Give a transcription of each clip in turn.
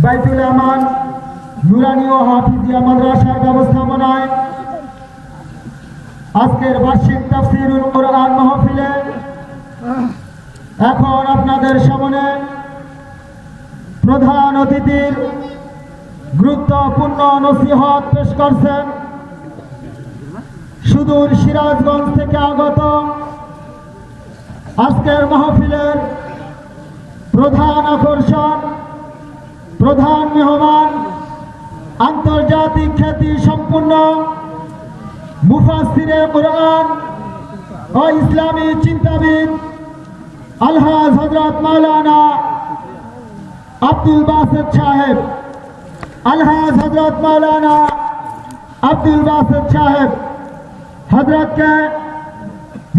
বাইতুল আমান নুরানি ও হাফিজিয়া মাদ্রাসার ব্যবস্থাপনায় আজকের বার্ষিক তাফসীরুল কুরআন মাহফিলে এখন আপনাদের সামনে প্রধান অতিথির গুরুত্বপূর্ণ নসিহত পেশ করছেন সুদূর সিরাজগঞ্জ থেকে আগত আজকের মাহফিলের প্রধান আকর্ষণ, প্রধান মেহমান, আন্তর্জাতিক খ্যাতি সম্পন্ন মুফাসসিরে কুরআন ও ইসলামী চিন্তাবিদ আলহাজ হযরত মাওলানা আব্দুল বাসেত সাহেব, আলহাজ হযরত মাওলানা আব্দুল বাসেত সাহেব হযরতকে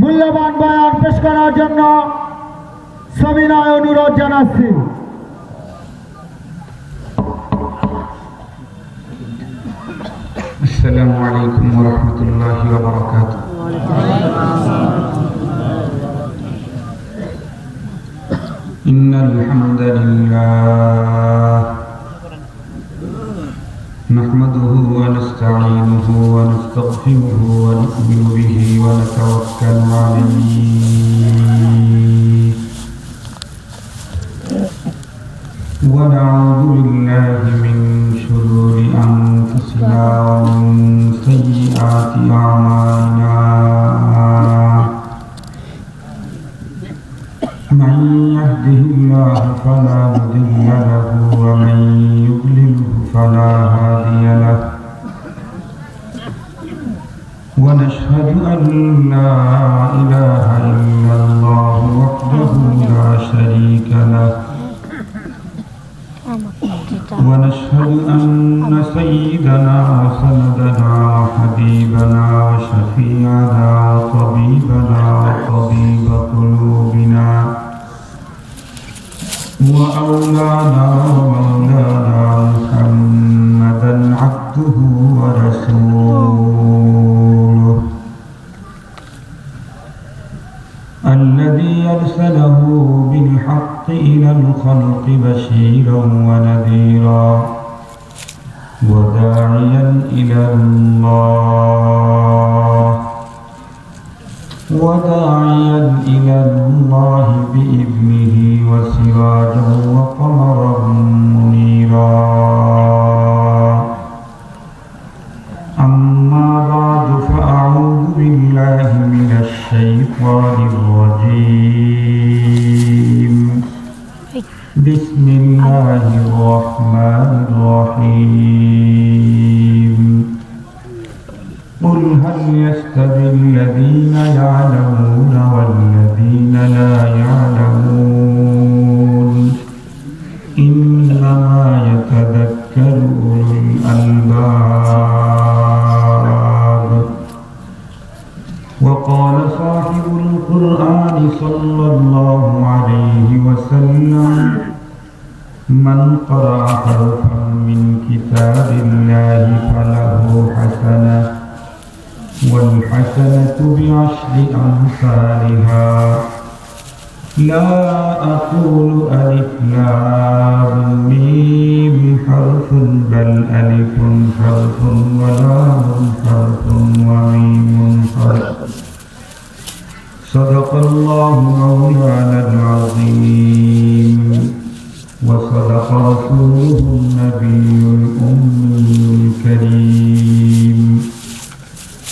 মূল্যবান বয়ান পেশ করার জন্য সবিনয় অনুরোধ জানাচ্ছি। আসসালামু আলাইকুম ওয়া রাহমাতুল্লাহি ওয়া বারাকাতুহু। ইন্নাল হামদালিল্লাহ নাহমাদুহু ওয়া নাস্তাঈনুহু ওয়া নাস্তাগফিরুহু ওয়া নু'মিনু বিহি ওয়া নাতাওয়াক্কালু আলাইহি ওয়া না'উযু বিল্লাহি মিন শুরুরি أنفسنا ومن سيئات أعمالنا من يهده الله فلا مضل له ومن يضلله فلا هادي له ونشهد أن لا إله إلا الله وحده لا شريك له ونشهد أن سيدنا وسندنا وحبيبنا وشفيعنا وطبيبنا وطبيب قلوبنا وأولانا ومولانا محمدا عبده ورسوله الذي أرسله بالحق إلى الخلق بشيرا ونذيرا وداعيا إلى الله بإذنه وسراجا وقمرا منيرا. أما بعد فأعوذ بالله من الشيطان الرجيم. بسم الله الرحمن الرحيم. قل هل يستوي الذين يعلمون والذين لا يعلمون إنما يتذكر أولو الألباب. وقال صاحب القرآن صلى الله عليه وسلم من قرأ حرفا من كتاب الله فله حسنة والحسنة بعشر أمثالها. لا أقول ألف لام ميم حرف بل ألف حرف ولام حرف وميم حرف. صدق الله مولانا العظيم وصدق رسوله النبي الأمي الكريم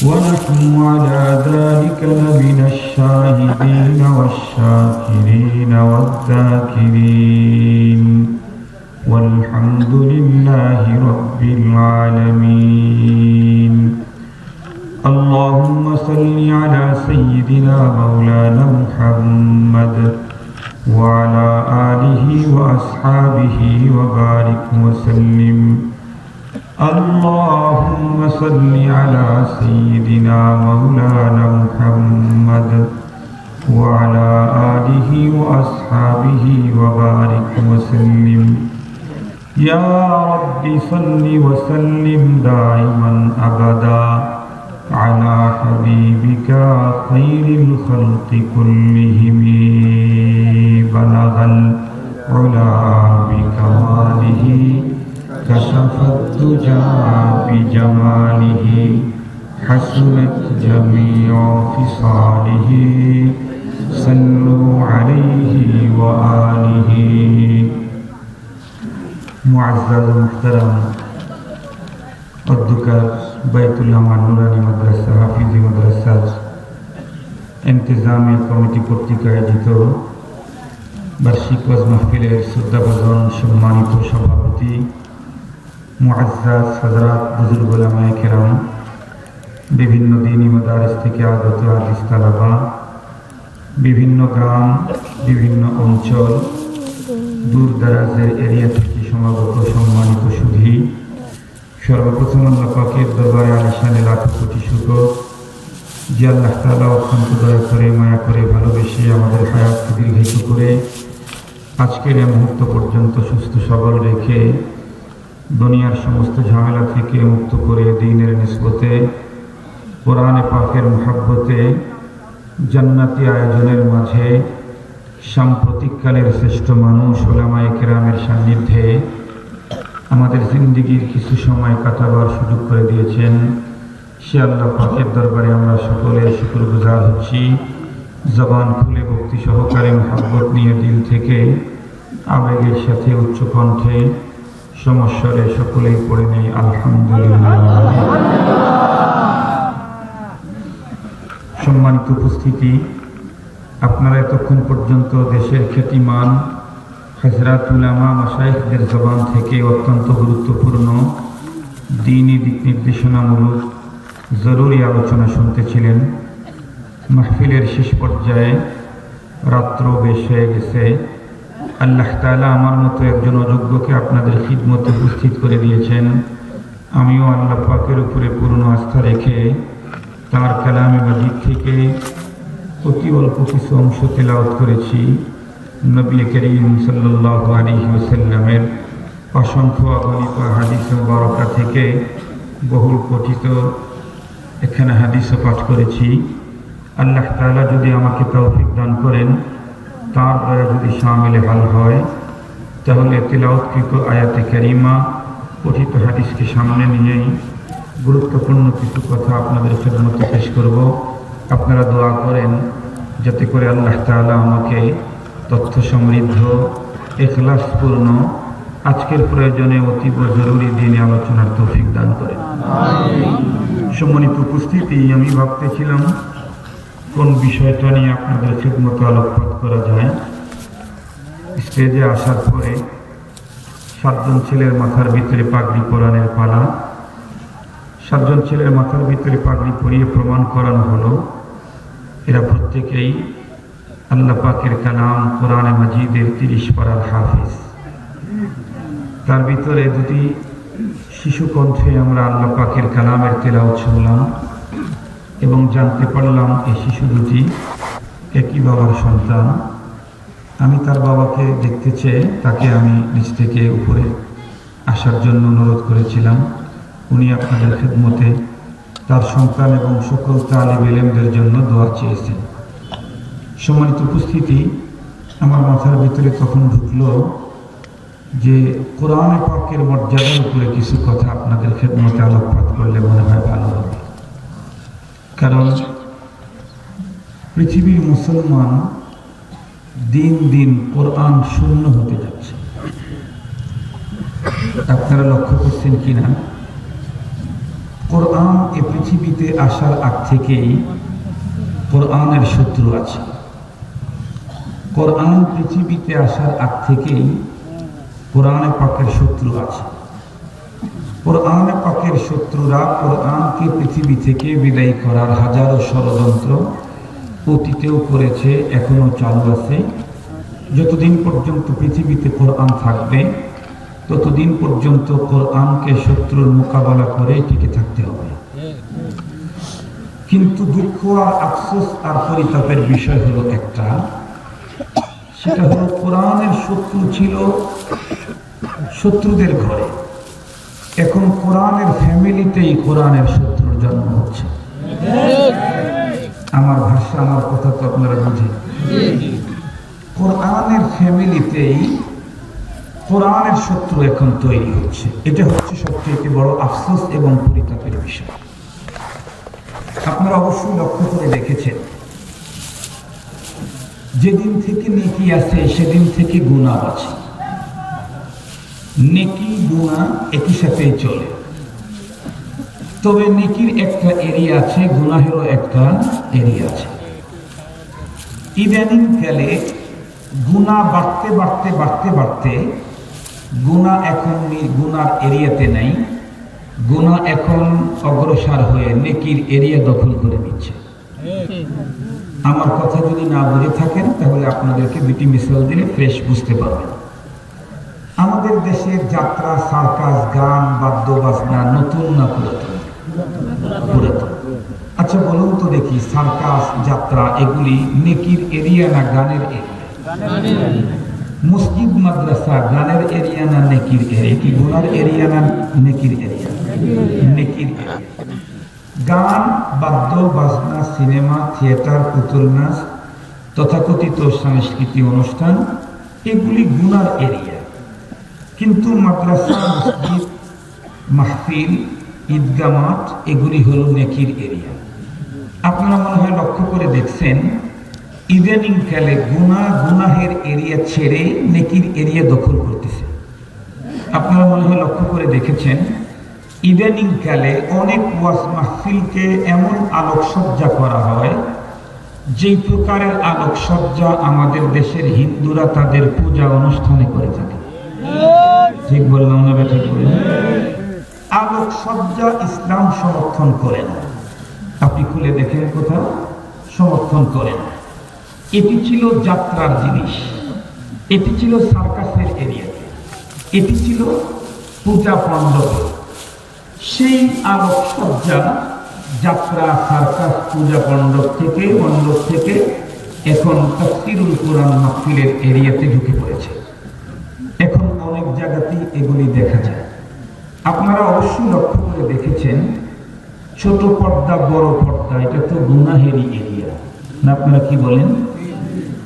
ونحن على ذلك لمن الشاهدين والشاكرين والذاكرين والحمد لله رب العالمين. اللهم صل على سيدنا مولانا محمد وعلى آله وأصحابه وبارك وسلم. اللهم صل على سيدنا مولانا محمد وعلى آله وأصحابه وبارك وسلم. يا رب صل وسلم دائما أبدا على حبيبك خير الخلق كلهم. بلغ العلا بكماله كشف الدجى بجماله حسنت جميع خصاله صلوا عليه وآله معزز محترم অধ্যকার বাইতুল্লাহ নুরানি মাদ্রাসা হাফিজি মাদ্রাসার ইন্তেজামি কমিটি কর্তৃক আয়োজিত বার্ষিক ওয়াজ মাহফিলের শ্রদ্ধাভাজন সম্মানিত সভাপতি মুআজ্জাজ হযরত বুজুর্গ উলামায়ে কেরাম, বিভিন্ন দ্বীনি মাদারিস থেকে আগত হাদিস তালাবা, বিভিন্ন গ্রাম, বিভিন্ন অঞ্চল, দূর দারাজের এরিয়া থেকে সমাগত সম্মানিত সুধী, সর্বপ্রথম আল্লাহ পাকের দরবারে আলিশানে লাখ কোটি শুকর যে আল্লাহ তাআলা অত্যন্ত দয়া করে, মায়া করে, ভালোবেসে আমাদের হায়াতকে দীর্ঘায়িত করে আজকের এই মুহূর্ত পর্যন্ত সুস্থ সবল রেখে দুনিয়ার সমস্ত ঝামেলা থেকে মুক্ত করে দ্বীনের নিসবতে, কোরআনে পাকের মুহাব্বতে, জান্নাতি আয়োজনের মাঝে সাম্প্রতিককালের শ্রেষ্ঠ মানুষ উলামায়ে কেরামের সান্নিধ্যে আমাদের জিন্দেগির কিছু সময় কাটাবার সুযোগ করে দিয়েছেন। সে আল্লাহ পাকের দরবারে আমরা সকলের শুকরগুজার হচ্ছি। জবান খুলে ভক্তি সহকারে মুহাব্বত নিয়ে দিল থেকে আবেগের সাথে উচ্চ কণ্ঠে সমস্বরে সকলেই পড়ে নেই আলহামদুলিল্লাহ। সম্মানিত উপস্থিতি, আপনারা এতক্ষণ পর্যন্ত দেশের খ্যাতিমান হযরত উলামা মাশায়েখদের জবান থেকে অত্যন্ত গুরুত্বপূর্ণ দ্বীনি দিক নির্দেশনামূলক জরুরি আলোচনা শুনতেছিলেন। মাহফিলের শেষ পর্যায়ে রাত্র বেশ হয়ে গেছে। আল্লাহ তাআলা আমার মতো একজন অযোগ্যকে আপনাদের খিদমতে উপস্থিত করে দিয়েছেন। আমিও আল্লাহ পাকের উপরে পূর্ণ আস্থা রেখে তাঁর কালামে মাজিদ থেকে অতি অল্প কিছু অংশ তেলাওয়াত করেছি। নবী করিম সাল্লাল্লাহু আলাইহি ওয়াসাল্লামের অসংখ্য অগণিত হাদিস মুবারাকা থেকে বহুল পঠিত এখানে হাদিসও পাঠ করেছি। আল্লাহ তাআলা যদি আমাকে তৌফিক দান করেন, তার দ্বারা যদি শামিলে হাল হয়, তাহলে তিলাওয়াতকৃত আয়াতে কারিমা, পঠিত হাদিসকে সামনে নিয়েই গুরুত্বপূর্ণ কিছু কথা আপনাদের খেদমতে পেশ করব। আপনারা দোয়া করেন যাতে করে আল্লাহ তাআলা আমাকে তথ্য সমৃদ্ধ, ইখলাসপূর্ণ, আজকের প্রয়োজনে অতীব জরুরি দিনে আলোচনার তৌফিক দান করেন। সম্মানিত উপস্থিতি, আমি ভাবতেছিলাম কোন বিষয়টা নিয়ে আপনাদের খেদমতে আলোকপাত করা যায়। স্টেজে আসার পরে 7 জন ছেলের মাথার ভিতরে পাগড়ি পরানোর পালা। 7 জন ছেলের মাথার ভিতরে পাগড়ি পরিয়ে প্রমাণ করানো হলো এরা প্রত্যেকেই আল্লাহ পাকের কালাম কোরআনে মাজিদের 30 পারার হাফিজ। তার ভিতরে দুটি শিশু কণ্ঠে আমরা আল্লাহ পাকের কালামের তেলাওয়াত শুনলাম এবং জানতে পারলাম এই শিশু দুটি একই বাবার সন্তান। আমি তার বাবাকে দেখতে চেয়ে তাকে আমি নিচ থেকে উপরে আসার জন্য অনুরোধ করেছিলাম। উনি আপনাদের খেদমতে তার সন্তান এবং সকল তালিব ইলমদের জন্য দোয়া চেয়েছেন। সম্মানিত উপস্থিতি, আমার মাথার ভিতরে তখন ঢুকলো যে কোরআনে পাকের মর্যাদার উপরে কিছু কথা আপনাদের খেদমতে আলোকপাত করলে মনে হয় ভালো হবে। কারণ পৃথিবীর মুসলমান দিন দিন কোরআন শূন্য হতে যাচ্ছে। আপনারা লক্ষ্য করছেন কিনা, কোরআন এ পৃথিবীতে আসার আগ থেকেই কোরআনের শত্রু আছে। কোরআন পৃথিবীতে আসার আগ থেকেই কোরআনে পাকের শত্রু আছে। কোরআনে পাকের শত্রুরা কোরআনকে পৃথিবী থেকে বিদায় করার হাজারো ষড়যন্ত্র অতীতেও করেছে, এখনো চালু আছে। যতদিন পর্যন্ত পৃথিবীতে কোরআন থাকবে, ততদিন পর্যন্ত কোরআনকে শত্রুর মোকাবেলা করে টিকে থাকতে হবে। কিন্তু দুঃখ আর আফসোস আর পরিতাপের বিষয় হলো একটা, সেটা হলো কোরআনের শত্রু ছিল শত্রুদের ঘরে, এখন কোরআনের ফ্যামিলিতেই কোরআনের শত্রুর জন্ম হচ্ছে। আমার ভাষা, আমার কথা তো আপনারা বুঝেন। কোরআনের ফ্যামিলিতেই কোরআনের শত্রু এখন তৈরি হচ্ছে। এটা হচ্ছে সবচেয়ে বড় আফসোস এবং পরিতাপের বিষয়। আপনারা অবশ্যই লক্ষ্য করে দেখেছেন, যেদিন থেকে নেকি আছে সেদিন থেকে গুনাহ আছে। নেকি গুনাহ একই সাথে চলে, তবে নেকির একটা এরিয়া আছে, গুনাহেরও একটা এরিয়া আছে। ইদানিং কালে গুনাহ বাড়তে বাড়তে বাড়তে বাড়তে গুনাহ এখন গুনার এরিয়াতে নাই, গুনাহ এখন অগ্রসর হয়ে নেকির এরিয়া দখল করে নিচ্ছে। আমার কথা যদি না বুঝে থাকেন তাহলে আপনাদেরকে দুটি মিসাল দিলে ফ্রেশ বুঝতে পারবেন। আমাদের দেশের যাত্রা, সার্কাস, গান, বাদ্য বাজনা নতুন না পুরাতন? পুরাতন। আচ্ছা বলুন তো দেখি, সার্কাস, যাত্রা এগুলি নেকির এরিয়া না গানের এরিয়া? মসজিদ, মাদ্রাসা গানের এরিয়া না নেকির এরিয়া? কি গুনার এরিয়া না নেকির এরিয়া? নেকির এরিয়া। গান, বাদ্য বাজনা, সিনেমা, থিয়েটার, পুতুল নাচ, তথাকথিত সাংস্কৃতিক অনুষ্ঠান এগুলি গুনার এরিয়া। কিন্তু মাদ্রাসা, মসজিদ, মাহফিল, ঈদগাহ মাঠ এগুলি হলো নেকির এরিয়া। আপনারা মনে হয় লক্ষ্য করে দেখছেন, ইদানিং কালে গুনাহের এরিয়া ছেড়ে নেকির এরিয়া দখল করতেছে। আপনারা মনে হয় লক্ষ্য করে দেখেছেন, ইদানিং কালে অনেক ওয়াজ মাহফিলকে এমন আলোকসজ্জা করা হয়, যেই প্রকারের আলোকসজ্জা আমাদের দেশের হিন্দুরা তাদের পূজা অনুষ্ঠানে করে থাকে। ঠিক বললাম না ব্যাঠিক বললাম? আলোকসজ্জা ইসলাম সমর্থন করে না। আপনি খুলে দেখেন কোথাও সমর্থন করে না। এটি ছিল যাত্রার জিনিস, এটি ছিল সার্কাসের এরিয়াতে, এটি ছিল পূজা মণ্ডপে। সেই আলোকসজ্জা যাত্রা, সার্কাস, পূজা মণ্ডপ থেকে এখন তাফসীরুল কোরআন মাহফিলের এরিয়াতে ঢুকে পড়েছে। এখন অনেক জায়গাতেই এগুলি দেখা যায়। আপনারা অবশ্যই লক্ষ্য করে দেখেছেন, ছোট পর্দা, বড় পর্দা, এটা তো গুনাহেরই এরিয়া না? আপনারা কি বলেন?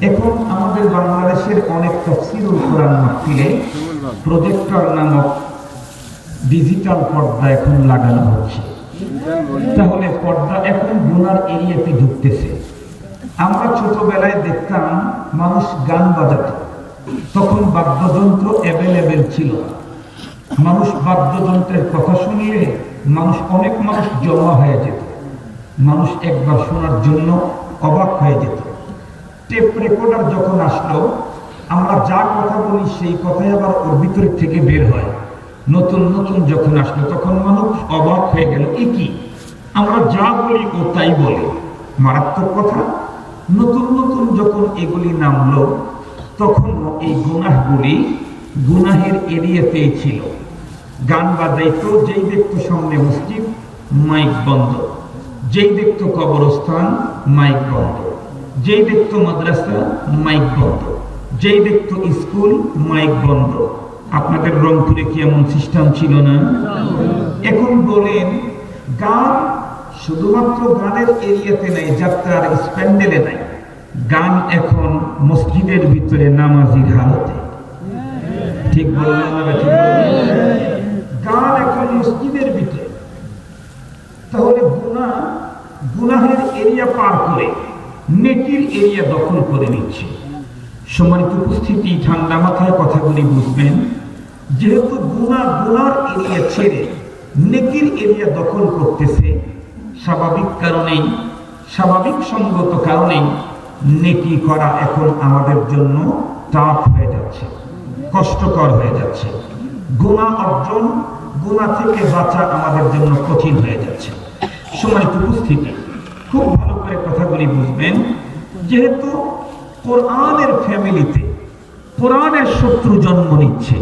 এখন আমাদের বাংলাদেশের অনেক তাফসীরুল কোরআন মাহফিলে প্রজেক্টর নামক ডিজিটাল পর্দা এখন লাগানো হচ্ছে। তাহলে পর্দা এখন গুনার এরিয়াতে ঢুকতেছে। আমরা ছোটবেলায় দেখতাম মানুষ গান বাজাতো, তখন বাদ্যযন্ত্র অ্যাভেলেবেল ছিল। মানুষ বাদ্যযন্ত্রের কথা শুনলে অনেক মানুষ জমা হয়ে যেত, মানুষ একবার শোনার জন্য অবাক হয়ে যেত। টেপ রেকর্ডার যখন আসলো, আমরা যা কথা বলি সেই কথাই আবার ওর ভিতরের থেকে বের হয়। নতুন নতুন যখন আসলো তখন মানুষ অবাক হয়ে গেল, এ কি, আমরা যা বলি ও তাই বলে, মারাত্মক কথা। নতুন নতুন যখন এগুলি নামলো তখন এই গুনাহগুলি গুনাহের এরিয়াতেই ছিল। গান বাজাইতো, যেই দেখতো সামনে মসজিদ মাইক বন্ধ, যেই দেখতো কবরস্থান মাইক বন্ধ, যেই দেখতো মাদ্রাসা মাইক বন্ধ, যেই দেখতো স্কুল মাইক বন্ধ। আপনাদের রংপুরে কি এমন সিস্টেম ছিল না? এখন বলেন, গান শুধুমাত্র গানের এরিয়াতে নাই, যাত্রার স্প্যান্ডেলে নাই, গান এখন মসজিদের ভিতরে নামাজির হালতে। ঠিক বললাম না? ঠিক বললাম? গান এখন মসজিদের ভিতরে। তাহলে গুনাহের এরিয়া পার করে নেকির এরিয়া দখল করে নিচ্ছে। সম্মানিত উপস্থিতি, ঠান্ডা মাথায় কথাগুলি বুঝবেন। যেহেতু গুনার এরিয়া ছেড়ে নেকির এরিয়া দখল করতেছে, স্বাভাবিক সঙ্গত কারণেই নেকি করা এখন আমাদের জন্য টাফ হয়ে যাচ্ছে, কষ্টকর হয়ে যাচ্ছে। গুনাহ অর্জন, গুনাহ থেকে বাঁচা আমাদের জন্য কঠিন হয়ে যাচ্ছে। সম্মানিত উপস্থিতি, খুব ভালো করে কথাগুলি বুঝবেন। যেহেতু কোরআনের ফ্যামিলিতে কোরআনের শত্রু জন্ম নিচ্ছে,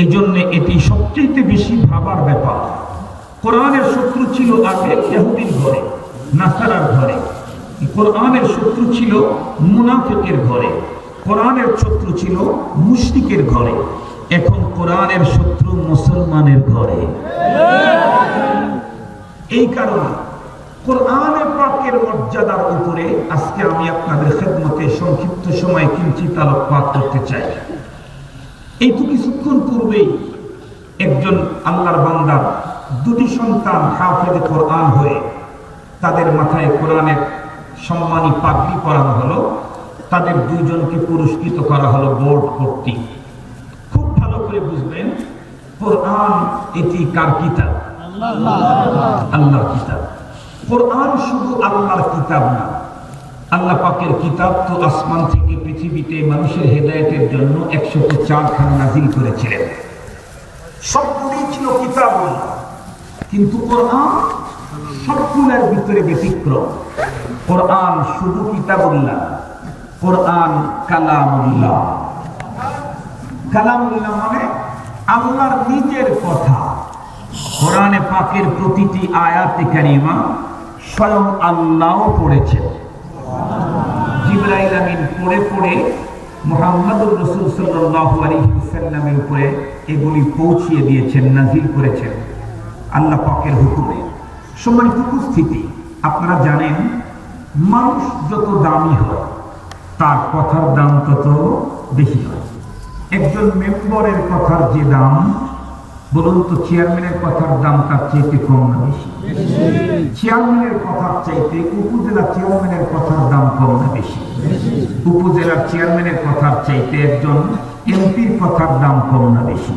এই জন্য এটি সবচেয়ে বেশি ভাবার ব্যাপার। কোরআনের শত্রু ছিল আগে ইহুদির ঘরে, নাসারার ঘরে। কোরআনের শত্রু ছিল মুনাফিকের ঘরে, কোরআনের শত্রু ছিল মুশরিকের ঘরে। এখন কোরআনের শত্রু মুসলমানের ঘরে। এই কারণে কোরআনে পাকের মর্যাদার উপরে আজকে আমি আপনাদের খেদমতে সংক্ষিপ্ত সময় কিঞ্চিত আলোকপাত করতে চাই। এই তো কিছুক্ষণ পূর্বেই একজন আল্লাহর বান্দার দুটি সন্তান হাফেজে কোরআন হয়ে তাদের মাথায় কোরআনের সম্মানী পাগড়ি পরানো হলো, তাদের দুইজনকে পুরস্কৃত করা হলো বোর্ড কর্তৃক। খুব ভালো করে বুঝবেন, কোরআন এটি কার কিতাব? আল্লাহর কিতাব। কোরআন শুধু আল্লাহর কিতাব না, আল্লাহ পাকের কিতাব তো আসমান থেকে পৃথিবীতে মানুষের হেদায়েতের জন্য 104 খানা নাজিল করেছিলেন। সবগুলি ছিল কিতাবুল্লাহ, কিন্তু কোরআন সবগুলোর ভিতরে ব্যতিক্রম। কোরআন শুধু কিতাবুল্লাহ, কোরআন কালামুল্লাহ। কালামুল্লাহ মানে আল্লাহর নিজের কথা। কোরআনে পাকের প্রতিটি আয়াতে কারিমা স্বয়ং আল্লাহও পড়েছেন। জিবরাইল আমিন পড়ে পড়ে মুহাম্মদুর রাসূল সাল্লাল্লাহু আলাইহি ওয়াসাল্লামের উপরে এগুলি পৌঁছিয়ে দিয়েছেন, নাজিল করেছেন আল্লাহ পাকের হুকুমে। সম্মানিত উপস্থিতি, আপনারা জানেন মানুষ যত দামি হয় তার কথার দাম তত বেশি হয়। একজন মেম্বারের কথার যে দাম, বলুন তো চেয়ারম্যানের কথার দাম তার চাইতে কম না বেশি? চেয়ারম্যানের কথার চাইতে উপজেলা চেয়ারম্যানের কথার দাম কম না বেশি? উপজেলার চেয়ারম্যানের কথার চাইতে একজন এমপির কথার দাম কম না বেশি?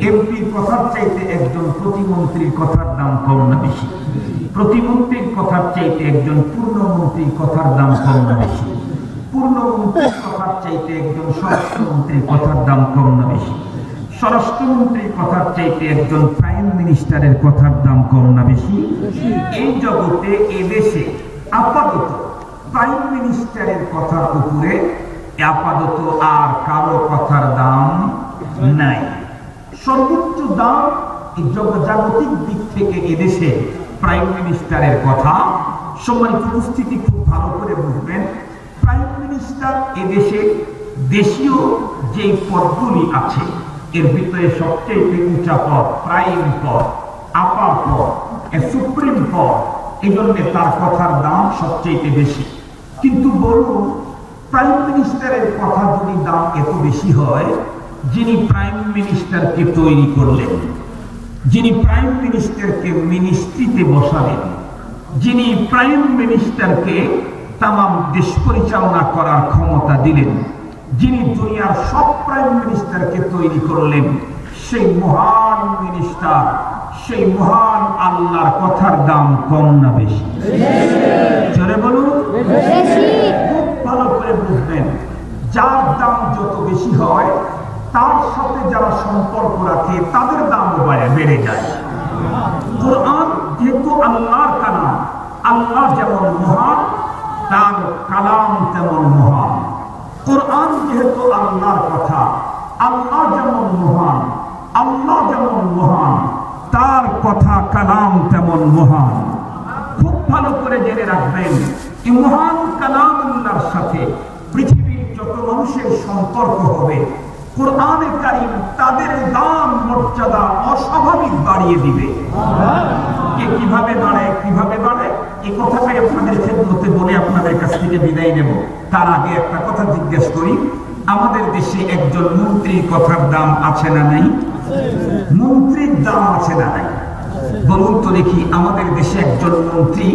এমপির কথার চাইতে একজন প্রতিমন্ত্রীর কথার দাম কম না বেশি? প্রতিমন্ত্রীর কথার চাইতে একজন পূর্ণমন্ত্রীর কথার দাম কম না বেশি? পূর্ণমন্ত্রীর কথার চাইতে একজন স্বরাষ্ট্রমন্ত্রীর কথার দাম কম না বেশি? স্বরাষ্ট্রমন্ত্রীর কথার চাইতে একজন প্রাইম মিনিস্টারের কথার দাম কম না বেশি? এই জগতে এদেশে আপাতত প্রাইম মিনিস্টারের কথার উপরে আপাতত আর কারো কথার দাম নাই। সর্বোচ্চ দাম জাগতিক দিক থেকে এদেশে প্রাইম মিনিস্টারের কথা। সম্মানিত উপস্থিতি, খুব ভালো করে বুঝবেন, প্রাইম মিনিস্টার এদেশে দেশীয় যে পদগুলি আছে এর ভিতরে সবচেয়ে উঁচা পদ, প্রাইম পদ, আপার পদ, সুপ্রিম পদ। এই জন্য তার কথার দাম সবচেয়ে বেশি। কিন্তু বলুন, প্রাইম মিনিস্টারের কথা যদি দাম এত বেশি হয়, যিনি প্রাইম মিনিস্টারকে তৈরি করলেন, যিনি প্রাইম মিনিস্টারকে মিনিস্ট্রিতে বসালেন, যিনি প্রাইম মিনিস্টারকে তামাম দেশ পরিচালনা করার ক্ষমতা দিলেন, যিনি দুনিয়ার সব প্রাইম মিনিস্টারকে তৈরি করলেন, সেই মহান মিনিস্টার, সেই মহান আল্লাহর কথার দাম কম না বেশি? জোরে বলুন। খুব ভালো করে বুঝবেন, যার দাম যত বেশি হয় তার সাথে যারা সম্পর্ক রাখে তাদের দামও বেড়ে যায়। কোরআন যেহেতু আল্লাহর কালাম, আল্লাহ যেমন মহান তার কালাম তেমন মহান। কোরআন যেহেতু আল্লাহর কথা, আল্লাহ যেমন মহান, আল্লাহ যেমন মহান, তার কথা কালাম তেমন মহান। খুব ভালো করে জেনে রাখবেন, এই মহান কালামুল্লাহর সাথে পৃথিবীর যত মানুষের সম্পর্ক হবে, কোরআনে কারীম তাদের দাম মর্যাদা অস্বাভাবিক বাড়িয়ে দিবে। কিভাবে বাড়ে, কিভাবে বাড়ে, এই কথাটাই আপনাদের খেদমতে বলে আপনাদের কাছ থেকে বিদায় নেব। তার আগে একটা কথা জিজ্ঞেস করি, আমাদের দেশে একজন মন্ত্রীর কথার দাম আছে না নাই? মন্ত্রীর দাম আছে না নাই? বলুন তো দেখি, আমাদের দেশে একজন মন্ত্রী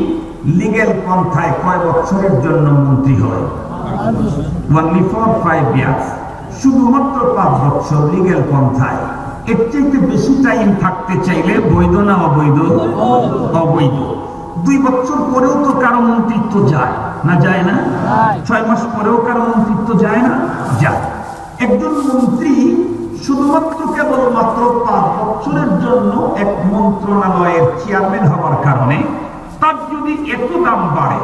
লিগ্যাল পন্থায় কয় বছরের জন্য মন্ত্রী হয়? only for 5 years, শুধুমাত্র 5 বছর লিগ্যাল পন্থায়। এর চাইতে বেশি টাইম থাকতে চাইলে বৈধ না অবৈধ? অবৈধ। 2 বছর পরেও তো কারো মন্ত্রিত্ব যায় না, যায় না? 6 মাস পরেও কারো মন্ত্রিত্ব যায় না, যায়। একজন মন্ত্রী শুধুমাত্র কেবলমাত্র 5 বছরের জন্য এক মন্ত্রণালয়ের চেয়ারম্যান হওয়ার কারণে তার যদি এত দাম বাড়ে,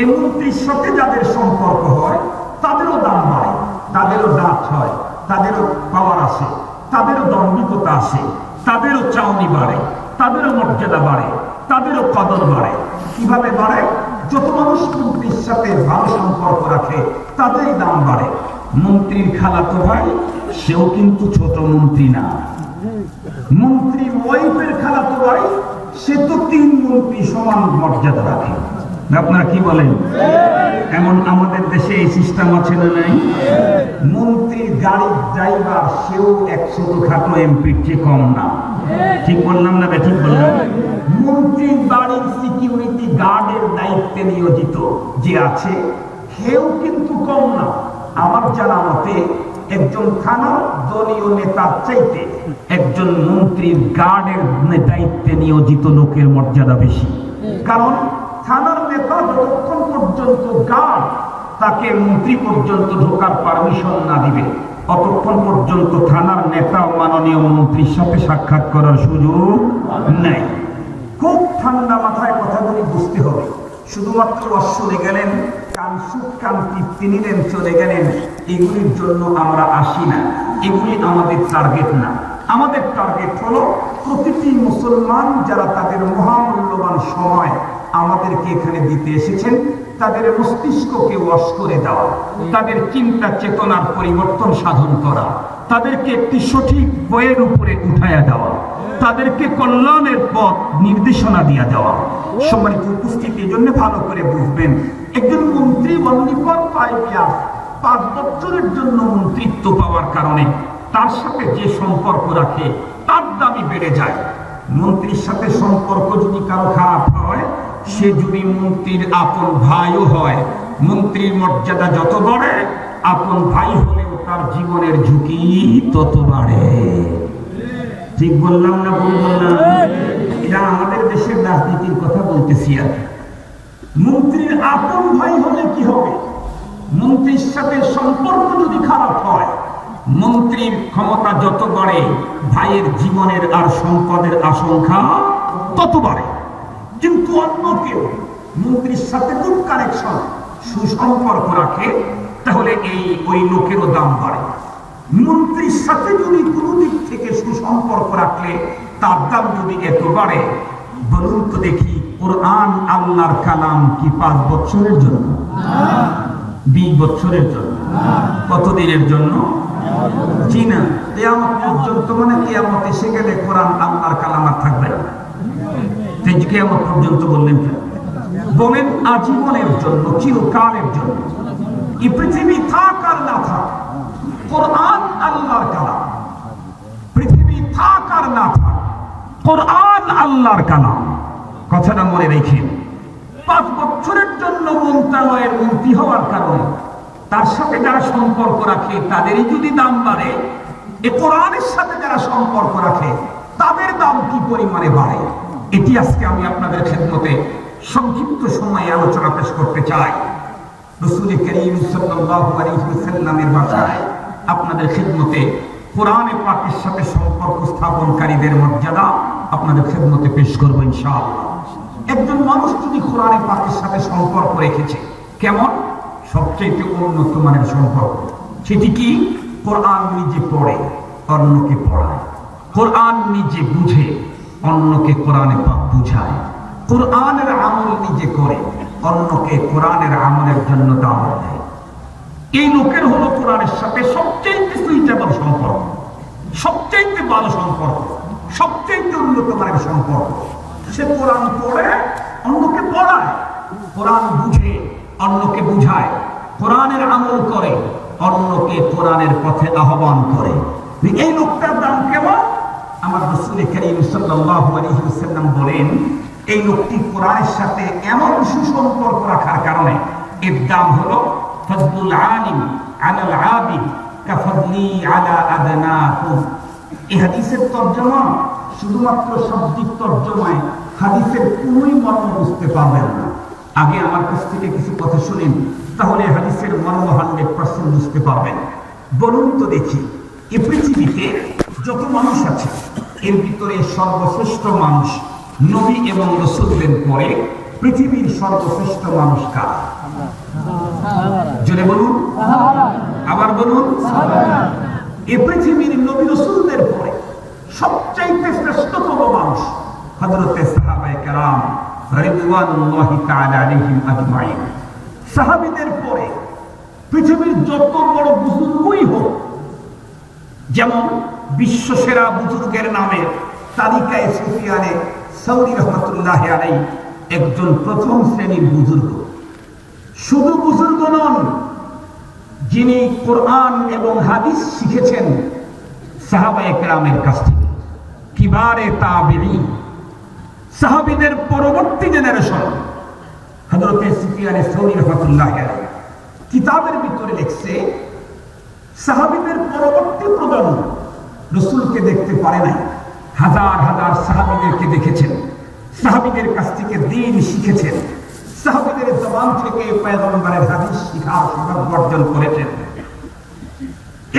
এই মন্ত্রীর সাথে যাদের সম্পর্ক হয় তাদেরও দাম বাড়ে, তাদেরও দাঁত হয়, তাদেরও পাওয়ার আসে, তাদেরও দণ্ডিকতা আসে, তাদেরও চাউনি বাড়ে, তাদেরও মর্যাদা বাড়ে, তাদেরও কদর বাড়ে। কিভাবে বাড়ে? যত মানুষ মন্ত্রীর সাথে ভালো সম্পর্ক রাখে তাদেরই দাম বাড়ে। মন্ত্রীর খালাতো ভাই, সেও কিন্তু ছোট মন্ত্রী না। মন্ত্রীর ওয়াইফের খালাতো ভাই, সে তো 3 মন্ত্রী সমান মর্যাদা রাখে। আপনারা কি বলেন? এমন আমাদের দেশে এই সিস্টেম আছে না নাই? মন্ত্রীর গাড়ির ড্রাইভার সেও 100 খাটো এমপির চেয়ে কম না। ঠিক বললাম না? ঠিক বললাম। মন্ত্রীর বাড়ির সিকিউরিটি গার্ডের দায়িত্বে নিয়োজিত যে আছে সেও কিন্তু কম না। আমার জানা মতে একজন থানার দলীয় নেতার চাইতে একজন মন্ত্রীর গার্ডের দায়িত্বে নিয়োজিত লোকের মর্যাদা বেশি। কারণ থানার নেতা যতক্ষণ পর্যন্ত গার্ড তাকে মন্ত্রী পর্যন্ত ঢোকার পারমিশন না দিবে ততক্ষণ পর্যন্ত থানার নেতা ও মাননীয় মন্ত্রীর সাথে সাক্ষাৎ করার সুযোগ নেই। খুব ঠান্ডা মাথায় কথাগুলি বুঝতে হবে। শুধুমাত্র চলে গেলেন, কান তৃপ্তি নিলেন, চলে গেলেন, এগুলির জন্য আমরা আসি না। এগুলি আমাদের টার্গেট না। আমাদের টার্গেট হলো প্রতিটি মুসলমান যারা তাদের মহামূল্যবান সময় আমাদেরকে এখানে দিতে এসেছেন তাদের মস্তিষ্ককে ওয়াশ করে দেওয়া, তাদের চিন্তা চেতনার পরিবর্তন সাধন করা, তাদেরকে একটি সঠিক বইয়ের উপরে উঠায়া দেওয়া, তাদেরকে কল্যাণের পথ নির্দেশনা দিয়ে দেওয়া। সম্মানিত উপস্থিতি, এই জন্য ভালো করে বুঝবেন, একজন মন্ত্রী অনলি ফর 5 ইয়ার্স, 5 বছরের জন্য মন্ত্রিত্ব পাওয়ার কারণে তার সাথে যে সম্পর্ক রাখে তার দাবি বেড়ে যায়। মন্ত্রীর সাথে সম্পর্ক যদি কারো খারাপ হয়, সে যদি মন্ত্রীর আপন ভাইও হয়, মন্ত্রীর মর্যাদা যত বাড়ে, আপন ভাই হলেও তার জীবনের ঝুঁকি তত বাড়ে। ঠিক বললাম না ভুল বললাম? এটা আমাদের দেশের রাজনীতির কথা বলতেছি। আর মন্ত্রীর আপন ভাই হলে কি হবে? মন্ত্রীর সাথে সম্পর্ক যদি খারাপ হয়, মন্ত্রীর ক্ষমতা যত বাড়ে, ভাইয়ের জীবনের আর সম্পদের আশঙ্কা তত বাড়ে। কিন্তু অন্য কেউ মন্ত্রীর সাথে গুড কানেকশন, সুসম্পর্ক রাখে, তাহলে ওই লোকেরও দাম বাড়ে। মন্ত্রীর সাথে যদি কোনো দিক থেকে সুসম্পর্ক রাখলে তার দাম যদি এত বাড়ে, বলুন তো দেখি, কোরআন আল্লাহর কালাম কি 5 বছরের জন্য? 20 বছরের জন্য? কতদিনের জন্য? জি না, কিয়ামত পর্যন্ত। মানে কিয়ামত এসে গেলে কোরআন আল্লাহর কালাম আর থাকবে না। কিয়ামত পর্যন্ত বললেন কেন? বলেন আজীবনের জন্য, চিরকালের জন্য। এই পৃথিবী থাক আর না থাক, কোরআন আল্লাহর কালাম। পৃথিবী থাক আর না থাক, কোরআন আল্লাহর কালাম। কথাটা মনে রেখেন। 5 বছরের জন্য মন্ত্রণালয়ের মন্ত্রী হওয়ার কারণে তার সাথে যারা সম্পর্ক রাখে তাদেরই যদি দাম বাড়ে, এ কোরআনের সাথে যারা সম্পর্ক রাখে তাদের দাম কি পরিমাণে বাড়ে, এটি আজকে আমি আপনাদের খেদমতে সংক্ষিপ্ত সময়ে আলোচনা পেশ করতে চাই। রাসূল করিম সাল্লাল্লাহু আলাইহি ওয়াসাল্লামের ভাষায় আপনাদের খেদমতে কোরআনে পাকের সাথে সম্পর্ক স্থাপনকারীদের মর্যাদা আপনাদের খেদমতে পেশ করব ইনশাআল্লাহ। একজন মানুষ যদি কোরআনে পাকের সাথে সম্পর্ক রেখেছে, কেমন? সবচেয়ে উন্নত মানের সম্পর্ক। সেটি কি? কোরআন নিজে পড়ে, অন্যকে পড়ায়। কোরআন নিজে বুঝে, অন্যকে কোরআনে পাক বুঝায়। কোরআনের আমল নিজে করে, অন্যকে কোরআনের আমলের জন্য দাওয়াত দেয়। এই লোকের হলো কোরআনের সাথে সবচেয়ে সুইটেবল সম্পর্ক, সবচেয়ে ভালো সম্পর্ক, সবচেয়ে উন্নত মানের সম্পর্ক। সে কোরআন পড়ে, অন্যকে পড়ায়, কোরআন বুঝে, অন্যকে বুঝায়, কোরআনের আমল করে, অন্যকে কোরআনের পথে আহ্বান করে। এই লোকটার দাম কেমন? আমার রাসূল করিম সাল্লাল্লাহু আলাইহি ওয়াসাল্লাম বলেন, এই লোকটি কোরআনের সাথে এমন সুসম্পর্ক রাখার কারণে এর দাম হলো ফজলুল আলিম আলাল আবিদ কাফদলি আলা আদনাকুম। এই হাদিসের তরজমা শুধুমাত্র শাব্দিক তরজমায় হাদিসের কোনোই মর্ম বুঝতে পারবেন না। আগে আমার কাছ থেকে কিছু কথা শুনেন, তাহলে হাদিসের মর্ম 100% বুঝতে পারবেন। বলুন তো দেখি, এই পৃথিবীতে যত মানুষ আছে এর ভিতরে সর্বশ্রেষ্ঠ মানুষ নবী এবং রাসূলদের পরে পৃথিবীর সর্বশ্রেষ্ঠ মানুষ কারা? জোরে বলুন, আবার বলুন। এই পৃথিবীর নবী রাসূলদের পরে সবচাইতে শ্রেষ্ঠতম মানুষ হযরতে সাহাবায়ে কেরাম রিদওয়ানুল্লাহি তাআলা আলাইহিম আজমাইন। সাহাবীদের পরে পৃথিবীর যত বড় বুজুর্গই হোক, যেমন বিশ্বসেরা বুজুর্গের নামে তালিকায় সুফিয়ানে সৌরি রহমতুল্লাহ আলাইহি একজন প্রথম শ্রেণীর বুজুর্গ। শুধু বুজুর্গ নন, যিনি কোরআন এবং হাদিস শিখেছেন সাহাবায়ে কেরামের কাছ থেকে, কিবারে তাবিঈন, সাহাবীদের পরবর্তী জেনারেশন। হযরত সুফিয়ান সাউরী রাহমাতুল্লাহ আলাইহি কিতাবের ভিতরে লিখছে, সাহাবীদের পরবর্তী প্রজন্ম রাসূলকে দেখতে পারে নাই, হাজার হাজার সাহাবীদেরকে দেখেছেন, সাহাবীদের কাছ থেকে দ্বীন শিখেছেন, সাহাবীদের জবান থেকে পয়গম্বরের হাদিস শিখার সৌভাগ্য অর্জন করেছেন।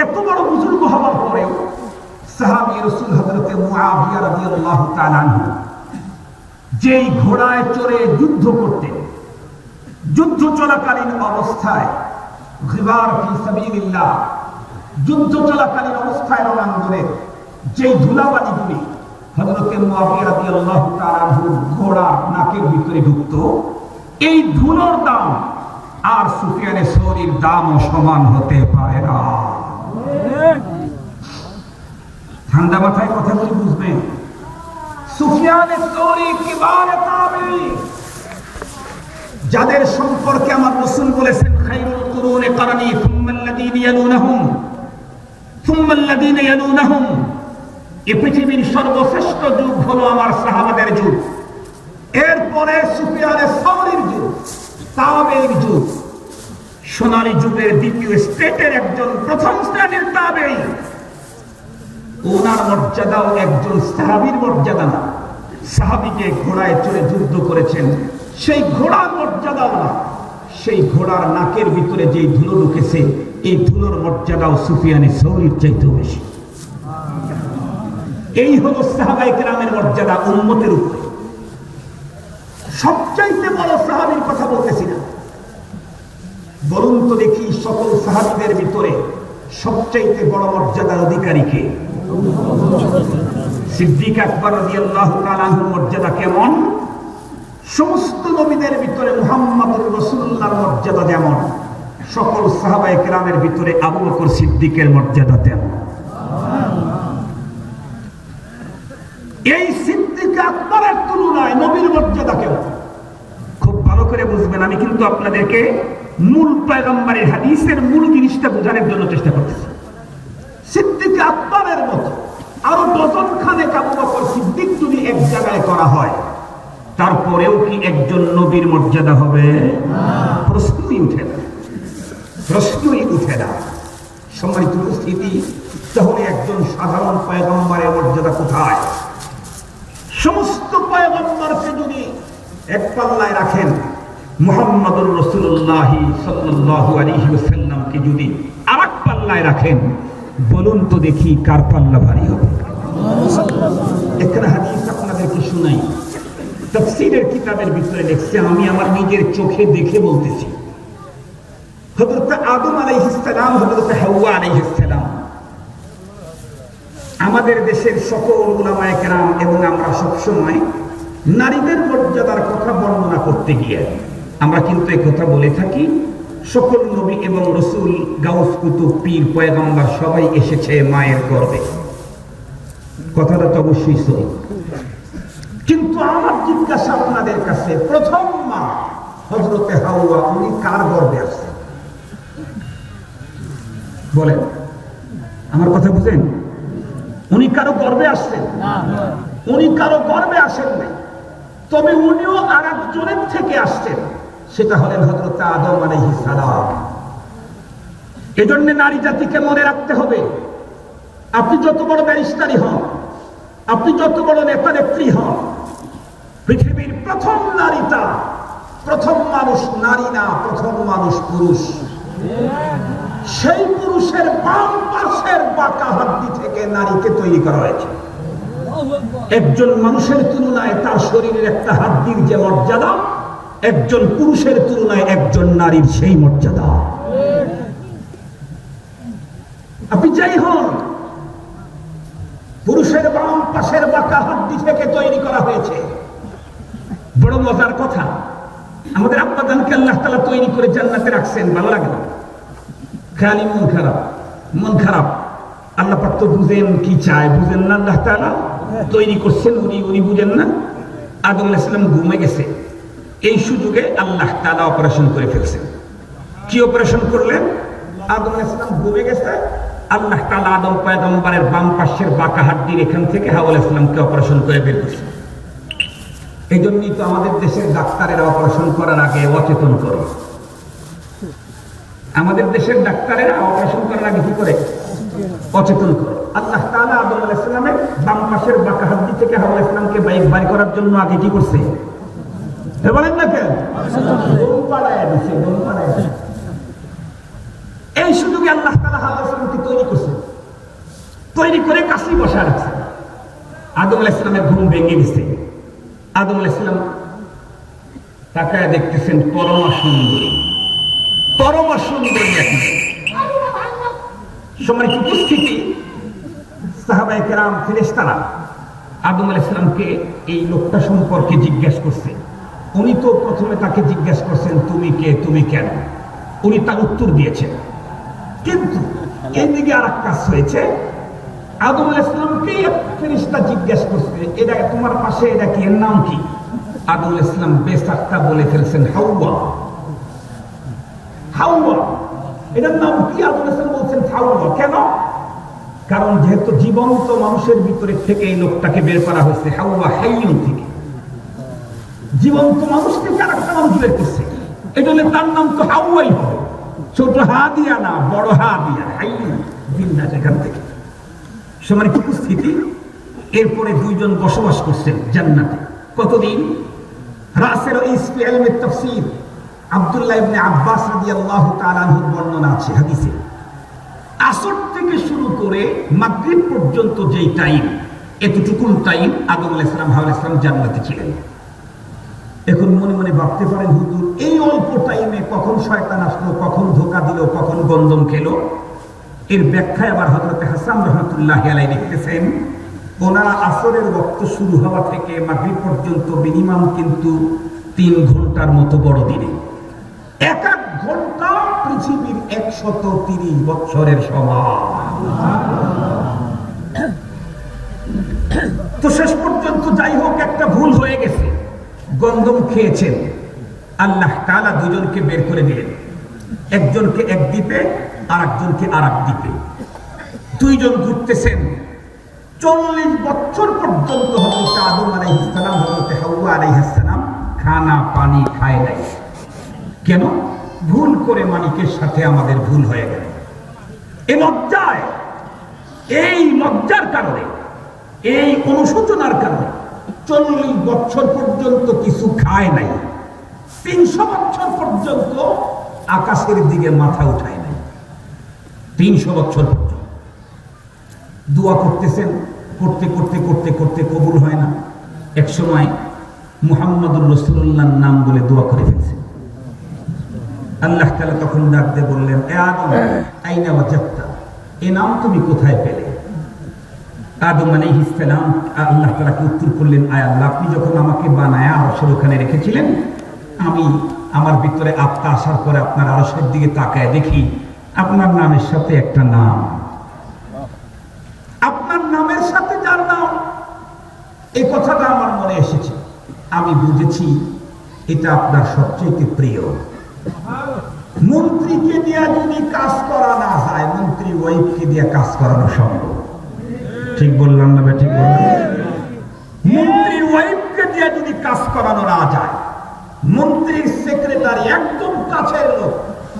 এত বড় বুজুর্গ হওয়ার পরেও সাহাবী রাসূল হযরত মুআবিয়া রাদিয়াল্লাহু তাআলা আনহু যেই ঘোড়ায় চড়ে যুদ্ধ করতেন, যুদ্ধ চলাকালীন অবস্থায় গিবার ফি সাবিলিল্লাহ, যুদ্ধ চলাকালীন অবস্থায় রণাঙ্গনে যেই ধুলাবালিগুলি হযরত মুআবিয়া রাদিয়াল্লাহু তাআলা আনহু ঘোড়ার নাকের ভিতরে ঢুকতো, এই ধুলোর দাম আর সুফিয়ান সাউরীর দামও সমান হতে পারে না। ঠান্ডা মাথায় কথাগুলি বুঝবেন। সুফিয়ান সাউরী কিবারে তাবিঈন, যাদের সম্পর্কে আমার রাসূল বলেছেন খায়রুল কুরুনি কারনী সুম্মাল্লাযীনা ইয়ালুনাহুম সুম্মাল্লাযীনা ইয়ালুনাহুম, এই পৃথিবীর সর্বশ্রেষ্ঠ যুগ হলো আমার সাহাবাদের যুগ, এরপরে সুফিয়ান সাউরীর যুগ, তাবেঈর যুগ, সোনালী যুগের দ্বিতীয় স্টেটের একজন প্রথম শ্রেণীর তাবেঈ। ওনার মর্যাদাও একজন সাহাবীর মর্যাদা না, সাহাবীকে ঘোড়ায় চড়ে যুদ্ধ করেছেন, সেই ঘোড়ার মর্যাদাও না, সেই ঘোড়ার নাকের ভিতরে যেই ধুলো ঢুকেছে এই ধুলোর মর্যাদাও সুফিয়ান সাউরীর চাইতেও বেশি। এই হলো সাহাবায়ে কেরামের মর্যাদা উম্মতের উপরে। সবচাইতে বড় সাহাবীর কথা বলতেছি না, বলুন তো দেখি সকল সাহাবীদের ভিতরে সবচাইতে বড় মর্যাদার অধিকারী কে? সিদ্দিক আকবর রাদিয়াল্লাহু তাআলা আনহুর মর্যাদা কেমন? সমস্ত নবীদের ভিতরে মুহাম্মদুর রাসূলুল্লাহর মর্যাদা যেমন, সকল সাহাবায়ে কেরামের ভিতরে আবু বকর সিদ্দিকের মর্যাদা তেমন। এই সিদ্দিক আকবরের তুলনায় নবীর মর্যাদা কেমন খুব ভালো করে বুঝবেন। আমি কিন্তু আপনাদেরকে মূল পয়গম্বরের হাদিসের মূল জিনিসটা বোঝানোর জন্য চেষ্টা করতেছি। সিদ্দিক আকবরের মতো আরো ডজন খানেক আবু বকর সিদ্দিক যদি এক জায়গায় করা হয়, তারপরেও কি একজন নবীর মর্যাদা হবে? প্রশ্নই উঠে না, প্রশ্নই উঠে না। সম্মানিত উপস্থিতি, তাহলে একজন সাধারণ পয়গম্বরের মর্যাদা কোথায়? সমস্ত পয়গম্বরকে যদি এক পাল্লায় রাখেন, মুহাম্মদুর রাসূলুল্লাহ সাল্লাল্লাহু আলাইহি ওয়াসাল্লামকে যদি আরেক পাল্লায় রাখেন, বলুন তো দেখি কার পাল্লা ভারী হবে? একটা হাদিস আপনাদেরকে শোনাই, তাফসীরের কিতাবের ভিতরে লিখছে, আমি আমার নিজের চোখে দেখে বলতেছি। হযরত আদম আলাইহিস সালাম, হযরত হাওয়া আলাইহিস সালাম, আমাদের দেশের সকল উলামায়ে কেরাম এবং আমরা সবসময় নারীদের মর্যাদার কথা বর্ণনা করতে গিয়ে আমরা কিন্তু এই কথা বলে থাকি, সকল নবী এবং রাসূল, গাউস, কুতুব, পীর, পয়গম্বর সবাই এসেছে মায়ের গর্ভে। কথাটা তো অবশ্যই সহি, কিন্তু আমার জিজ্ঞাসা আপনাদের কাছে, প্রথম মা হযরতে হাওয়া, উনি কার গর্ভে আসছেন? বলেন, আমার কথা বুঝেন? উনি কারো গর্ভে আসছেন? উনি কারো গর্ভে আসেন নাই, তবে উনিও আরেকজনের থেকে আসছেন, সেটা হলেন হযরত আদম আলাইহিস সালাম। এজন্য নারী জাতিকে মনে রাখতে হবে, আপনি যত বড় ব্যারিস্টারই হন, আপনি যত বড় নেতা নেত্রী হন, পৃথিবীর প্রথম নারীটা, প্রথম মানুষ নারী না, প্রথম মানুষ পুরুষ। সেই পুরুষের বাম পাশের বাঁকা হাড্ডি থেকে নারীকে তৈরি করা হয়েছে। একজন মানুষের তুলনায় তার শরীরের একটা হাড্ডির যে মর্যাদা, একজন পুরুষের তুলনায় একজন নারীর সেই মর্যাদা। আপনি যাই হন, পুরুষের বাম পাশের বাঁকা হাড্ডি থেকে তৈরি করা হয়েছে। বড় মজার কথা, আমাদের আব্বা জানকে আল্লাহ তাআলা তৈরি করে জান্নাতে রাখছেন, ভালো লাগে না? খালি মন খারাপ, মন খারাপ। আল্লাহ পাক তো বুঝেন কি চায়, বুঝেন না? আল্লাহ তাআলা তৈরি করছেন, উনি বুঝেন না? আদম আলাইহিস সালাম ঘুমে গেছে, এই সুযোগে আল্লাহ তাআলা অপারেশন করে ফেলছেন। কি অপারেশন করলেন? আদম আলাইহিস সালাম ঘুমে গেছে, আল্লাহ তাআলা আদম পয়গম্বরের বাম পাশের বাঁকা হাড্ডির এখান থেকে হাওয়া আলাইহিস সালামকে অপারেশন করে বের করছে। এই জন্যই তো আমাদের দেশের ডাক্তারেরা অপারেশন করার আগে অচেতন করে। আমাদের দেশের ডাক্তারেরা অপারেশন করার আগে কি করে? অচেতন করে। আল্লাহ তাআলা আদম আলাইহিস সালামের বাম পাশের বাঁকা হাড্ডি থেকে হাওয়া আলাইহিস সালামকে বাইর করার জন্য আগে কি করছে? বলেন না কেন? দম পাড়ায় দিছে, দম পাড়ায় দিছে। এই সুযোগে আল্লাহ তাআলা হাওয়া আলাইহিস সালামকে তৈরি করছে, তৈরি করে কাশি বসা রাখছে। আদম আলাইহিস সালামের ঘুম ভেঙে গেছে। আদম আলাইহিস সালাম তাকায় দেখতেছেন পরমা সুন্দরী, পরমা সুন্দরী একজন। সম্মানিত উপস্থিতি, সাহাবায়ে কেরাম, ফেরেশতারা আদম আলাইহিস সালামকে এই লোকটা সম্পর্কে জিজ্ঞাসা করছে। উনি তো প্রথমে তাকে জিজ্ঞাসা করছেন, তুমি কে, তুমি কেন? উনি তার উত্তর দিয়েছেন। কিন্তু এইদিকে আর এক কাজ হয়েছে। আদম আলাইহিস সালামকে ফেরেশতা জিজ্ঞাসা করছে, এটা তোমার পাশে এটা কি, এর নাম কি? আদম আলাইহিস সালাম বেসাক্কা বলে ফেলছেন, হাওয়া। হাওয়া, এটার নাম কি? আদম আলাইহিস সালাম বলছেন হাওয়া। কেন? কারণ যেহেতু জীবন্ত মানুষের ভিতরে থেকে এই লোকটাকে বের করা হয়েছে, হাওয়া হাইয়ুন থেকে, জীবন্ত মানুষকে আরেকটা নাম বের করছে, এই জন্য তার নাম তো হাওয়াই হবে। ছোট হা দিয়া না, বড় হা দিয়া, হাইয়ুন জিন্দা যেখান থেকে। সম্মানিত উপস্থিতি, এরপরে দুইজন বসবাস করছেন জান্নাতে। কতদিন? রাসেল ইসফি ইলমে তাফসীর আব্দুল্লাহ ইবনে আব্বাস রাদিয়াল্লাহু তাআলা আনহুর বর্ণনা আছে হাদিসে। আসর থেকে শুরু করে মাগরিব পর্যন্ত যেই টাইম, এতটুকুন টাইম আদম আলাইহিস সালাম, হাওয়া আলাইহিস সালাম জান্নাতে ছিলেন। এখন মনে মনে ভাবতে পারেন, হুজুর এই অল্প টাইমে কখন শয়তান আসলো, কখন ধোঁকা দিল, কখন গন্ধম খেলো? এর ব্যাখ্যায় আবার হযরত হাসান রাহমাতুল্লাহি আলাইহি লিখতেছেন, ওনারা আসরের ওয়াক্ত শুরু হওয়া থেকে মাগরিব পর্যন্ত মিনিমাম কিন্তু 3 ঘন্টার মতো বড় দিনে। এক এক ঘন্টা পৃথিবীর 130 বছরের সমান। তো শেষ পর্যন্ত যাই হোক, একটা ভুল হয়ে গেছে, গন্ধম খেয়েছেন। আল্লাহ তাআলা দুজনকে বের করে দিলেন, একজনকে এক দ্বীপে আর একজনকে আর এক দ্বীপে। দুইজন ঘুরতেছেন। 40 বছর পর্যন্ত হযরত আদম আলাইহিস সালাম, হযরত হাওয়া আলাইহিস সালাম খানা পানি খায় নাই। কেন? ভুল করে মালিকের সাথে আমাদের ভুল হয়ে গেল। এই লজ্জায়, এই লজ্জার কারণে, এই অনুশোচনার কারণে 40 বছর পর্যন্ত কিছু খায় নাই। 300 বছর পর্যন্ত আকাশের দিকে মাথা উঠায় নাই। 300 বছর পর্যন্ত দোয়া করতেছেন, করতে করতে করতে করতে কবুল হয় না। এক সময় মুহাম্মদুর রাসূলুল্লাহর নাম বলে দোয়া করে ফেলছেন। আল্লাহ তাআলা তখন ডাক দিয়ে বললেন, এ আদম, আইনা ওয়াজাদতা, এই নাম তুমি কোথায় পেলে? আদম আলাইহিস সালাম আল্লাহ তাআলাকে উত্তর করলেন, আয় আল্লাহ, আপনি যখন আমাকে বানায়া আরশের ওখানে রেখেছিলেন, আমি আমার ভিতরে আত্মা আসার পরে আপনার আরশের দিকে তাকায় দেখি আপনার নামের সাথে একটা নাম, আপনার নামের সাথে যার নাম, এই কথাটা আমার মনে এসেছে। আমি বুঝেছি এটা আপনার সবচেয়ে প্রিয়। মন্ত্রীকে দিয়ে যদি কাজ করা না যায়, মন্ত্রী ওয়াইফকে দিয়ে কাজ করানো সম্ভব। ঠিক বললাম না? ঠিক বললাম? মন্ত্রীর ওয়াইফকে দিয়ে যদি কাজ করানো না যায়, মন্ত্রীর সেক্রেটারি একদম কাছের লোক,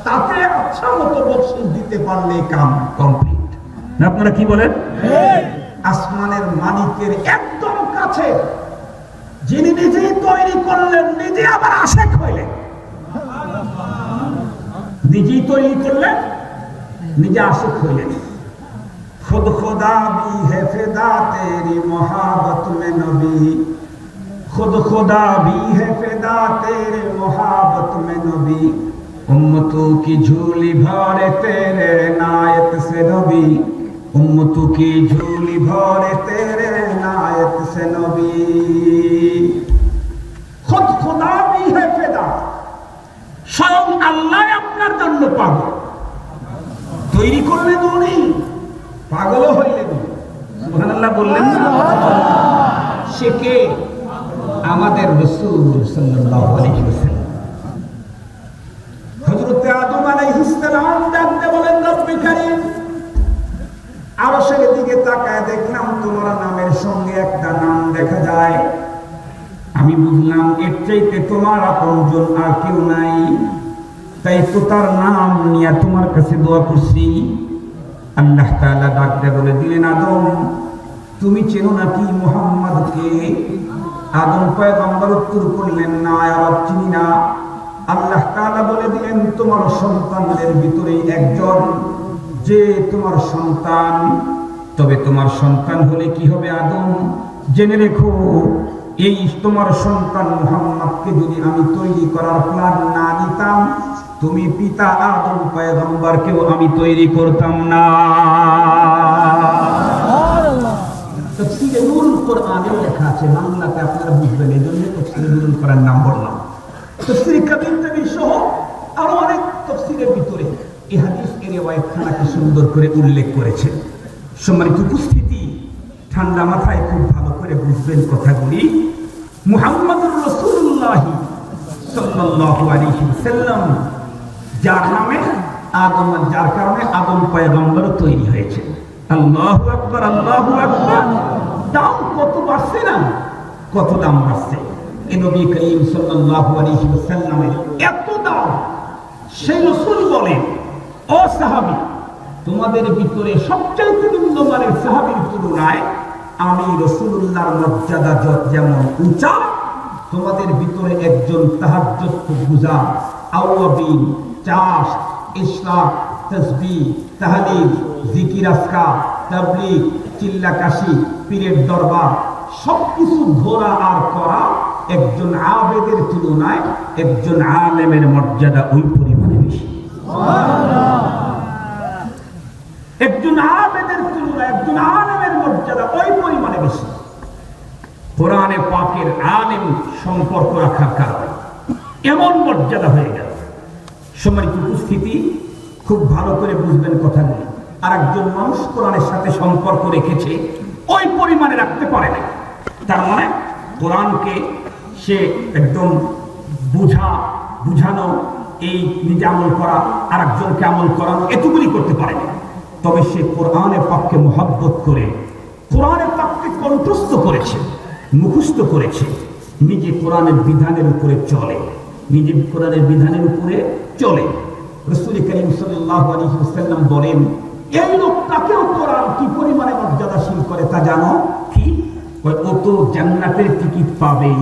তাকে আচ্ছা মতো বকশিশ দিতে পারলে কাম কমপ্লিট। আপনারা কি বলেন? আসমানের মালিকের একদম কাছে, যিনি নিজেই তৈরি করলেন, নিজে আবার আশেক হইলেন, নিজেই তৈরি করলেন, নিজে আশেক হইলেন। खुद खुदा भी है फिदा तेरी मोहब्बत में नबी, खुद खुदा भी है फिदा तेरे मोहब्बत में नबी, उम्मतों की झोली भरे तेरे नायत से नबी, उम्मतों की झोली भरे तेरे नायत से नबी, खुद खुदा भी है फिदा, स्वयं अल्लाह আপনার জন্য পাগল তৈরি করলেন উনি, পাগলও হইলেন। সুবহানাল্লাহ বললেন না? সে কে? আমাদের রাসূল সাল্লাল্লাহু আলাইহি ওয়াসাল্লাম। হযরত আদম তোমার নামের সঙ্গে একটা নাম দেখা যায়। আমি বুঝলাম এর চাইতে তোমার আপনজন আর কেউ নাই, তাই তো তার নাম নিয়ে তোমার কাছে দোয়া করছি। আল্লাহ তাআলা ডাক দিয়ে বলে দিলেন, আদম তুমি চেনো নাকি মুহাম্মদকে? আদম পয়গম্বর উত্তর করলেন, না ইয়া রব চিনি না। আল্লাহ তাআলা বলে দিলেন, তোমার সন্তানদের ভিতরে একজন যে তোমার সন্তান, তবে তোমার সন্তান হলে কি হবে আদম? জেনে রেখো, এই তোমার সন্তান মুহাম্মদকে যদি আমি তৈরি করার প্ল্যান না নিতাম, তুমি পিতা আদম পয়গম্বরকেও আমি তৈরি করতাম না। তাফসীরে নুরুল কোরআনে লেখা আছে, বাংলাতে আপনারা বুঝবেন, এই জন্য তাফসীরে নুরুল কোরআন নাম বললাম। তাফসীরে কাবীর তাবির সহ আরো অনেক তাফসীরের ভিতরে এই হাদিস এর রিওয়ায়াতখানাকে সুন্দর করে উল্লেখ করেছে। সম্মানিত উপস্থিতি, ঠান্ডা মাথায় খুব ভালো করে বুঝবেন কথাগুলি। মুহাম্মদুর রাসূলুল্লাহ সাল্লাল্লাহু আলাইহি ওয়াসাল্লাম, যার নামে আদম, যার কারণে আদম পয়গম্বর তৈরি হয়েছে। আল্লাহু আকবার, আল্লাহু আকবার। দাম কত বাড়ছে না, কত দাম বাড়ছে। এই নবী করিম সাল্লাল্লাহু আলাইহি ওয়াসাল্লামের এত দাম, সেই রাসূল বলেন, ও সাহাবী, তোমাদের ভিতরে সবচেয়ে নিম্নমানের সাহাবীর তুলনায় আমি রাসূলুল্লাহর মর্যাদা যেমন উঁচা, তোমাদের ভিতরে একজন তাহাজ্জুদ গুজার, আওয়াবিন, চাষ, ইশরাক, তাসবিহ, তাহলিল, জিকির, আজকার, তাবলীগ, চিল্লা কাশি, পীরের দরবার সবকিছু ঘোরা আর করা একজন আবেদের তুলনায় একজন আলেমের মর্যাদা ওই পরিমাণে বেশি। একজন আবেদের তুলনায় একজন আলেমের মর্যাদা ওই পরিমাণে বেশি। কোরআনে পাকের আলেম সম্পর্ক রাখার কারণে এমন মর্যাদা হয়ে গেল। সম্মানিত উপস্থিতি, খুব ভালো করে বুঝবেন কথাগুলি। আর একজন মানুষ কোরআনের সাথে সম্পর্ক রেখেছে, ওই পরিমাণে রাখতে পারে না। তার মানে কোরআনকে সে একদম বুঝানো, এই নিজে আমল করা, আর একজনকে আমল করানো, এতগুলি করতে পারে না। তবে সে কোরআনের পাককে মহব্বত করে, কোরআনের পাককে কণ্ঠস্থ করেছে, মুখস্থ করেছে, নিজে কোরআনের বিধানের উপরে চলে, নিজে কোরআনের বিধানের উপরে চলে। রাসূল করিম সাল্লাল্লাহু আলাইহি ওয়াসাল্লাম বলেন, এই লোকটাকেও কোরআন কি পরিমাণে মর্যাদাশীল করে তা জানো কি? ও তো জান্নাতের টিকিট পাবেই,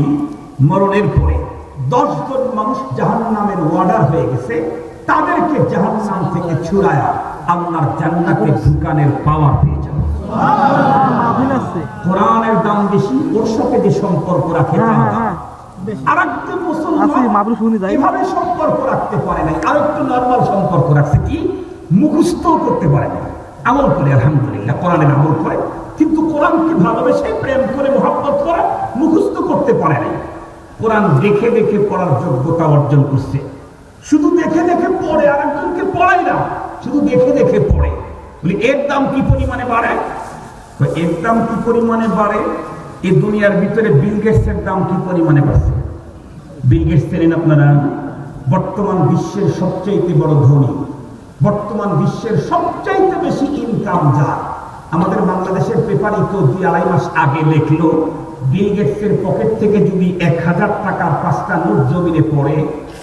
মরণের পরে 10 জন মানুষ জাহান্নামের ওয়ার্ডার হয়ে গেছে, তাদেরকে জাহান্নাম থেকে ছুড়ায়া আল্লাহর জান্নাতে ঢুকানোর পাওয়ার পেয়ে যাবে। কোরআনের দাম বেশি, ওর সাথে যে সম্পর্ক রাখে আরেকজন মুসলমান এভাবে সম্পর্ক রাখতে পারে নাই, আরেকটু নরমাল সম্পর্ক রাখছে, কি মুখস্থ করতে পারে না, আমল করে আলহামদুলিল্লাহ কোরআনের আমল করে, কিন্তু কোরআনকে ভালোবেসে প্রেম করে মহব্বত করে মুখস্থ করতে পারে নাই। কোরআন দেখে দেখে পড়ার যোগ্যতা অর্জন করছে, শুধু দেখে দেখে পড়ে, আরেকজনকে পড়ায় না, শুধু দেখে দেখে পড়ে। বলি এর দাম কি পরিমাণে বাড়ে? এর দাম কি পরিমাণে বাড়ে? এই দুনিয়ার ভিতরে বিল গেটসের দাম কি পরিমাণে বাড়ছে? বিল গেটস জানেন আপনারা? বর্তমান বিশ্বের সবচাইতে বড় ধনী, বর্তমান বিশ্বের সবচাইতে বেশি ইনকাম যার। আমাদের বাংলাদেশের পেপারই তো 2-2.5 মাস আগে লিখলো, বিল গেটসের পকেট থেকে যদি 1000 টাকার 5টা নোট জমিনে পড়ে,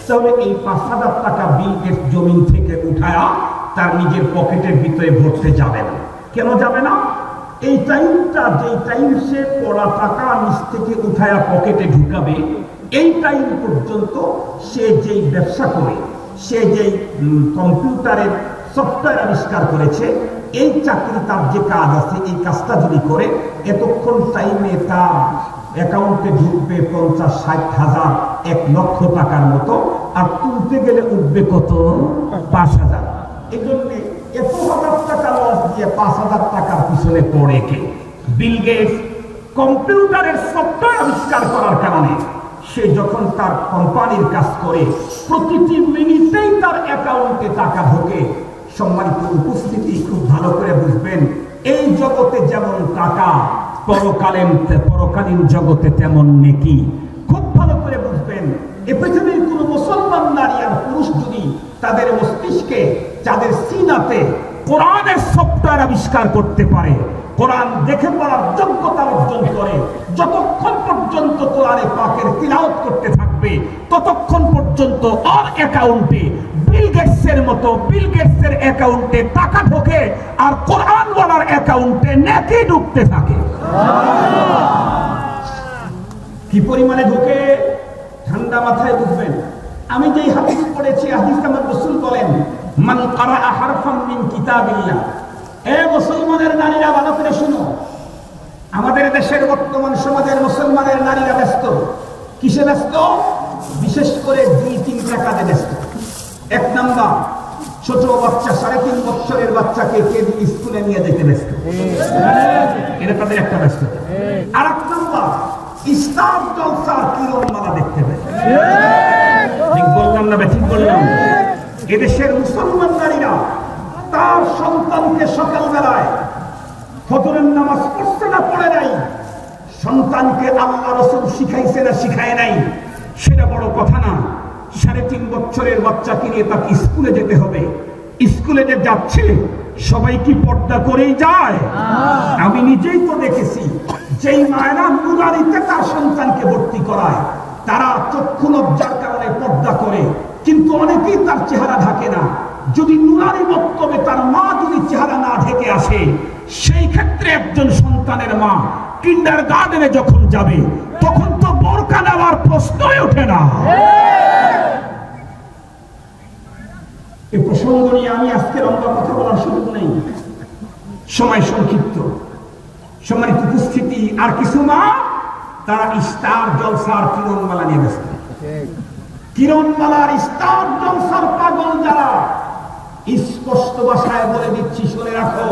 তাহলে এই 5000 টাকা বিল গেটস জমিন থেকে উঠায়া তার নিজের পকেটের ভিতরে ভরতে যাবে না। কেন যাবে না? এই টাইমটা, যেই টাইম সে পড়া টাকা নিচ থেকে উঠায়া পকেটে ঢুকাবে, এই টাইম পর্যন্ত সে যেই ব্যবসা করে, সে যেই কম্পিউটারের সফটওয়্যার আবিষ্কার করেছে, এই চাকরি, তার যে কাজ আছে, এই কাজটা যদি করে, এতক্ষণ টাইমে তার অ্যাকাউন্টে ঢুকবে 50-60 হাজার, 1 লক্ষ টাকার মতো, আর তুলতে গেলে উঠবে কত? 5000। এই জন্যে এত হাজার টাকা লস দিয়ে 5000 টাকার পিছনে পড়ে কে? বিল গেটস কম্পিউটারের সফটওয়্যার আবিষ্কার করার কারণে সে যখন তার কোম্পানির কাজ করে, প্রতিটি মিনিটেই তার অ্যাকাউন্টে টাকা ঢোকে। সম্মানিত উপস্থিতি, খুব ভালো করে বুঝবেন, এই জগতে যেমন টাকা, পরকালীন জগতে তেমন নেকি। খুব ভালো করে বুঝবেন, এ পৃথিবীর কোন মুসলমান নারী আর পুরুষ যদি তাদের মস্তিষ্কে, যাদের সিনাতে কোরআনের সফটওয়্যার আবিষ্কার করতে পারে, কোরআন দেখে পড়ার যোগ্যতা অর্জন করে, যতক্ষণ পর্যন্ত কোরআনে পাকের তিলাওয়াত করতে থাকবে ততক্ষণ পর্যন্ত ওর অ্যাকাউন্টে বিল গেটসের মতো বিল গেটসের অ্যাকাউন্টে টাকা ঢোকে আর কোরআনওয়ালার অ্যাকাউন্টে নেকি ঢুকতে থাকে। কি পরিমাণে ঢোকে ঠান্ডা মাথায় বুঝবেন। আমি যেই হাদিস পড়েছি, হাদিস আমার রাসূল বলেন, মান ক্বারাআ হারফাম মিন কিতাবিল্লাহ। এ মুসলমানের নারীরা ভালো করে শুনো, আমাদের দেশের বর্তমান সমাজের মুসলমানের নারীরা ব্যস্ত। কিসে ব্যস্ত? বিশেষ করে 2-3টা কাজে ব্যস্ত। এক নাম্বার, ছোট বাচ্চা 3.5 বছরের বাচ্চাকে কেবি স্কুলে নিয়ে যেতে ব্যস্ত, এটা তাদের একটা ব্যস্ততা। আর এক নাম্বার, ইসলাম জলসার কিরণমালা দেখতে ব্যস্ত। ঠিক বললাম না? ঠিক বললাম। এদেশের মুসলমান নারীরা তার সন্তানকে সকালবেলায় ফজরের নামাজ পড়ছে না পড়ে নাই, সন্তানকে আল্লাহ রাসূল শিখাইছে না শিখায় নাই সেটা বড় কথা না। 3.5 বছরের বাচ্চাকে নিয়ে তাকে স্কুলে যেতে হবে। স্কুলে যে যাচ্ছে সবাই কি পর্দা করেই যায়? আমি নিজেই তো দেখেছি, যেই মায়েরা নুরানিতে তার সন্তানকে ভর্তি করায় তারা চক্ষু লজ্জার কারণে পর্দা করে, কিন্তু অনেকেই তার চেহারা ঢাকে না। যদি নুরানি বক্তব্যে তার মা যদি চেহারা না ঢেকে আসে, সেই ক্ষেত্রে একজন সন্তানের মা কিন্ডারগার্টেনে যখন যাবে তখন তো বোরকা নেওয়ার প্রশ্নই ওঠে না। এই প্রসঙ্গ নিয়ে আমি আজকে লম্বা কথা বলার সুযোগ নেই, সময় সংক্ষিপ্ত। সম্মানিত উপস্থিতি, আর কিছু মা তারা ইস্তার জলসার কিরণমালা নিয়ে ব্যস্ত। কিরণমালার ইস্তার জলসার পাগল যারা, স্পষ্ট ভাষায় বলে দিচ্ছি, শুনে রাখো,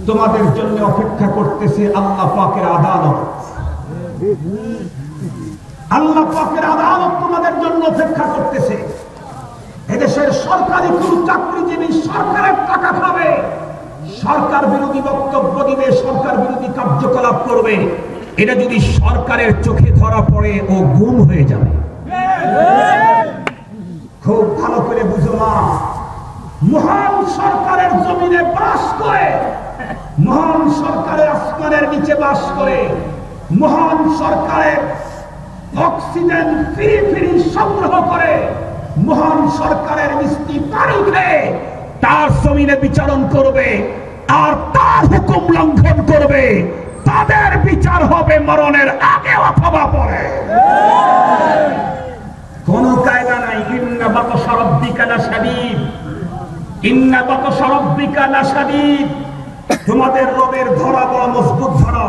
তোমাদের জন্য অপেক্ষা করতেছে আল্লাহ পাকের আদালত। আল্লাহ পাকের আদালত তোমাদের জন্য অপেক্ষা করতেছে। এদেশের সরকারি কোন চাকরিজীবী সরকারের টাকা খাবে, সরকার বিরোধী বক্তব্য দিবে, সরকার বিরোধী কার্যকলাপ করবে, এটা যদি সরকারের চোখে ধরা পড়ে ও গুম হয়ে যাবে। খুব ভালো করে বুঝো মা, মহান সরকারের জমিনে বাস করে, মহান সরকারের আসমানের নিচে বাস করে, মহান সরকারের অক্সিজেন ফ্রি ফ্রি সংগ্রহ করে, মহান সরকারের মিষ্টি পানি খেয়ে তার জমিনে বিচারণ করবে আর তার হুকুম লঙ্ঘন করবে, তাদের বিচার হবে মরণের আগে অথবা পরে। কোন কায়দা নাই। ইন্না বাতশা রাব্বিকা লাশাদীদ, ইন্না বাতশা রাব্বিকা লাশাদীদ। তোমাদের রবের ধরা বড় মজবুত ধরা।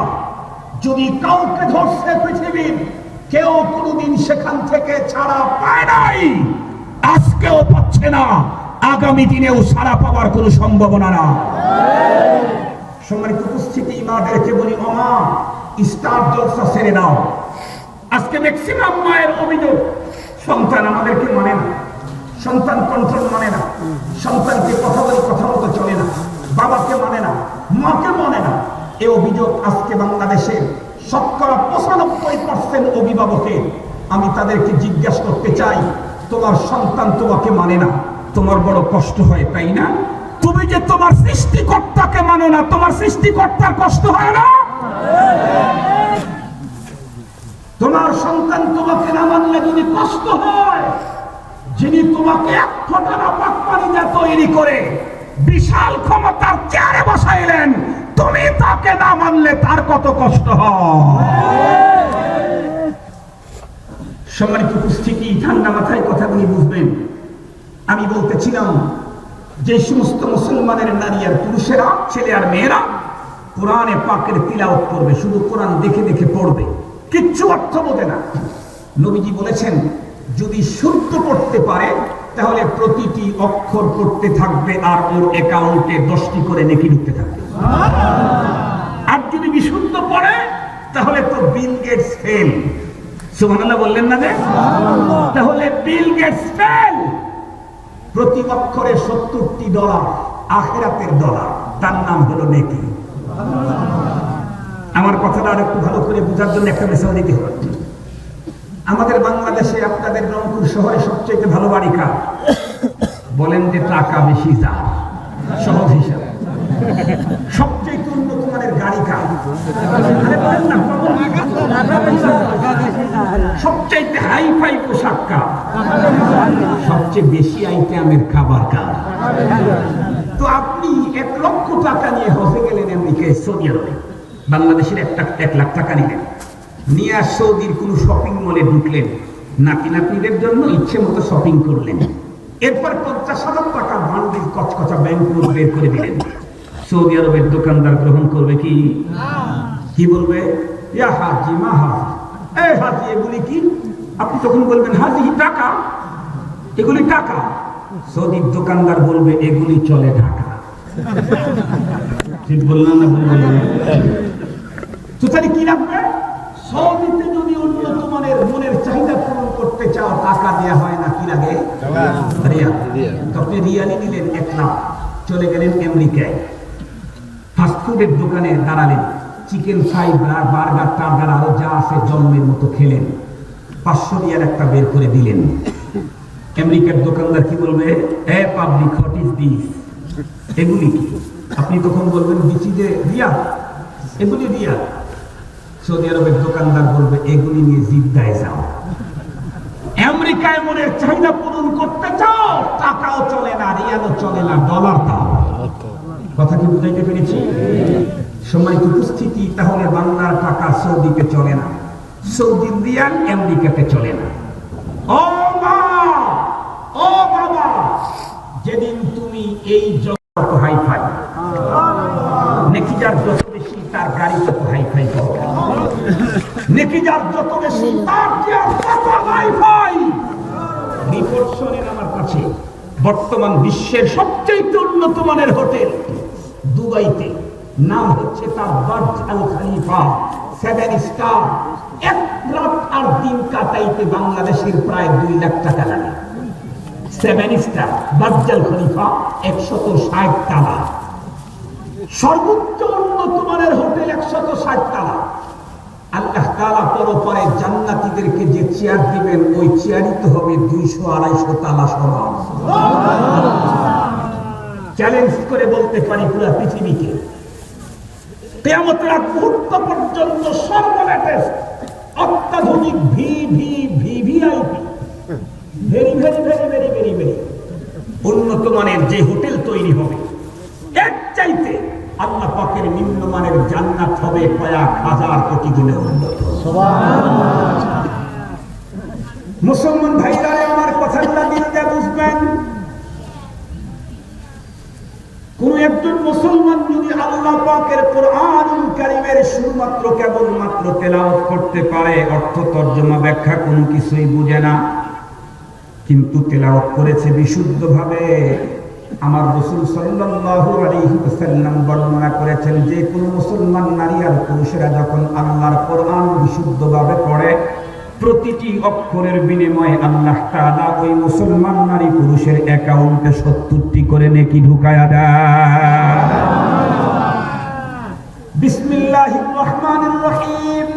যদি কাউকে ধরছে পৃথিবীর, কেউ কোনোদিন সেখান থেকে ছাড়া পায় নাই, আজকেও পাচ্ছে না, আগামী দিনেও ছাড়া পাওয়ার কোনো সম্ভাবনা না। সম্মানিত উপস্থিতি, মাদেরকে বলি, মা স্টার জলসা ছেড়ে দাও। আজকে ম্যাক্সিমাম মায়ের অভিযোগ, সন্তান আমাদেরকে মানে না, সন্তান কন্ট্রোল মানে না, সন্তানকে কথা বলে কথা মতো চলে না, বাবাকে মানে না, মাকে মানে না। এই অভিযোগ আজকে বাংলাদেশের 95% অভিভাবকের। আমি তাদেরকে জিজ্ঞাসা করতে চাই, তোমার সন্তান তোমাকে মানে না, তোমার বড় কষ্ট হয় তাই না? তুমি যে তোমার সৃষ্টিকর্তাকে মানো না, তোমার সৃষ্টিকর্তার কষ্ট হয় না? তোমার সন্তান তোমাকে না মানলে যদি কষ্ট হয়, যিনি তোমাকে 1 ফোঁটা পাক পানি দিয়ে তৈরি করে বিশাল ক্ষমতার চেয়ারে বসাইলেন, তুমি তাকে না মানলে তার কত কষ্ট হয়। সম্মানিত উপস্থিতি, ঠান্ডা মাথায় কথাগুলি বুঝবেন। আমি বলতেছিলাম, যে সমস্ত মুসলমানের নারী আর পুরুষেরা, ছেলে আর মেয়েরা কোরআনে পাকের তিলাওয়াত করবে, শুধু কোরআন দেখে দেখে পড়বে, কিচ্ছু অর্থ বোঝে না। নবীজি বলেছেন, যদি শুদ্ধ পড়তে পারে তাহলে প্রতিটি অক্ষর পড়তে থাকবে আর ওর অ্যাকাউন্টে 10টি করে নেকি ঢুকতে থাকবে। আর যদি বিশুদ্ধ পড়ে তাহলে তো বিল গেটস ফেল। সুবহানাল্লাহ বললেন না যে? তাহলে বিল গেটস ফেল। প্রতি অক্ষরে $70 আখিরাতের ডলার, তার নাম হলো নেকি। আমার কথাটা আর একটু ভালো করে বোঝার জন্য একটা মেসেজ দিতে হবে। আমাদের বাংলাদেশে আপনাদের রংপুর শহরে সবচেয়ে ভালো বাড়ি কার? বলেন যে টাকা বেশি যার। সহজ হিসাব। সবচেয়ে উন্নত মানের গাড়ি কার? আরে বলেন না, সবচেয়ে হাইফাই পোশাক কার? সবচেয়ে বেশি আইটেমের খাবার কার? তো আপনি 1 লক্ষ টাকা নিয়ে হজে গেলেন আমেরিকায়, সৌদি আরবে, বাংলাদেশের 1 লাখ টাকা নিলেন, নিয়ে সৌদির কোন শপিং মলে ঢুকলেন, নাতি নাতনিদের জন্য ইচ্ছে মতো শপিং করলেন, এরপর 50,000 টাকা বান্ডিল কচকচা ব্যাংক নোট বের করে দিলেন। সৌদি আরবের দোকানদার গ্রহণ করবে কি? কি বলবে? ইয়া হাজি মা হাজি, এই হাজি এগুলি কি? আপনি তখন বলবেন হাজি টাকা, এগুলি টাকা। সৌদির দোকানদার বলবে এগুলি চলে ঢাকা। ঠিক বললাম না? তো তাহলে কি রাখবে? সৌদিতে যদি উন্নত মানের মনের চাহিদা পূরণ করতে চাও, টাকা দেওয়া হয় না, কি লাগে? রিয়াল। তো আপনি রিয়ালই নিলেন 1 লাখ, চলে গেলেন আমেরিকায়, ফাস্টফুডের দোকানে দাঁড়ালেন, চিকেন ফ্রাই, বার্গার, টার্গার আরো যা আছে জন্মের মতো খেলেন, 500 রিয়াল একটা বের করে দিলেন। আমেরিকার দোকানদার কি বলবে? A public, what is this? এগুলি কি? আপনি তখন বলবেন দিচ্ছি যে রিয়াল, এগুলি রিয়াল। সৌদি আরবের দোকানদার বলবে এগুলি নিয়ে জিদ্দায় যাও। আমেরিকায় মনের চাহিদা পূরণ করতে চাও, টাকাও চলে না, রিয়ালও চলে না, ডলার দাও। কথা কি বুঝাইতে পেরেছি? সম্মানিত উপস্থিতি, তাহলে বাংলার টাকা সৌদিতে চলে না, সৌদির রিয়াল আমেরিকাতে চলে না। ও মা, ও বাবা, যেদিন তুমি এই জগৎ হাইফাই, নেকি যার যত বেশি তার গাড়ি তত হাইফাই পাবে, নেকি যার যত বেশি তার চেয়ার তত হাইফাই। রিপোর্ট শোনেন আমার কাছে, বর্তমান বিশ্বের সবচেয়ে উন্নত মানের হোটেল দুবাইতে, নাম হচ্ছে তার বার্জ আল খলিফা 7 স্টার। 1 রাত আর দিন কাটাইতে বাংলাদেশের প্রায় 2 লাখ টাকা লাগে। 7 স্টার বার্জ আল খলিফা, 160 তালা, সর্বোচ্চ উন্নত মানের হোটেল, 160 তালা। আল্লাহ তাআলা পরপারে জান্নাতীদেরকে যে চেয়ার দিবেন, ওই চেয়ারই তো হবে 200-250 তালা সমান। চ্যালেঞ্জ করে বলতে পারি পুরো পৃথিবীকে, কিয়ামতের আগ মুহূর্ত পর্যন্ত সর্বলেটেস্ট অত্যাধুনিক VVIP, very very very very very very উন্নত মানের যে হোটেল তৈরি হবে, এর চাইতে আল্লাহ পাকের নিম্নমানের জান্নাত হবে কয়েক হাজার কোটি গুণে উন্নত। মুসলমান ভাইরা, আমার কথাগুলো দিনটা বুঝবেন। কোন একজন মুসলমান যদি আল্লাহ পাকের কোরআনুল কারীমের শুধুমাত্র কেবলমাত্র তেলাওয়াত করতে পারে, অর্থ তর্জমা ব্যাখ্যা কোনো কিছুই বুঝে না, কিন্তু তেলাওয়াত করেছে বিশুদ্ধভাবে, আমার রাসূল সাল্লাল্লাহু আলাইহি ওয়াসাল্লাম বর্ণনা করেছেন যে কোন মুসলমান নারী আর পুরুষেরা যখন আল্লাহর কোরআন বিশুদ্ধভাবে পড়ে, প্রতিটি অক্ষরের বিনিময়ে আল্লাহ তাআলা ওই মুসলমান নারী পুরুষের অ্যাকাউন্টে 70টি করে নেকি ঢুকায়া দেয়। বিসমিল্লাহির রহমানির রহিম।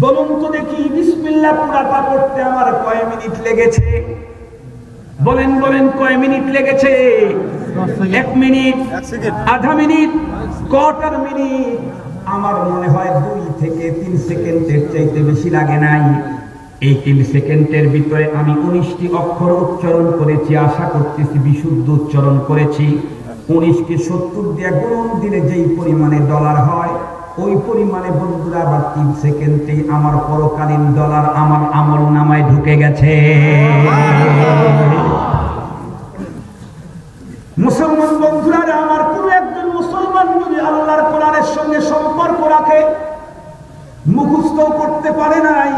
বলুন তো দেখি, বিসমিল্লাহ পুরাটা পড়তে আমার কয় মিনিট লেগেছে? বলেন বলেন, কয় মিনিট লেগেছে? 1 মিনিট, আধা মিনিট, কোয়ার্টার মিনিট? আমার মনে হয় 2 থেকে 3 সেকেন্ডের চাইতে বেশি লাগে নাই। এই 3 সেকেন্ডের ভিতরে আমি 19টি অক্ষর উচ্চারণ করেছি, আশা করতেছি বিশুদ্ধ উচ্চারণ করেছি। 19কে 70 দিয়ে গুণ দিলে যেই পরিমাণে ডলার হয়, ওই পরিমাণে বন্ধুরা আবার 3 সেকেন্ডেই আমার পরকালীন ডলার আমার আমল নামায় ঢুকে গেছে। মুসলমান বন্ধুরা আমার, কোন একজন মুসলমান যদি আল্লাহর কোরআনের সঙ্গে সম্পর্ক রাখে, মুখস্থ করতে পারে নাই,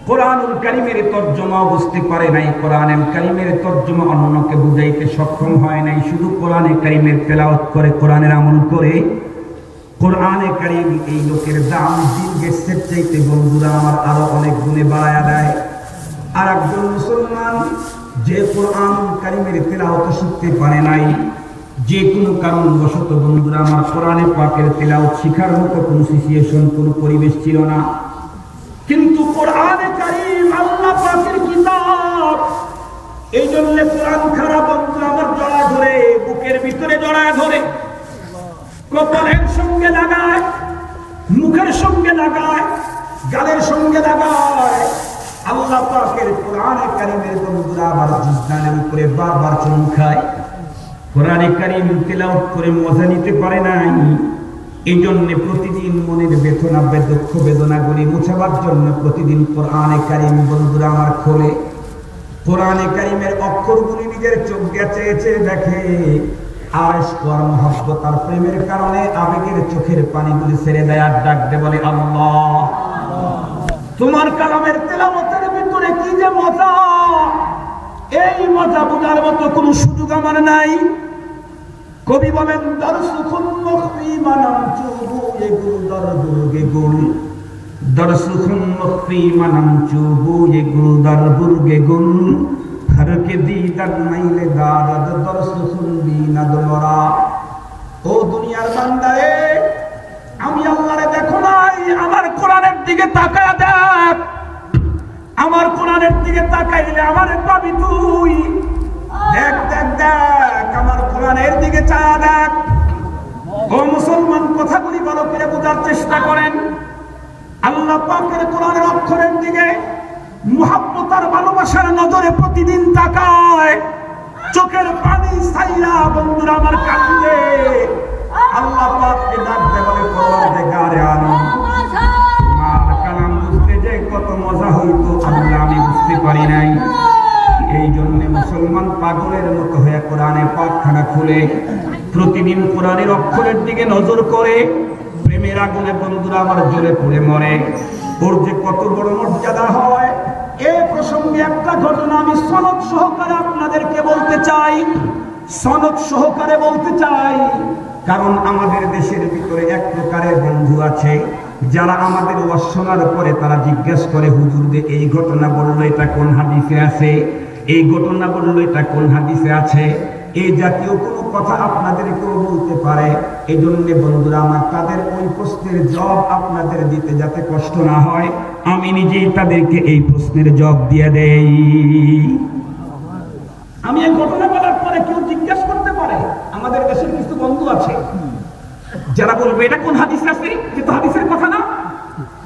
কোরআনুল কারীমের তর্জমা বুঝতে পারে নাই, কোরআনুল কারীমের তর্জমা অন্যকে বুঝাইতে সক্ষম হয় নাই, শুধু কোরআনে কারীমের তেলাওয়াত করে, কোরআনের আমল করে, কোরআনে কারীম এই লোকের দাম বিল গেটসের চাইতে বন্ধুরা আমার আরো অনেক গুণে বাড়ায়া দেয়। আর একজন মুসলমান যে কোরআনুল কারীমের তেলাওয়াত শিখতে পারে নাই, যে কোনো কারণবশত বন্ধুরা আমার কোরআনে পাকের তেলাওয়াত শিখার মতো কোনো সিচুয়েশন, কোনো পরিবেশ ছিল না, কিন্তু কোরআনে কারীম আল্লাহ পাকের কিতাব এই জন্য কোরআন খারাপ বন্ধু আমার জড়া ধরে, বুকের ভিতরে জড়া ধরে, কপালের সঙ্গে লাগায়, মুখের সঙ্গে লাগায়, গালের সঙ্গে লাগায়। আল্লাহ পাকের কোরআনে কারীমের বন্ধুরা আবার জিহ্বার উপরে বারবার চুমু খায়। কোরআনে কারীম তেলাওয়াত করে মজা নিতে পারে নাই, এই জন্য প্রতিদিন মনের বেদনা দুঃখ বেদনাগুলি মুছাবার জন্য প্রতিদিন কোরআনে কারীম বন্ধুরা আমার খোলে। কোরআনে কারীমের অক্ষরগুলি নিজের চোখ দিয়ে চেয়ে চেয়ে দেখে, আর ইশকার মহব্বত আর প্রেমের কারণে আবেগের চোখের পানিগুলি ছেড়ে দেয় আর ডাক দে বলে আল্লাহ। তোমার কালামের তেলাওয়াতের ভিতরে কি যে মজা, এই মজা বোঝার মতো কোনো সুযোগ আমার নাই। কবি বলেন দরসুখুন মুখফি মানাম চুবু এগুল দরদুরগে গুল, দরসুখুন মুখফি মানাম চুবু এগুল দরদুরগে গুল, হরকে দিদার নাইলে দারদ দরসুখুন বিনাদ মরা। ও দুনিয়ার বান্দারে, আমি আল্লাহরে দেখো নাই, আমার কোরআনের দিকে তাকায় দেখ। আমার কোরআনের দিকে তাকাইলে আমারে পাবি তুই। দেখ দেখ দেখ, আমার কোরআনের দিকে চায়া দেখ। ও মুসলমান, কথাগুলি ভালো করে বোঝার চেষ্টা করেন। আল্লাহ পাকের কোরআনের অক্ষরের দিকে মুহাব্বত আর ভালোবাসার নজরে প্রতিদিন তাকায়। চোখের পানি ছাইরা বন্ধুরা আমার কাঁদে। আল্লাহ পাককে ডাকতে বলে পরওয়ারদিগারে আলম, তোমার কালাম বুঝতে যে কত মজা হইতো আল্লাহ আমি বুঝতে পারি নাই। এই জন্য মুসলমান পাগলের মতো হয়ে কোরআনে পাকখানা খুলে প্রতিদিন কোরআনের অক্ষরের দিকে নজর করে। প্রেমের আগুনে বন্ধুরা আমার জ্বলে পুড়ে মরে। ওর যে কত বড় মর্যাদা হয়, এই প্রসঙ্গে একটা ঘটনা আমি সনদ সহকারে আপনাদেরকে বলতে চাই। সনদ সহকারে বলতে চাই, কারণ আমাদের দেশের ভিতরে এক প্রকারের বন্ধু আছে যারা আমাদের ওয়াজ শোনার পরে তারা জিজ্ঞেস করে, হুজুর যে এই ঘটনা বললো এটা কোন হাদিসে আছে, এই ঘটনা বললো এটা কোন হাদিসে আছে। এই জাতীয় কোনো কথা আপনাদেরকেও বলতে পারে। এই জন্য বন্ধুরা আমার, তাদের ওই প্রশ্নের জবাব আপনাদের দিতে যাতে কষ্ট না হয়, আমি নিজেই তাদেরকে এই প্রশ্নের জবাব দিয়ে দেই। আমি এই ঘটনা বলার পরে কেউ জিজ্ঞেস করতে পারে, আমাদের দেশের কিছু বন্ধু আছে যারা বলবে এটা কোন হাদিসে আছে, কিন্তু হাদিসের কথা না।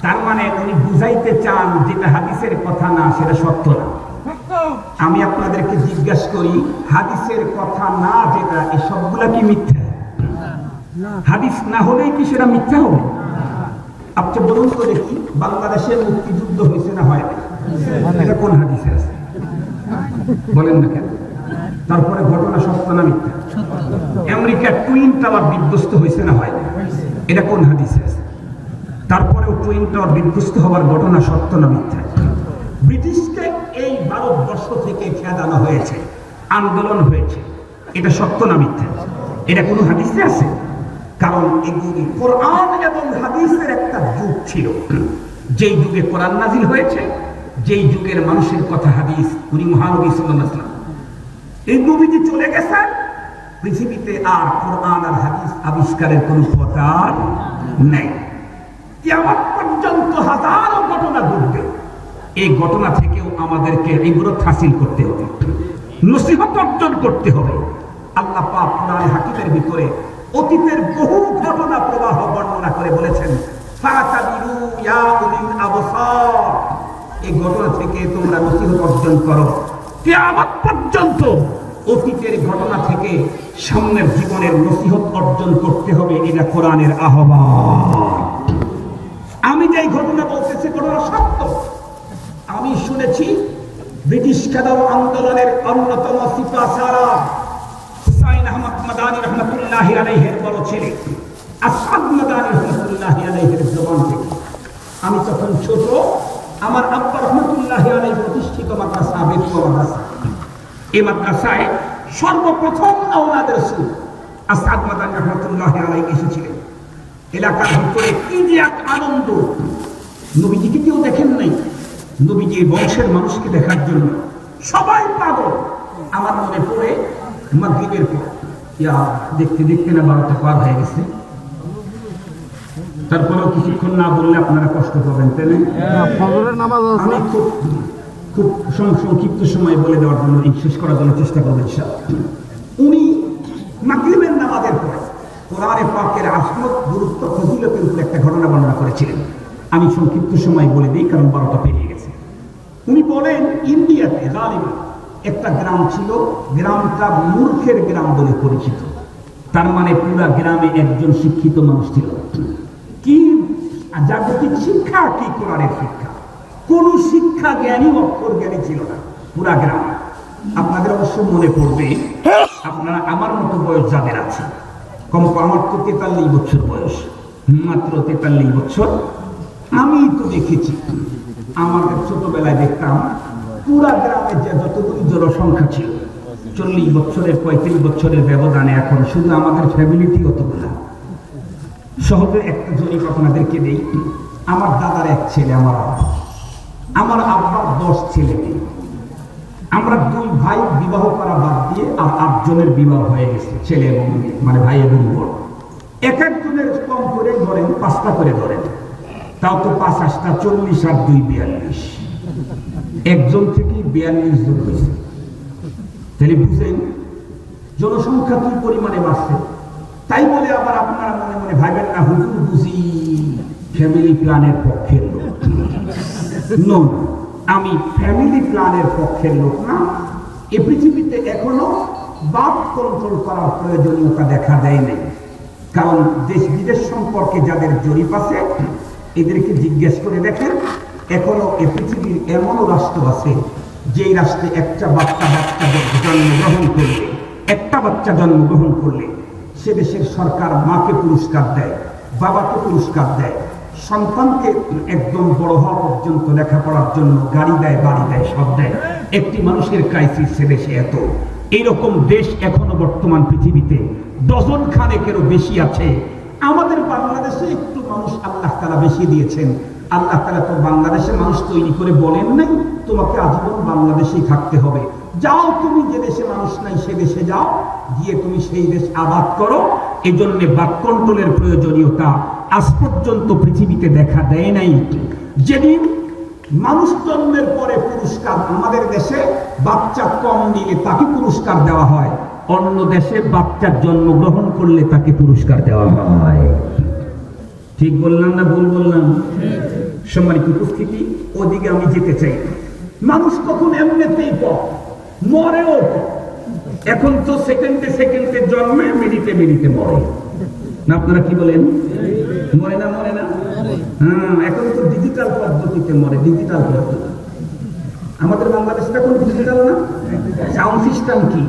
তার মানে উনি বুঝাইতে চান যেটা হাদিসের কথা না সেটা সত্য না। আমি আপনাদেরকে জিজ্ঞাসা করি, হাদিসের কথা না যেটা, এই সবগুলা কি মিথ্যা? হাদিস না হলেই কি সেটা মিথ্যা হবে? আপনি বলুন তো দেখি, বাংলাদেশের মুক্তিযুদ্ধ হয়েছে না হয়? এটা কোন হাদিসে আছে? বলেন না কেন? তারপরে ঘটনা সত্য না মিথ্যা? আমেরিকার টুইন টাওয়ার বিধ্বস্ত হয়েছে না হয়? এটা কোন হাদিসে আছে? তারপরেও টুইন টাওয়ার বিধ্বস্ত হওয়ার ঘটনা সত্য না মিথ্যা? ব্রিটিশকে এই ভারতবর্ষ থেকে খেদানো হয়েছে, আন্দোলন হয়েছে, এটা সত্য না মিথ্যা? এটা কোন হাদিসে আছে? কারণ এগুলি কোরআন এবং হাদিসের একটা যুগ ছিল, যেই যুগে কোরআন নাজিল হয়েছে, যেই যুগের মানুষের কথা হাদিস। উনি মহানবী সাল্লাল্লাহু আলাইহি ওয়াসাল্লাম, এই নবীজি চলে গেছেন, পৃথিবীতে আর কোরআন আর হাদিস আবিষ্কারের কোন কথা নেই। কিয়ামত পর্যন্ত হাজারো ঘটনা ঘটবে। এই ঘটনা থেকেও আমাদেরকে ইবরত হাসিল করতে হবে, নসিহত অর্জন করতে হবে। আল্লাহ পাক কোরআন হাকিমের ভিতরে অতীতের বহু ঘটনা প্রবাহ বর্ণনা করে বলেছেন, ফাতাবিরু ইয়া উলিল আবসার, এই ঘটনা থেকে তোমরা নসিহত অর্জন করো। কিয়ামত পর্যন্ত অতীতের ঘটনা থেকে সামনের জীবনের নসিহত অর্জন করতে হবে। এটা কোরআনের আহ্বান। আমি যেই ঘটনা বলতেছি ঘটনা সত্য। আমি শুনেছি ব্রিটিশ খেদাও আন্দোলনের অন্যতম সিপাহসালার হুসাইন আহমদ মাদানী রহমতুল্লাহি আলাইহির বড় ছেলে আসাদ মাদানী রহমতুল্লাহি আলাইহির জবান থেকে, আমি তখন ছোট, আমার আব্বা রহমতুল্লাহি আলাইহি প্রতিষ্ঠিত মাদ্রাসা বেতুয়া মাদ্রাসা, এই মাদ্রাসায় সর্বপ্রথম আওলাদের রাসূল আসাদ মাদানী রহমতুল্লাহি আলাইহি এসেছিলেন। এলাকার ভিতরে কি যে এক আনন্দ! নবীজিকে কেউ দেখেন নাই, নবীজির বংশের মানুষকে দেখার জন্য সবাই পাগল। আমার মনে পড়ে মাগরিবের পর, দেখতে দেখতে না 12টা পার হয়ে গেছে। তারপরেও কিছুক্ষণ না বললে আপনারা কষ্ট পাবেন, তাই না? আমি খুব খুব সংক্ষিপ্ত সময় বলে দেওয়ার জন্য শেষ করার জন্য চেষ্টা করবেন ইনশাআল্লাহ। উনি মাগরিবের নামাজের পরে কোরআনে পাকের আসমত, গুরুত্ব, ফজিলতের উপর একটা ঘটনা বর্ণনা করেছিলেন। আমি সংক্ষিপ্ত সময় বলে দিই, কারণ 12টা পেরিয়ে গেছে। উনি বলেন, ইন্ডিয়াতে গালিবা একটা গ্রাম ছিল, গ্রামটা মূর্খের গ্রাম বলে পরিচিত। তার মানে পুরা গ্রামে একজন শিক্ষিত মানুষ ছিল। কি জাগতিক শিক্ষা, কি কোরআনের শিক্ষা, কোন শিক্ষা জ্ঞানী, অক্ষর জ্ঞানী ছিল না পুরা গ্রাম। আপনাদের অবশ্য মনে পড়বে, আপনারা আমার মতো বয়স যাদের আছে, কম আমার তো 43 বছর বয়স, মাত্র 43 বছর। আমি তো দেখেছি, আমাদের ছোটবেলায় দেখতাম পুরা গ্রামে যে যতগুলি জনসংখ্যা ছিল, 40 বছরের 35 বছরের ব্যবধানে এখন শুধু আমাদের ফ্যামিলিটি অতগুলা। সহজে একটা জরিপ আপনাদেরকে দেই। আমার দাদার এক ছেলে, আমার আব্বার 10 ছেলে মেয়ে। আমরা 2 ভাই বিবাহ করা বাদ দিয়ে আর 8 জনের বিবাহ হয়ে গেছে, ছেলে এবং মেয়ে, মানে ভাই এবং বোন। এক একজনের কম করে ধরেন 5টা করে ধরেন, তাও তো 5 8টা 40 আর 2 42, একজন থেকে 42 জন হয়েছে। তাহলে বুঝেন জনসংখ্যা কি পরিমাণে বাড়ছে। তাই বলে আবার আপনারা মনে মনে ভাবেন না হুজুর বুঝি ফ্যামিলি প্ল্যানের পক্ষের লোক। নো, আমি ফ্যামিলি প্ল্যানের পক্ষের লোক না। এ পৃথিবীতে এখনো বার্থ কন্ট্রোল করার প্রয়োজনীয়তা দেখা দেয় নাই। কারণ দেশ বিদেশ সম্পর্কে যাদের জরিপ আছে, এদেরকে জিজ্ঞেস করে দেখেন, এখনো এ পৃথিবীর এমনও রাষ্ট্র আছে যেই রাষ্ট্রে একটা বাচ্চা জন্মগ্রহণ করলে সে দেশের সরকার মাকে পুরস্কার দেয়, বাবাকে পুরস্কার দেয়, সন্তানকে একদম বড় হওয়া পর্যন্ত লেখাপড়ার জন্য গাড়ি দেয়, বাড়ি দেয়, সব দেয়। একটি মানুষের ক্রাইসিস সে দেশে এত। এইরকম দেশ এখনো বর্তমান পৃথিবীতে ডজন খানেকেরও বেশি আছে। আমাদের বাংলাদেশে একটু মানুষ আল্লাহ তাআলা বেশি দিয়েছেন। আল্লাহ তাআলা তো বাংলাদেশে মানুষ তৈরি করে বলেন নাই তোমাকে আজীবন বাংলাদেশেই থাকতে হবে। যাও, তুমি যে দেশে মানুষ নাই সে দেশে যাও, গিয়ে তুমি সেই দেশ আবাদ করো। এজন্য বার্থ কন্ট্রোলের প্রয়োজনীয়তা আজ পর্যন্ত পৃথিবীতে দেখা দেয় নাই। যেদিন মানুষ জন্মের পরে পুরস্কার, আমাদের দেশে বাচ্চা কম নিলে তাকে পুরস্কার দেওয়া হয়, অন্য দেশে বাচ্চার জন্মগ্রহণ করলে তাকে পুরস্কার দেওয়া হয়। ঠিক বললাম না ভুল বললাম? সম্মানিত উপস্থিতি, ওদিকে আমি যেতে চাই। মানুষ তখন এমনিতেই মরেও। এখন তো সেকেন্ডে সেকেন্ডে জন্মে, মিনিটে মিনিটে মরে না। আপনারা কি বলেন? মরে না? হ্যাঁ, এখন তো ডিজিটাল পদ্ধতিতে মরে। ডিজিটাল পদ্ধতি আমাদের বাংলাদেশে এখন ডিজিটাল না। সাউন্ড সিস্টেম কি?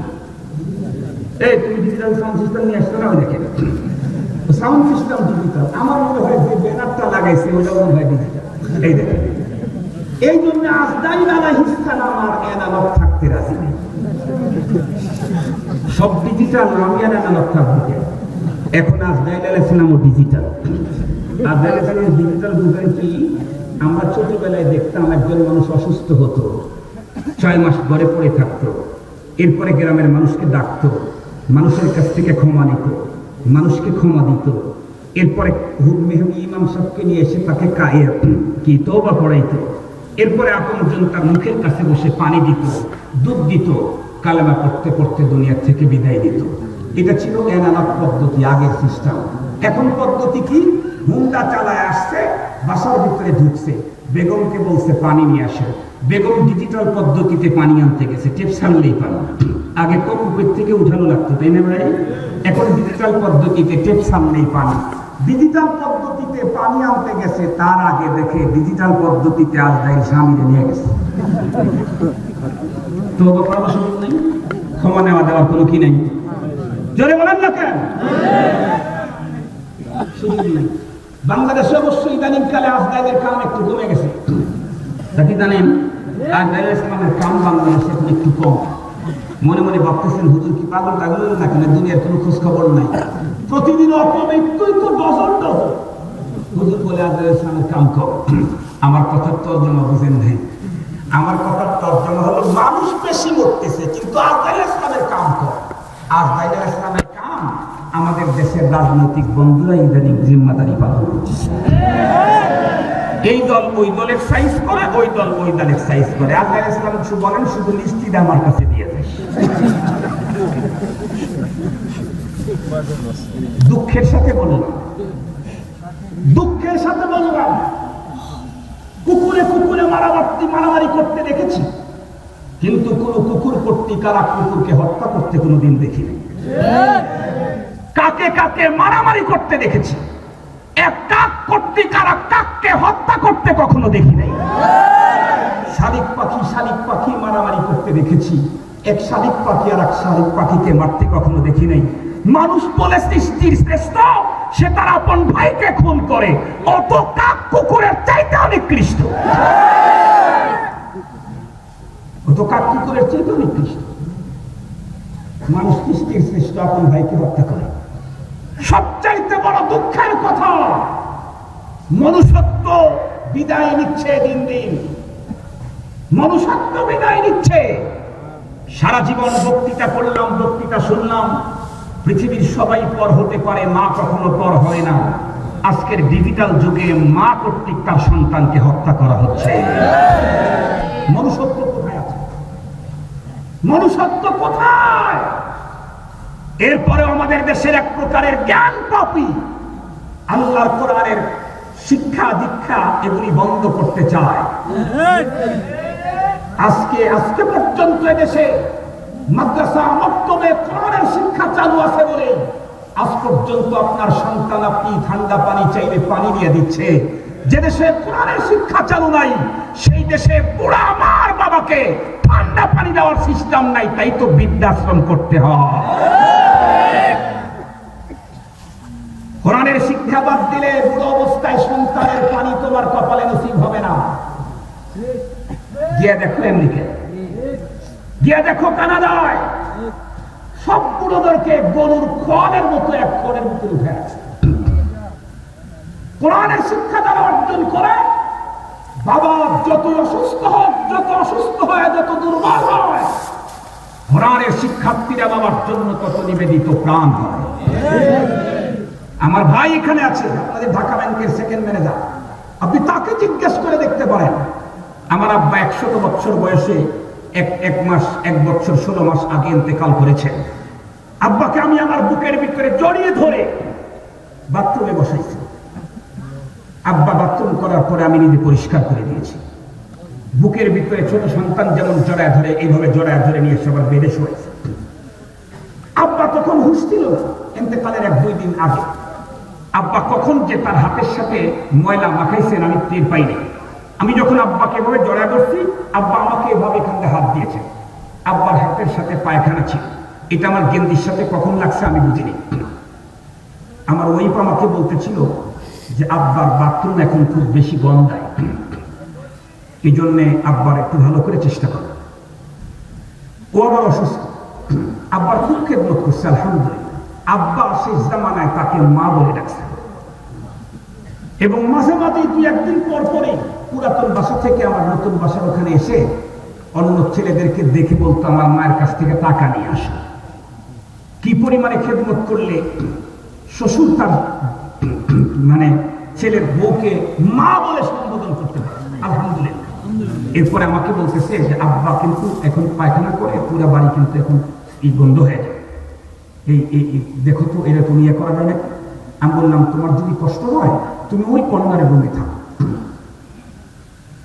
এই তুমি ডিজিটাল সাউন্ড সিস্টেম নিয়ে আসছো না? দেখে সাউন্ড সিস্টেম ডিজিটাল। আমার মনে হয় যে ব্যানারটা লাগাইছে ওটা মনে হয় ডিজিটাল। এই দেখেন, এই জন্য আজরাইল আলাইহিস সালাম আর এনালগ থাকতে রাজি নেই। সব ডিজিটাল, আমি এনালগ থাকবো। এখন আজরাইল আলাইহিস সালামও ডিজিটাল। আজরাইল আলাইহিস সালাম ডিজিটাল বুঝেন কি? আমরা ছোটবেলায় দেখতাম একজন মানুষ অসুস্থ হতো, 6 মাস ঘরে পড়ে থাকতো, এরপরে গ্রামের মানুষকে ডাকতো, মানুষের কাছ থেকে ক্ষমা নিত, মানুষকে ক্ষমা দিত, এরপরে মেহদি ইমাম সাহেবকে নিয়ে এসে তাকে কি তওবা পড়াইতো, এরপরে আপনজন তার মুখের কাছে বসে পানি দিত, দুধ দিত, কালেমা পড়তে পড়তে দুনিয়া থেকে বিদায় দিত। এটা ছিল এনালগ পদ্ধতি, আগের সিস্টেম। এখন পদ্ধতি কি? হুন্ডা চালায় আসছে, বাসার ভিতরে ঢুকছে, বেগমকে বলছে পানি নিয়ে আসে, বেগম ডিজিটাল পদ্ধতিতে পানি আনতে গেছে, টেপ ছাড়লেই পানি। আগে তো কূপের থেকে উঠানো লাগতো, তাই না ভাই? এখন ডিজিটাল পদ্ধতিতে টেপ ছাড়লেই পানি। ডিজিটাল পদ্ধতিতে পানি আনতে গেছে, তার আগে দেখে ডিজিটাল পদ্ধতিতে আজরাইল স্বামীরে নিয়ে গেছে। তো সুযোগ নেই, ক্ষমা নেওয়া দেওয়ার কোনো কি নেই। জোরে বলেন না কেন? সুযোগ নেই। বাংলাদেশে অবশ্যই ইদানিং কালে আজরাইলের কাম একটু কমে গেছে। তা কি জানেন? আজরাইল ইসলামের কাম বাংলাদেশে এখন একটু কম। মনে মনে ভাবতেছেন হুজুর কি পাগল টাগল না কেন, দুনিয়ার কোনো খোঁজ খবর নাই। প্রতিদিন অপমৃত্যুই তো ডজন ডজন। হুজুর বলে আজরাইল ইসলামের কাম কম। আমার কথার তর্জমা বুঝেন নাই। আমার কথার তর্জমা হলো মানুষ বেশি মরতেছে, কিন্তু আজরাইল ইসলামের কাম কম। আজরাইল ইসলামের কাম আমাদের দেশের রাজনৈতিক বন্ধুরা ইদানিং জিম্মাদারি পালন করছে। এই দল ওই দল এক্সারসাইজ করে, ওই দল ওই দল এক্সারসাইজ করে। আল্লাহ ইসলাম কিছু বলেন, শুধু লিস্টিটা আমার কাছে দিয়ে দেয়। দুঃখের সাথে বললাম, দুঃখের সাথে বললাম, কুকুরে কুকুরে মারামারি করতে দেখেছি, কিন্তু কোন কুকুর কর্তৃক আর কুকুরকে হত্যা করতে কোনোদিন দেখিনি। কাকে কাকে মারামারি করতে দেখেছি, এক কাক কর্তৃক আর কাককে হত্যা করতে কখনো দেখি নাই। শালিক পাখি মারামারি করতে দেখেছি, এক শালিক পাখি আর এক শালিক পাখিকে মারতে কখনো দেখি নাই। মানুষ বলে সৃষ্টির শ্রেষ্ঠ, সে তার আপন ভাইকে খুন করে, অত কাক কুকুরের চাইতে নিকৃষ্ট। অত কাক কুকুরের চাইতে নিকৃষ্ট। মানুষ সৃষ্টির শ্রেষ্ঠ, আপন ভাইকে হত্যা করে। সবচাইতে বড় দুঃখের কথা, মনুষ্যত্ব বিদায় নিচ্ছে দিন দিন, মনুষ্যত্ব বিদায় নিচ্ছে। সারা জীবন বক্তৃতা করলাম, বক্তৃতা শুনলাম, পৃথিবীর সবাই পর হতে পারে, মা কখনো পর হয় না। আজকের ডিজিটাল যুগে মা কর্তৃক তার সন্তানকে হত্যা করা হচ্ছে। মনুষ্যত্ব কোথায় আছে? মনুষ্যত্ব কোথায়? এরপরেও আমাদের দেশের এক প্রকারের জ্ঞান পাপী আল্লাহর কোরআনের শিক্ষা দীক্ষা এগুলি বন্ধ করতে চায়। আজকে পর্যন্ত এদেশে মাদ্রাসা মক্তবে কোরআনের শিক্ষা চালু আছে বলে আজ পর্যন্ত আপনার সন্তান আপনি ঠান্ডা পানি চাইলে পানি দিয়ে দিচ্ছে। যে দেশে কোরআনের শিক্ষা চালু নাই, সেই দেশে বুড়া আমার বাবাকে ঠান্ডা পানি দেওয়ার সিস্টেম নাই, তাই তো বৃদ্ধাশ্রম করতে হয়। কোরআনের শিক্ষা বাদ দিলে বুড়ো অবস্থায় সন্তানের পানি তোমার কপালে নসিব হবে না। গিয়ে দেখো আমেরিকা, গিয়ে দেখো কানাডায়, সব বুড়োদেরকে গরুর খড়ের মতো এক খড়ের মতো উঠে আছে। কোরআনের শিক্ষা যারা অর্জন করে, বাবা যত অসুস্থ হোক, যত অসুস্থ হয়, যত দুর্বল হয়, কোরআনের শিক্ষার্থীরা বাবার জন্য তত নিবেদিত প্রাণ হয়। আমার ভাই এখানে আছে, আপনাদের ঢাকা ব্যাংকের সেকেন্ড ম্যানেজার, আপনি তাকে জিজ্ঞেস করে দেখতে পারেন। আমার আব্বা 100 বছর বয়সে এক বছর 16 মাস আগে ইন্তেকাল করেছেন। আব্বাকে আমি আমার বুকের ভিতরে জড়িয়ে ধরে বাথরুমে বসাইছি। আব্বা বাথরুম করার পরে আমি নিজে পরিষ্কার করে দিয়েছি। বুকের ভিতরে ছোট সন্তান যেমন জড়ায় ধরে, এইভাবে জড়ায় ধরে নিয়ে সবার বেডে শোয়েছে। আব্বা তখন হুঁশ ছিল না, ইন্তেকালের 1-2 দিন আগে। আব্বা কখন যে তার হাতের সাথে ময়লা মাখাইছেন আমি টের পাইনি। আমি যখন আব্বাকে এভাবে জড়ায় ধরছি, আব্বা আমাকে এভাবে এখান থেকে হাত দিয়েছে। আব্বার হাতের সাথে পায়খানা ছিল, এটা আমার গেন্দির সাথে কখন লাগছে আমি বুঝিনি। আমার ওয়াইফ আমাকে বলতেছিল যে আব্বার বাথরুম এখন খুব বেশি গন্ধায়, এই জন্যে আব্বার একটু ভালো করে চেষ্টা করে। ও আবার অসুস্থ, আব্বার খুব খেদমত করছে আলহামদুলিল্লাহ। আব্বা সেই জামানায় তাকে মা বলে ডাকছে, এবং মাঝে মাঝে 2-1 দিন পর পরে পুরাতন বাসা থেকে আমার নতুন বাসার ওখানে এসে অন্য ছেলেদেরকে দেখে বলতো আমার মায়ের কাছ থেকে টাকা নিয়ে আসো। কি পরিমাণে খেদমত করলে শ্বশুর তার মানে ছেলের বউকে মা বলে সম্বোধন করতে পারে, আলহামদুলিল্লাহ। এরপরে আমাকে বলতেছে যে আব্বা কিন্তু এখন পায়খানা করে, পুরা বাড়ি কিন্তু এখন বন্ধ হয়ে যায়, এই দেখো তো এরকম ইয়ে করা যায় না। আমি বললাম তোমার যদি কষ্ট হয় তুমি ওই কর্নারে রুমে থাকো।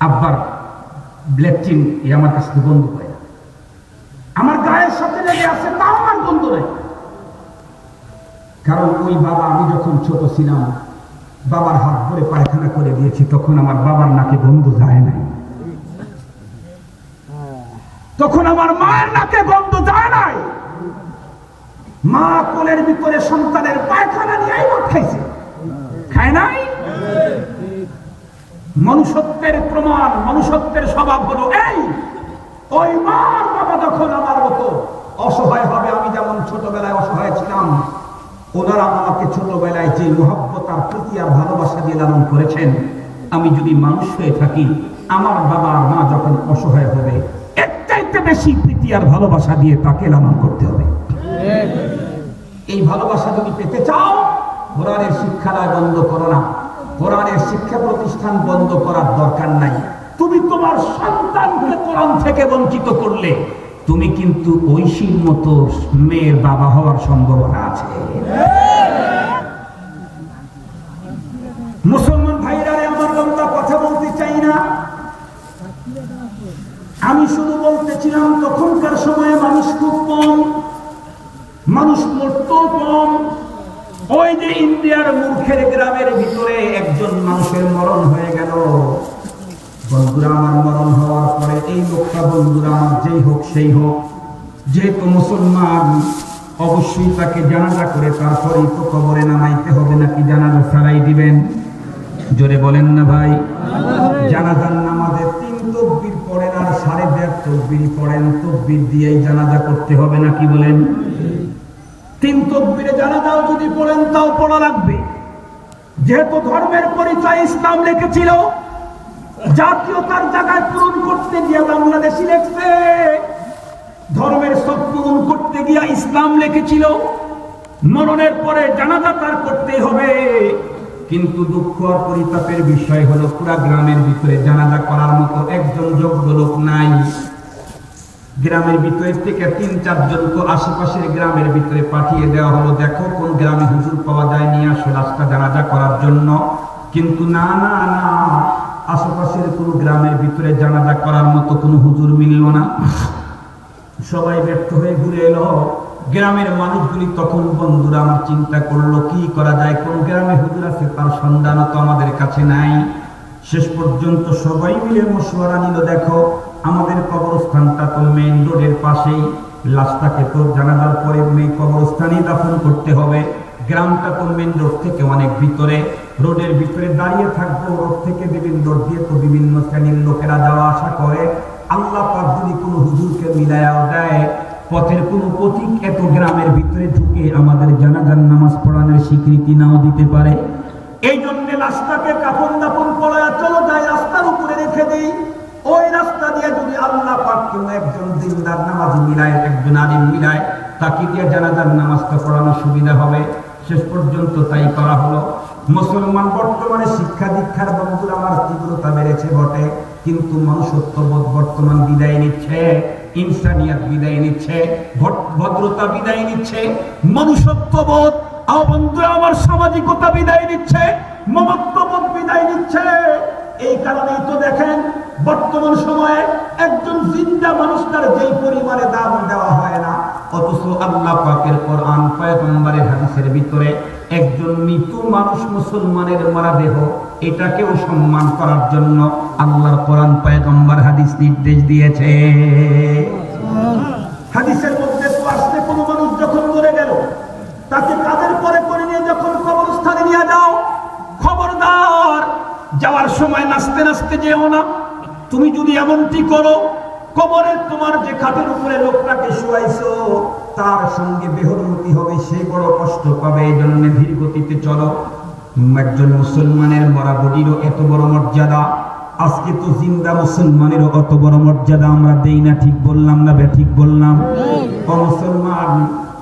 আব্বার ল্যাট্রিন আমার কাছে বন্ধ হয় না, আমার গায়ের সাথে লেগে আছে, তাও আমার বন্ধ নেই। কারণ ওই বাবা, আমি যখন ছোট ছিলাম বাবার হাত ধরে পায়খানা করে দিয়েছি, তখন আমার বাবার নাকে গন্ধ যায় নাই, তখন আমার মায়ের নাকে গন্ধ যায় নাই। মা কোলের ভিতরে সন্তানের পায়খানা নিয়ে ভাত খাইছে, খায় নাই। মনুষ্যত্বের প্রমাণ, মনুষ্যত্বের স্বভাব হলো এই। ওই মার বাবা যখন আমার মতো অসহায় হবে, আমি যেমন ছোটবেলায় অসহায় ছিলাম, ওনারা আমাকে ছোটবেলায় যে মহব্বত আর প্রীতি আর ভালোবাসা দিয়ে লালন করেছেন, আমি যদি মানুষ হয়ে থাকি, আমার বাবা আর মা যখন অসহায় হবে, এর চাইতে বেশি প্রীতি আর ভালোবাসা দিয়ে তাকে লালন করতে হবে। এই ভালোবাসা যদি পেতে চাও, কোরআনের শিক্ষালয় বন্ধ করো না, কোরআনের শিক্ষা প্রতিষ্ঠান বন্ধ করার দরকার নাই। তুমি তোমার সন্তানকে কোরআন থেকে বঞ্চিত করলে তুমি কিন্তু ঐশীর মতো মেয়ের বাবা হওয়ার সম্ভাবনা আছে। মুসলমান ভাইরারে, আমার লম্বা কথা বলতে চাই না, আমি শুধু বলতেছিলাম তখনকার সময়ে মানুষ খুব কম, মানুষ মরত কম। ওই যে ইন্ডিয়ার মূর্খের গ্রামের ভিতরে একজন মানুষের মরণ হয়ে গেল, বন্ধুরা আমার, মরণ হওয়ার পরে এই লোকটা, বন্ধুরা আমার, যেই হোক সেই হোক, যেহেতু মুসলমান, অবশ্যই তাকে জানাজা করে তারপরেই তো কবরে নামাইতে হবে, নাকি জানাজা ছাড়াই দিবেন? জোরে বলেন না ভাই। জানাজার নামাজে 3 তাকবীর পড়েন আর 1.5 তাকবীর পড়েন, তাকবীর দিয়েই জানাজা করতে হবে, নাকি বলেন? 3 তাকবীরে জানাজাও যদি পড়েন তাও পড়া লাগবে, যেহেতু ধর্মের পরিচয় ইসলাম লিখেছিল। জাতীয়তার জায়গায় পূরণ করতে গিয়ে বাংলাদেশি লেখছে, ধর্মের সব পূরণ করতে গিয়ে ইসলাম লিখেছিল। মরণের পরে জানাজা তার করতেই হবে, কিন্তু দুঃখ আর পরিতাপের বিষয় হলো পুরা গ্রামের ভিতরে জানাজা করার মতো একজন যোগ্য লোক নাই। গ্রামের ভিতরে থেকে 3-4 জনকে আশেপাশের গ্রামের ভিতরে পাঠিয়ে দেওয়া হলো, দেখো কোন গ্রামে হুজুর পাওয়া যায়, নিয়ে আসো লাশটা জানাজা করার জন্য। কিন্তু না না না, আশেপাশের কোন গ্রামের ভিতরে জানাজা করার মতো কোনো হুজুর মিলল না। সবাই ব্যর্থ হয়ে ঘুরে এলো। গ্রামের মানুষগুলি তখন, বন্ধুরা আমার, চিন্তা করলো কি করা যায়, কোন গ্রামে হুজুর আছে তার সন্ধানও তো আমাদের কাছে নাই। শেষ পর্যন্ত সবাই মিলে মশওয়ারা নিল, দেখো আমাদের কবরস্থানটা তো মেইন রোডের পাশেই, লাশটাকে তো জানাজার পরে মেয়ে কবরস্থানেই দাফন করতে হবে। গ্রামটা তো মেইন রোড থেকে অনেক ভিতরে, রোডের ভিতরে দাঁড়িয়ে থাকবো, রোড থেকে বিভিন্ন রোড দিয়ে তো বিভিন্ন শ্রেণীর লোকেরা যাওয়া আসা করে। আল্লাহ পাক যদি কোনো হুজুরকে মিলায়াও দেয়, পথের কোনো পথিক এত গ্রামের ভিতরে ঢুকে আমাদের জানাজার নামাজ পড়ানোর স্বীকৃতি নাও দিতে পারে। এই জন্য লাশটাকে কাফন দাফন পড়ায়া চলো যাই রাস্তার উপরে রেখে দেই। ওই রাস্তা দিয়ে যদি আল্লাহ পাক কোনো একজন দিনদার নামাজি মিলায়, একজন আলিম মিলায়, তাকে দিয়ে জানাজার নামাজটা পড়ানো সুবিধা হবে। শেষ পর্যন্ত তাই করা হলো। মুসলমান বর্তমানে শিক্ষা দীক্ষার, বন্ধুরা আমার, তীব্রতা বেড়েছে বটে, কিন্তু মনুষ্যত্ববোধ বর্তমান বিদায় নিচ্ছে, ইনসানিয়াত বিদায় নিচ্ছে, ভদ্রতা বিদায় নিচ্ছে, মনুষ্যত্ববোধ, বন্ধুরা আমার, সামাজিকতা বিদায় নিচ্ছে, মমত্ববোধ বিদায় নিচ্ছে। এই কারণেই তো দেখেন বর্তমান সময়ে একজন জিন্দা মানুষটার যেই পরিমাণে দাম দেওয়া হয় না, অথচ আল্লাহ পাকের কোরআন, পয়গম্বরের হাদিসের ভিতরে একজন মৃত মানুষ, মুসলমানের মরা দেহ, এটাকেও সম্মান করার জন্য আল্লাহর কোরআন, পয়গম্বর, হাদিস নির্দেশ দিয়েছে। হাদিসের মধ্যে তো আসছে, কোনো মানুষ যখন মরে গেল তাকে কাঁধের পরে করে নিয়ে যখন কবরস্থানে নিয়ে যাও, খবরদার যাওয়ার সময় নাচতে নাচতে যেও না। তুমি যদি এমনটি করো, কবরে তোমার যে খাটের উপরে লোকটাকে শোয়াইছো তার সঙ্গে বেহরমতি হবে, সে বড় কষ্ট পাবে। এই জন্য ধীর গতিতে চলো। একজন মুসলমানের মরা বডিরও এত বড় মর্যাদা, আজকে তো জিন্দা মুসলমানেরও অত বড় মর্যাদা আমরা দেই না। ঠিক বললাম না ঠিক বললাম? মুসলমান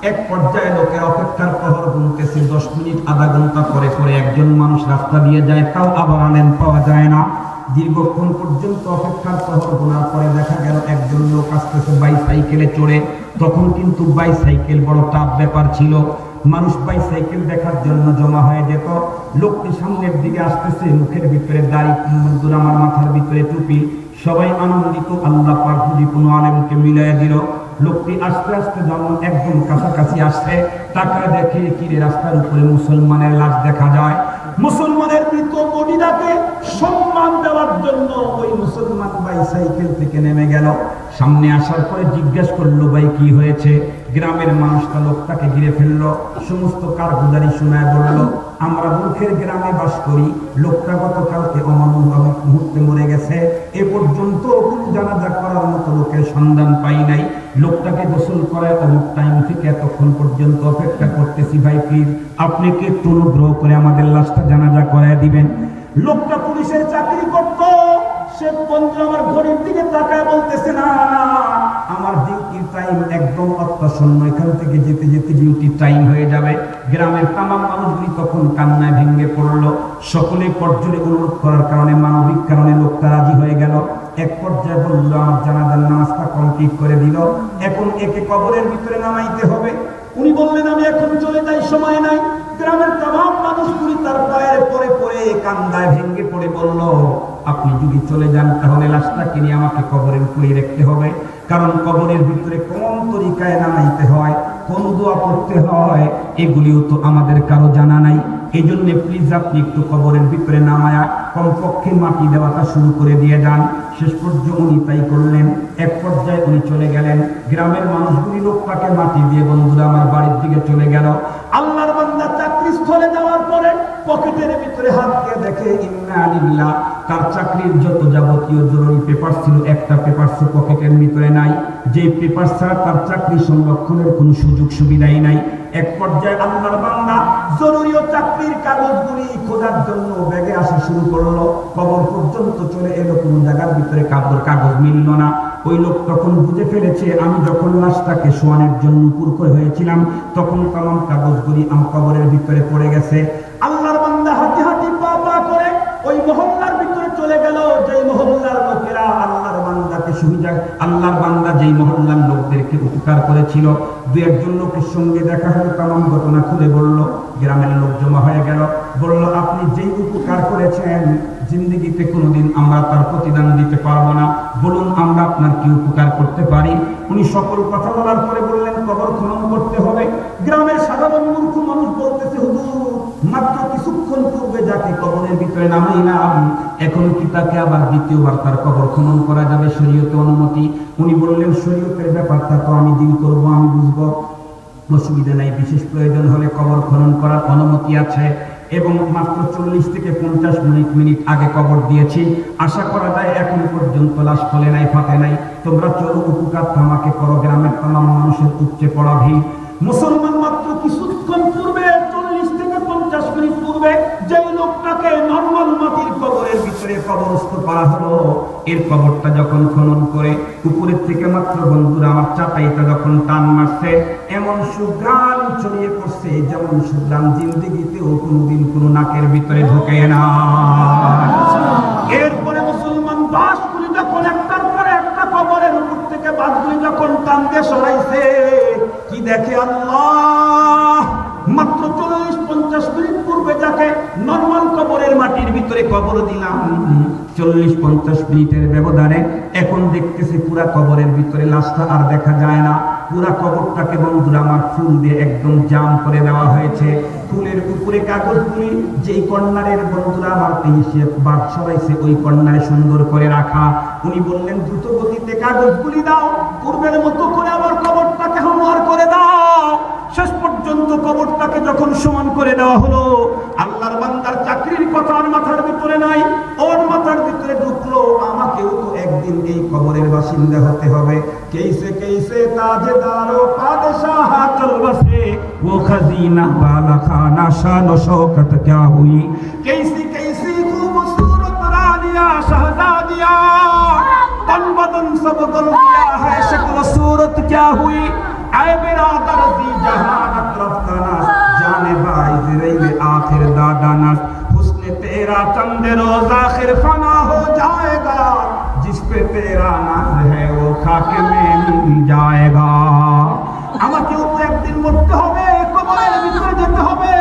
এক পর্যায়ে লোকের অপেক্ষার প্রহর গুনতেছে, 10 মিনিট আধা ঘন্টা পরে পরে একজন মানুষ রাস্তা দিয়ে যায়, তাও আবার আনেন পাওয়া যায় না। দীর্ঘক্ষণ পর্যন্ত অপেক্ষার প্রহর গোনার পরে দেখা গেল একজন লোক আসতেছে বাইসাইকেলে চড়ে। তখন কিন্তু বাইসাইকেল বড় টাফ ব্যাপার ছিল, মানুষ বাইসাইকেল দেখার জন্য জমা হয়ে যেত। লোকটি সামনের দিকে আসতেছে, মুখের ভিতরে দাড়ি, আমার মাথার ভিতরে টুপি, সবাই আনন্দিত। আল্লাহ পাক যদি কোনো আলেমকে মিলাইয়া দিল। লোকটি আস্তে আস্তে যখন একদম কাছাকাছি আসছে, টাকা দেখে কিরে রাস্তার উপরে মুসলমানের লাশ দেখা যায়। মুসলমানের মৃত বডিটাকে সম্মান দেওয়ার জন্য ওই মুসলমান বাইসাইকেল থেকে নেমে গেল। সামনে আসার পরে জিজ্ঞাসা করলো, ভাই কি হয়েছে? গ্রামের মানুষটা লোকটাকে ঘিরে ফেললো, সমস্ত কারগুজারি শোনায় বলল, আমরা মূর্খের গ্রামে বাস করি, লোকটা গতকালকে অমানবিক মুহূর্তে মরে গেছে, এ পর্যন্ত কোন জানাজা করার মতো লোকের সন্ধান পাই নাই। লোকটাকে গোসল করায় অমুক টাইম থেকে এতক্ষণ পর্যন্ত অপেক্ষা করতেছি, ভাই প্লিজ আপনি কি একটু অনুগ্রহ করে আমাদের লাশটা জানাজা করায় দিবেন। লোকটা পুলিশের চাকরি করত, সে বন্ধু আমার ঘড়ির দিকে তাকায় বলতেছে, না না আমার ডিউটির টাইম একদম অত্যাসন্ন, এখান থেকে যেতে যেতে ডিউটির টাইম হয়ে যাবে। গ্রামের তামাম মানুষগুলি তখন কান্নায় ভেঙে পড়লো। সকলে পর্যায়ে অনুরোধ করার কারণে, মানবিক কারণে লোকটা রাজি হয়ে গেল। এক পর্যায়ে বলল, আমার জানাজার নামাজটা কমপ্লিট করে দিল, এখন একে কবরের ভিতরে নামাইতে হবে। উনি বললেন, আমি এখন চলে যাই, সময় নাই। গ্রামের তামাম মানুষগুলি তার পায়ের পরে পরে কান্দায় ভেঙে পড়ে বলল, আপনি যদি চলে যান তাহলে লাশটাকে নিয়ে আমাকে কবরের উপরেই রাখতে হবে, কারণ কবরের ভিতরে কোন তরিকায় নামাইতে হয়, কোন দোয়া পড়তে হয়, এগুলিও তো আমাদের কারো জানা নাই। এই জন্য প্লিজ আপনি একটু কবরের ভিতরে নামায়া কমপক্ষে মাটি দেওয়াটা শুরু করে দিয়ে যান। শেষ পর্যন্ত উনি তাই করলেন। এক পর্যায়ে উনি চলে গেলেন। গ্রামের মানুষগুলি লোকটাকে মাটি দিয়ে, বন্ধুরা আমার, বাড়ির দিকে চলে গেল। আল্লাহর বান্দা চাকরি স্থলে যাওয়ার পরে পকেটের ভিতরে হাত দিয়ে দেখে, ইন্না লিল্লাহ, তার চাকরির যত যাবতীয় জরুরি পেপার ছিল, একটা পেপার পকেটের ভিতরে নাই। যে পেপার ছাড়া তার চাকরি সংরক্ষণের কোনো সুযোগ সুবিধাই নাই। এক পর্যায়ে আল্লাহর বান্দা জরুরি চাকরির কাগজগুলি খোঁজার জন্য ব্যাগে আসা শুরু করলো। কবর পর্যন্ত চলে এলো, কোনো জায়গার ভিতরে কাগজ মিলল না। ওই লোক তখন বুঝে ফেলেছে, আমি যখন লাশটাকে শোয়ানোর জন্য পুরকর হয়েছিলাম তখন তামাম কাগজগুলি আমার কবরের ভিতরে পড়ে গেছে। আল্লাহর বান্দা হাঁটি হাঁটি পা পা করে ওই মহল্লার ভিতরে চলে গেল। যেই মহল্লার লোকেরা আল্লাহর বান্দাকে সুবিধা, আল্লাহর বান্দা যেই মহল্লার লোকদেরকে উপকার করেছিল, দু একজন লোকের সঙ্গে দেখা হলো, তামাম ঘটনা খুলে বলল। গ্রামের লোক জমা হয়ে গেল, বলল, আপনি যেই উপকার করেছেন জিন্দেগিতে কোনোদিন আমরা তার প্রতিদান দিতে পারবো না, বলুন আমরা আপনার কি উপকার করতে পারি। উনি সকল কথা বলার পরে বললেন, কবর খনন করতে হবে। গ্রামের সাধারণ মূর্খ মানুষ বলতেছে, হুজুর, মাত্র কিছুক্ষণ পূর্বে যাকে কবরের ভিতরে নামাইলাম, এখন কি তাকে আবার দ্বিতীয়বার তার কবর খনন করা যাবে? শরীয়তে অনুমতি। উনি বললেন, শরীয়তের ব্যাপারটা তো আমি ডিল করবো, আমি বুঝবো, অসুবিধা নাই, বিশেষ প্রয়োজন হলে কবর খনন করার অনুমতি আছে, এবং মাত্র 40 থেকে 50 মিনিট আগে কবর দিয়েছি, আশা করা যায় এখন পর্যন্ত লাশ ফলে নাই, ফাটে নাই। তোমরা চলো, উপকার আমাকে করো। গ্রামের তামাম মানুষের উপচে পড়া ভিড়। মুসলমান মাত্র কিছুক্ষণ পূর্বে, 40 থেকে 50 মিনিট পূর্বে যে লোকটাকে নরমাল মাটির কবরের ভিতরে কবরস্থ করা হলো, এর কবরটা যখন খনন করে উপরের থেকে মাত্র, বন্ধুরা আমার, চাটাইটা যখন টান মারছে, এমন সুঘ্রাণ ছড়িয়ে পড়ছে, যেমন সুঘ্রাণ জিন্দেগিতেও কোনোদিন কোনো নাকের ভিতরে ঢোকে না। এরপরে মুসলমান বাসগুলি যখন একটার পরে একটা কবরের উপর থেকে বাসগুলি যখন টান দিয়ে সরাইছে, কি দেখে আল্লাহ, মাত্র 40-50 মিনিট পূর্বে যাকে নরমাল কবরের মাটির ভিতরে কবর দিলাম, 40-50 মিনিটের ব্যবধানে এখন দেখতেছি পুরা কবরের ভিতরে লাশটা আর দেখা যায় না। পুরা কবরটাকে, বন্ধুরা আমার, ফুল দিয়ে একদম জাম করে দেওয়া হয়েছে। ফুলের উপরে কাগজগুলি যেই কর্নারের, বন্ধুরা আমার, হিসেব বাদ সরাইছে, ওই কর্নারে সুন্দর করে রাখা। উনি বললেন, দ্রুত গতিতে কাগজগুলি দাও, পূর্বের মতো করে আবার কবরটাকে হামলার করে দাও। শেষ পর্যন্ত কবরটাকে যখন সমান করে দেওয়া হলো, আল্লাহর বান্দার চাকরির কথা আর মাথার ভিতরে নাই, ওর মাথার ভিতরে ঢুকলো, আমাকেও তো একদিন এই কবরের বাসিন্দা হতে হবে। कैसे कैसे ताजदारो बादशाह चल बसे, वो खजीना वाला खाना शान शौकत क्या हुई, कैसी कैसी खूबसूरत रानिया शहजादिया, तन बदन सब गल गया है, शक्ल सूरत क्या हुई, आए मेरा दर्दी जहानत रफ्ताना, जाने बाइज रही आखिर दादानस, हुस्न तेरा चंद रोज आखिर फना हो जाएगा, जिस पे तेरा नाज है वो खाके में मिल जाएगा। আমাকেও তো একদিন মরতে হবে, কবরের ভিতরে যেতে হবে।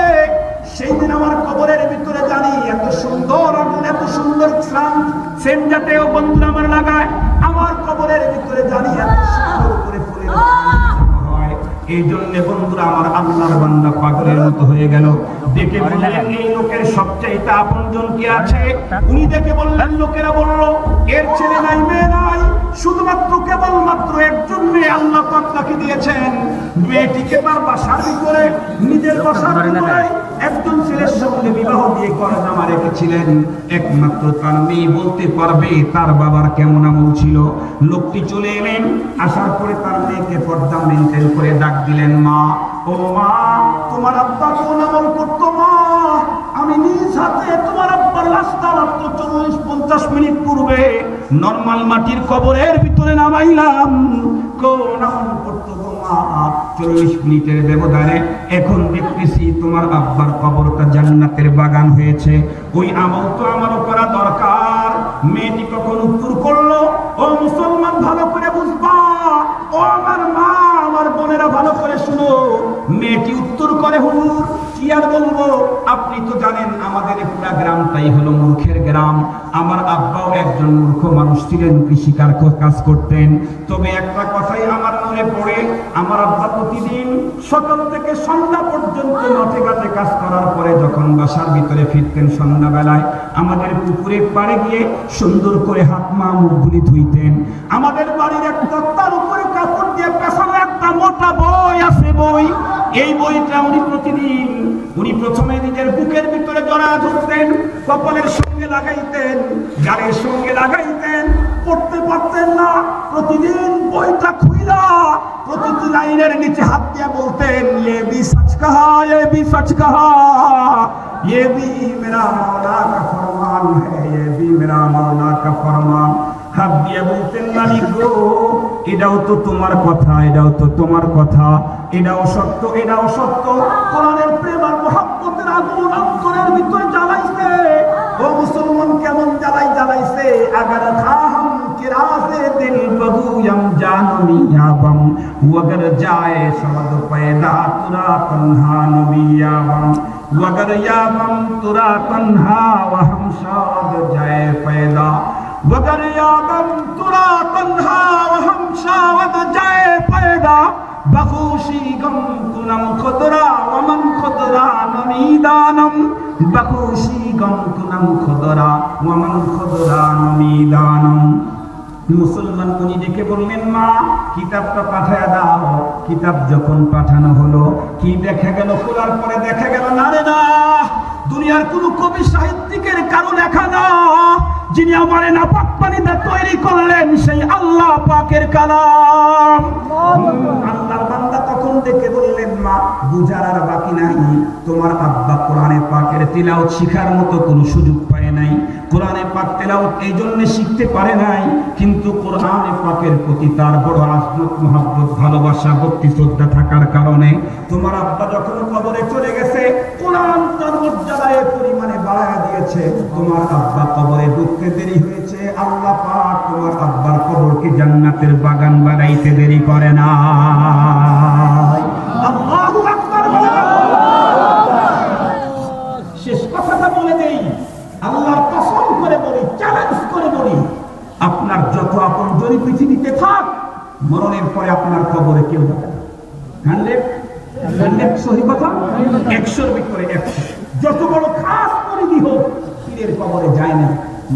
সেই দিন আমার কবরের ভিতরে জানি এত সুন্দর আগুন, এত সুন্দর সেন্ট জাতীয়, বন্ধুরা আমার, লাগায়, আমার কবরের ভিতরে জানি এত সুন্দর করে ফুলের হয়। এই জন্য বন্ধুরা আমার, আল্লাহর বান্দা পাগলের মতো হয়ে গেল। দেখে বললেন, এই লোকের সবচাইতে আপনজন কি আছে? উনি দেখে বললেন, লোকেরা বলল, এর ছেলে নাই, মেয়ে নাই, শুধুমাত্র কেবলমাত্র একজন মেয়ে আল্লাহ পাক তাকে দিয়েছেন। মেয়েটিকে তার বাসার ভিতরে, নিজের বাসার ভিতরে একজন ছেলের সঙ্গে বিবাহ দিয়ে করজামা রেখেছিলেন। একমাত্র তার মেয়ে বলতে পারবে তার বাবার কেমন আমল ছিল। লোকটি চলে এলেন, আসার পরে তার মেয়েকে পর্দা মেনটেন করে ডাক দিলেন, মা, ও মা, তোমার আব্বা কোন আমল করতো মা? আমি নিজ হাতে তোমার আব্বার লাশটা মাত্র 40-50 মিনিট পূর্বে নরমাল মাটির কবরের ভিতরে নামাইলাম। কোন আমল করতো গো মা? মা 40 মিনিটের ব্যবধানে এখন দেখতেছি তোমার আব্বার কবরটা জান্নাতের বাগান হয়েছে। ওই আমল তো আমারও করা দরকার। মেয়েটি কখন উত্তর করলো, ও মুসলমান ভালো করে বুঝবা, ও আমার মা, আমার বোনেরা ভালো করে শুনো। মেয়েটি উত্তর করে, হুজুর কি আর বলবো, আপনি তো জানেন আমাদের পুরা গ্রামটাই হলো মূর্খের গ্রাম। আমার আব্বাও একজন মূর্খ মানুষ ছিলেন, কৃষিকার কাজ করতেন। তবে একটা কথাই আমার মনে পড়ে, আমার আব্বা প্রতিদিন সকাল থেকে সন্ধ্যা পর্যন্ত মাঠে ঘাটে কাজ করার পরে যখন বাসার ভিতরে ফিরতেন সন্ধ্যাবেলায়, আমাদের পুকুরের পাড়ে গিয়ে সুন্দর করে হাত মা মুখগুলি ধুইতেন। আমাদের বাড়ির এক তক্তার উপরে কাপড় দিয়ে পেছানো একটা মোটা বই আছে, বই, এই বইটা উনি প্রথমে নিজের বুকের ভিতরে জড়া ধরতেন, কপালের সঙ্গে লাগাইতেন, গালের সঙ্গে লাগাইতেন, পড়তে পারতেন না। প্রতিদিন বইটা খুইলা প্রতিটি লাইনের নিচে হাত দিয়ে বলতেন, ये भी सच कहा, ये भी सच कहा, ये भी मेरा मौला का फरमान है, ये भी मेरा मौला का फरमान। হাত দিয়ে বলতেন, মালিক গো, এটাও তো তোমার কথা, এটাও তো তোমার কথা, এটাও সত্য, এটাও সত্য। কোরআনের প্রেম আর মহব্বতের আগুন অন্তরের ভিতরে জ্বালাইছে। ও মুসলমান, কেমন জ্বালাইছে। আগার খাহম কিরাসে দিল বগুয়ম জানমিয়াবম, ওয়াগর যায় সবদ पैदा তুরা তনহা নবিয়াবম, ওয়াগর ইয়াবম তুরা তনহা ওয়াহম শাদ যায় पैदा, वगर याबम तुरा तन्हा वहम शावद जाए पैदा, बखुशी गम कुनम खुदरा वमन खुदरा नमीदानम, बखुशी गम कुनम खुदरा वमन खुदरा नमीदानम। মুসলমান উনি ডেকে বললেন, মা কিতাবটা পাঠায়া দাও। কিতাব যখন পাঠানো হলো, কি দেখা গেল, খোলার পরে দেখা গেল, না রে না, দুনিয়ার কোন কবি সাহিত্যিকের কারো লেখা না, যিনি আমারে নাপাক পানিতে তৈরি করলেন সেই আল্লাহ পাকের কালাম। আল্লাহর বান্দা তখন ডেকে বললেন, মা বুঝার আর বাকি নাই, তোমার আব্বা কোরআনে পাকের তিলাওয়াত শিখার মতো কোনো সুযোগ পায় নাই। কোরআনে পাক তিলাওয়াত এই জন্য শিখতে পারে নাই, কিন্তু কোরআনে পাকের প্রতি তার বড় আজমত, মহব্বত, ভালোবাসা, ভক্তি, শ্রদ্ধা থাকার কারণে তোমার আব্বা যখন কবরে চলে গেছে, কোরআন তার মর্যাদায় পরিমাণে বাড়ায় দিয়েছে। তোমার আব্বা কবরে ঢুকতে দেরি হয়েছে, আল্লাহ পাক তোমার আব্বার কবরকে জান্নাতের বাগান বানাইতে দেরি করে না। আল্লাহু আকবার। শেষ কথাটা বলে দেই, আল্লাহর কসম করে বলি, চ্যালেঞ্জ করে বলি, আপনার যত আপন জনই পৃথিবীতে থাক, মরণের পরে আপনার কবরে কেউ যাবে না। 100 সহি কথা, 100-র ভিতরে 100। যত বড় খাস পরিধি হোক, পীরের কবরে যায় না।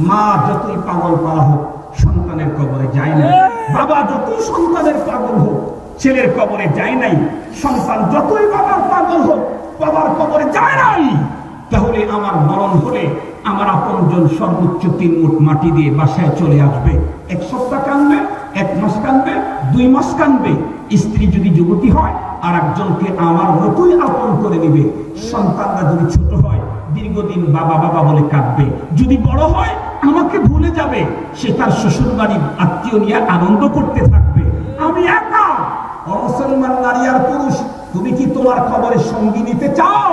মা যতই পাগল পালা হোক, সন্তানের কবরে যায় না। বাবা যতই সন্তানের পাগল হোক, ছেলের কবরে যায় নাই। সন্তান যতই বাবার পাগল হোক, বাবার কবরে যায় নাই। তাহলে আমার মরণ হলে আমার আপনজন সর্বোচ্চ 3 মুঠ মাটি দিয়ে বাসায় চলে আসবে। 1 সপ্তাহ কাঁদবে, 1 মাস কাঁদবে, 2 মাস কাঁদবে। স্ত্রী যদি যুবতী হয়, আর একজনকে আমার মতোই আপন করে নিবে। সন্তানরা যদি ছোট হয়, দীর্ঘদিন বাবা বাবা বলে কাঁদবে। যদি বড় হয়, আমাকে ভুলে যাবে। সে তার শ্বশুর বাড়ির আত্মীয় নিয়ে আনন্দ করতে থাকবে। আমি একা। মুসলমান নারী আর পুরুষ, তুমি কি তোমার খবরের সঙ্গী নিতে চাও?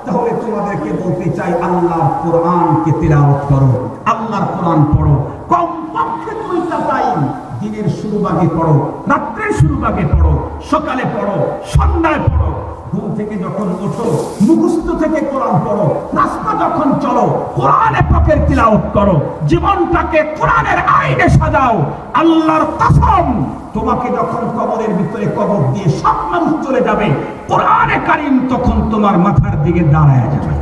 তাহলে তোমাদেরকে বলতে চাই, আল্লাহর কোরআনকে তিলাওয়াত করো, আল্লাহর কোরআন পড়ো। কমপক্ষে 2টা টাইম, দিনের শুরু ভাগে পড়ো, রাত্রের শুরু ভাগে পড়ো, সকালে পড়ো, সন্ধ্যায় পড়ো। ঘুম থেকে যখন ওঠো, মুখস্থ থেকে কোরআন পড়ো। রাস্তা যখন চলো, কোরআনে পাকের তিলাওয়াত করো। জীবনটাকে কোরআনের আইনে সাজাও। আল্লাহর কসম, তোমাকে যখন কবরের ভিতরে কবর দিয়ে সব মানুষ চলে যাবে, কোরআনে কারীম তখন তোমার মাথার দিকে দাঁড়ায় যাবে।